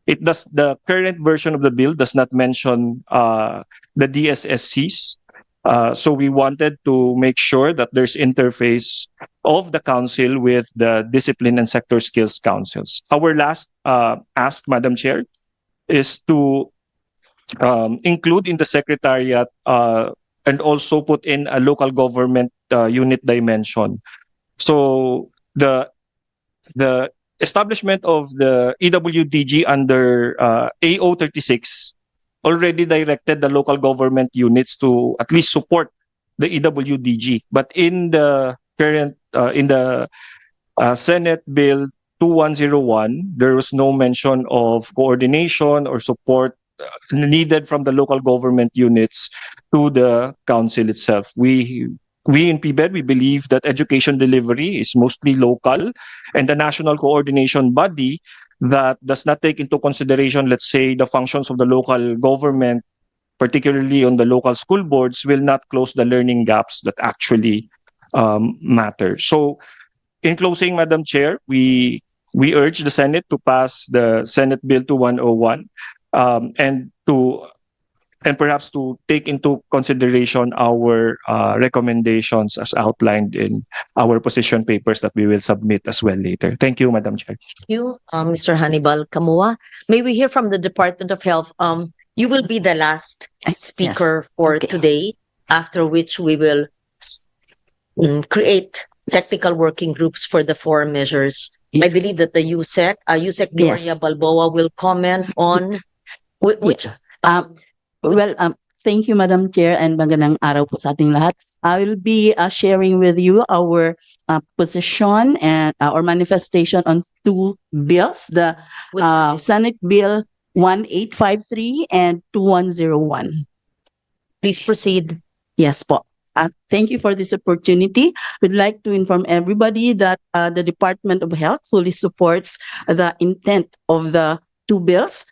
The current version of the bill does not mention the DSSCs. So we wanted to make sure that there's interface of the council with the discipline and sector skills councils. Our last ask, Madam Chair, is to include in the secretariat and also put in a local government unit dimension. So the establishment of the EWDG under AO 36 already directed the local government units to at least support the EWDG. But in the current, in the Senate Bill 2101, there was no mention of coordination or support needed from the local government units to the council itself. We in PBED, we believe that education delivery is mostly local, and the national coordination body that does not take into consideration, let's say, the functions of the local government, particularly on the local school boards, will not close the learning gaps that actually matter. So in closing, Madam Chair, we urge the Senate to pass the Senate Bill 2101 and perhaps to take into consideration our recommendations as outlined in our position papers that we will submit as well later. Thank you, Madam Chair. Thank you, Mr. Hannibal Kamua. May we hear from the Department of Health? You will be the last speaker for today, after which we will create technical working groups for the 4 measures. I believe that the USEC Gloria Balboa will comment on which... Thank you, Madam Chair, and magandang araw po sa ating lahat. I will be sharing with you our position and our manifestation on 2 bills, the Senate Bill 1853 and 2101. Please proceed. Yes po. Thank you for this opportunity. We'd like to inform everybody that the Department of Health fully supports the intent of the 2 bills,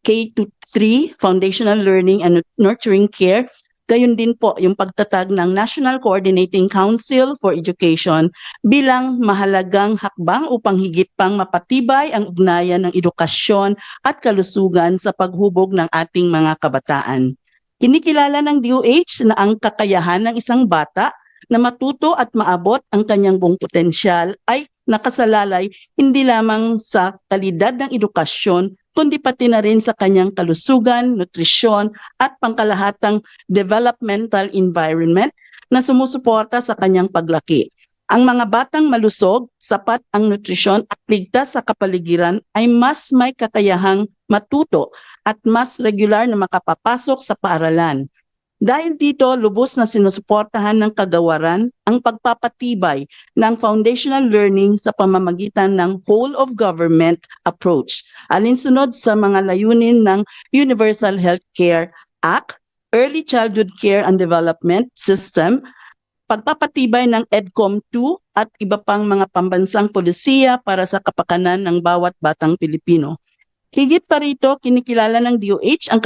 K-3, Foundational Learning and Nurturing Care. Gayon din po yung pagtatag ng National Coordinating Council for Education bilang mahalagang hakbang upang higit pang mapatibay ang ugnayan ng edukasyon at kalusugan sa paghubog ng ating mga kabataan. Kinikilala ng DOH na ang kakayahan ng isang bata na matuto at maabot ang kanyang buong potensyal ay nakasalalay hindi lamang sa kalidad ng edukasyon, kundi pati na rin sa kanyang kalusugan, nutrisyon at pangkalahatang developmental environment na sumusuporta sa kanyang paglaki. Ang mga batang malusog, sapat ang nutrisyon at ligtas sa kapaligiran ay mas may kakayahang matuto at mas regular na makapapasok sa paaralan. Dahil dito, lubos na sinusuportahan ng kagawaran ang pagpapatibay ng foundational learning sa pamamagitan ng whole-of-government approach, alinsunod sa mga layunin ng Universal Healthcare Act, Early Childhood Care and Development System, pagpapatibay ng EDCOM 2 at iba pang mga pambansang polisiya para sa kapakanan ng bawat batang Pilipino. Higit pa rito, kinikilala ng DOH ang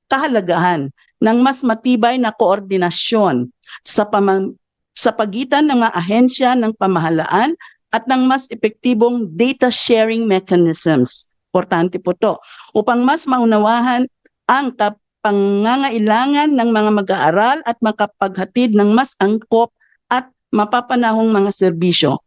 kahalagahan ng mas matibay na koordinasyon sa pagitan ng mga ahensya ng pamahalaan at ng mas epektibong data sharing mechanisms. Importante po to. Upang mas maunawahan ang pangangailangan ng mga mag-aaral at makapaghatid ng mas angkop at mapapanahong mga serbisyo.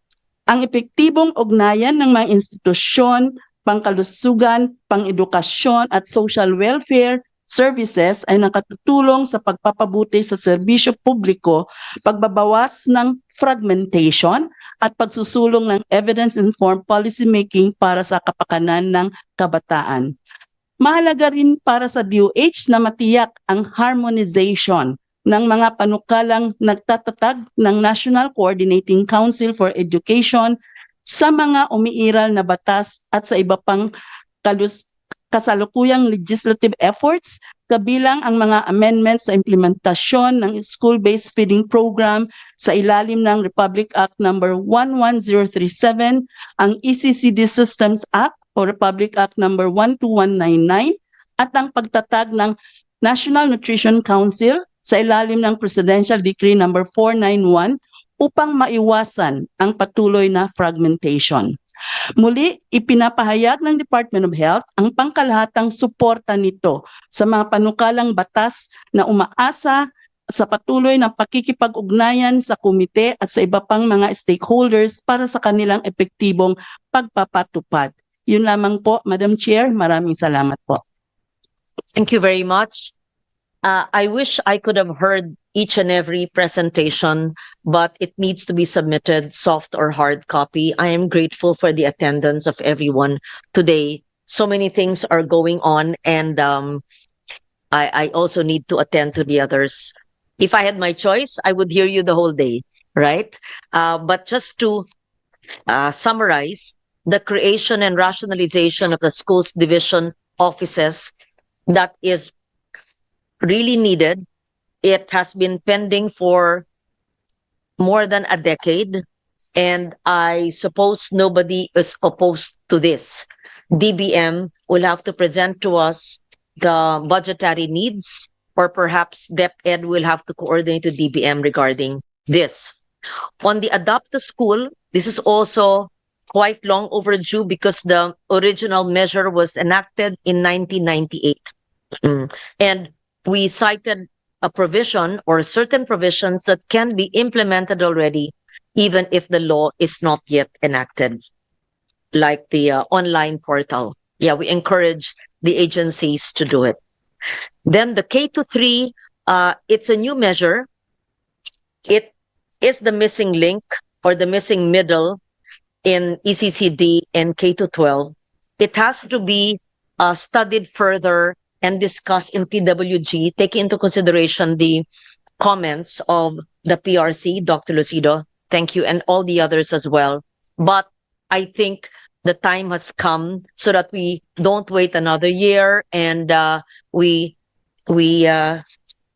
Ang epektibong ugnayan ng mga institusyon, pangkalusugan, pang-edukasyon at social welfare services ay nakatutulong sa pagpapabuti sa serbisyo publiko, pagbabawas ng fragmentation at pagsusulong ng evidence-informed policymaking para sa kapakanan ng kabataan. Mahalaga rin para sa DOH na matiyak ang harmonization ng mga panukalang nagtatatag ng National Coordinating Council for Education sa mga umiiral na batas at sa iba pang kasalukuyang legislative efforts kabilang ang mga amendments sa implementasyon ng school-based feeding program sa ilalim ng Republic Act number 11037, ang ECCD Systems Act o Republic Act number 12199, at ang pagtatag ng National Nutrition Council sa ilalim ng Presidential Decree number 491 upang maiwasan ang patuloy na fragmentation. Muli, ipinapahayag ng Department of Health ang pangkalahatang suporta nito sa mga panukalang batas na umaasa sa patuloy na pakikipag-ugnayan sa komite at sa iba pang mga stakeholders para sa kanilang epektibong pagpapatupad. Yun lamang po, Madam Chair. Maraming salamat po. Thank you very much. I wish I could have heard each and every presentation, but it needs to be submitted soft or hard copy. I am grateful for the attendance of everyone today. So many things are going on, and I also need to attend to the others. If I had my choice, I would hear you the whole day, right? But just to summarize, the creation and rationalization of the schools division offices, that is really needed. It has been pending for more than a decade, and I suppose nobody is opposed to this. DBM will have to present to us the budgetary needs, or perhaps DepEd will have to coordinate with DBM regarding this. On the Adopt a School, this is also quite long overdue because the original measure was enacted in 1998. And we cited a provision or certain provisions that can be implemented already, even if the law is not yet enacted, like the online portal. Yeah, we encourage the agencies to do it. Then the K-3, it's a new measure. It is the missing link or the missing middle in ECCD and K-12. It has to be studied further and discussed in PWG, taking into consideration the comments of the PRC, Dr. Lucido, thank you, and all the others as well. But I think the time has come so that we don't wait another year, and we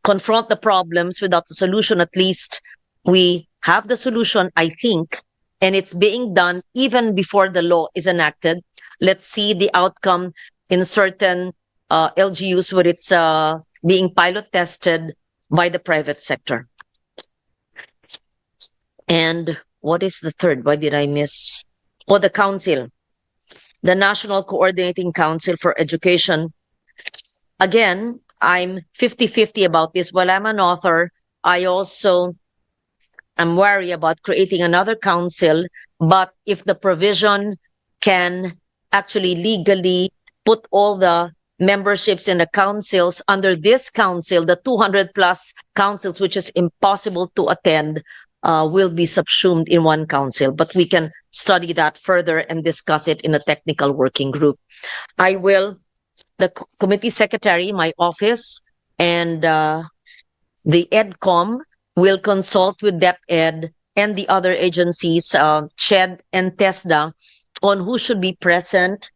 confront the problems without the solution. At least we have the solution, I think, and it's being done even before the law is enacted. Let's see the outcome in certain LGUs where it's being pilot tested by the private sector. And what is the third? Why did I miss? Oh, the council, the National Coordinating Council for Education. Again, I'm 50-50 about this. While I'm an author, I also am wary about creating another council. But if the provision can actually legally put all the memberships in the councils under this council, the 200 plus councils, which is impossible to attend, will be subsumed in one council. But we can study that further and discuss it in a technical working group. I will, the committee secretary, my office, and the EDCOM will consult with DepEd and the other agencies, CHED and TESDA, on who should be present.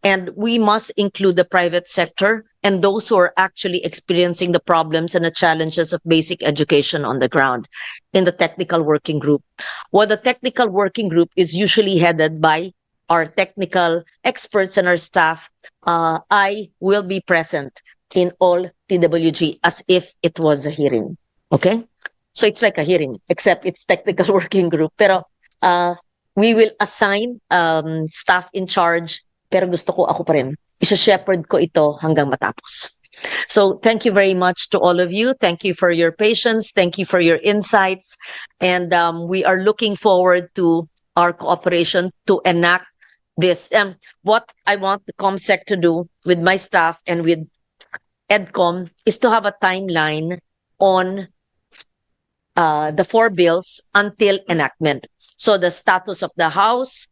And we must include the private sector and those who are actually experiencing the problems and the challenges of basic education on the ground in the technical working group. Well, the technical working group is usually headed by our technical experts and our staff. I will be present in all TWG as if it was a hearing. Okay? So it's like a hearing, except it's technical working group. Pero we will assign staff in charge. Pero gusto ko ako pa rin. Isa-shepherd ko ito hanggang matapos. So thank you very much to all of you. Thank you for your patience. Thank you for your insights. And we are looking forward to our cooperation to enact this. What I want the ComSec to do with my staff and with EDCOM is to have a timeline on the 4 bills until enactment. So the status of the House,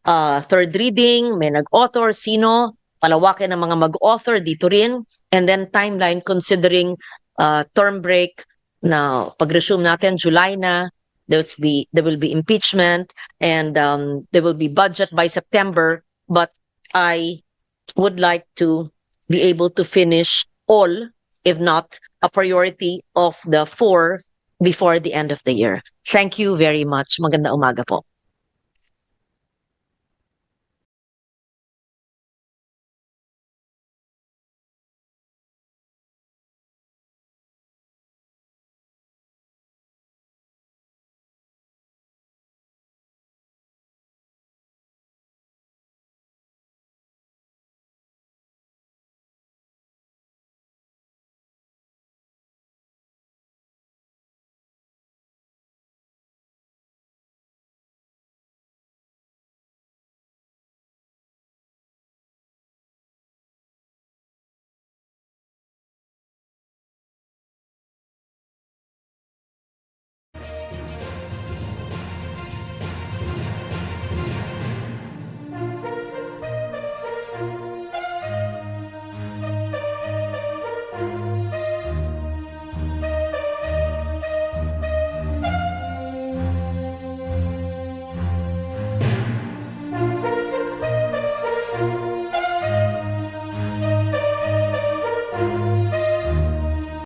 third reading, may nag-author, sino, palawakin ng mga mag-author dito rin, and then timeline considering term break na pag-resume natin July na, there will be impeachment, and there will be budget by September. But I would like to be able to finish all if not a priority of the four before the end of the year. Thank you very much. Magandang umaga po.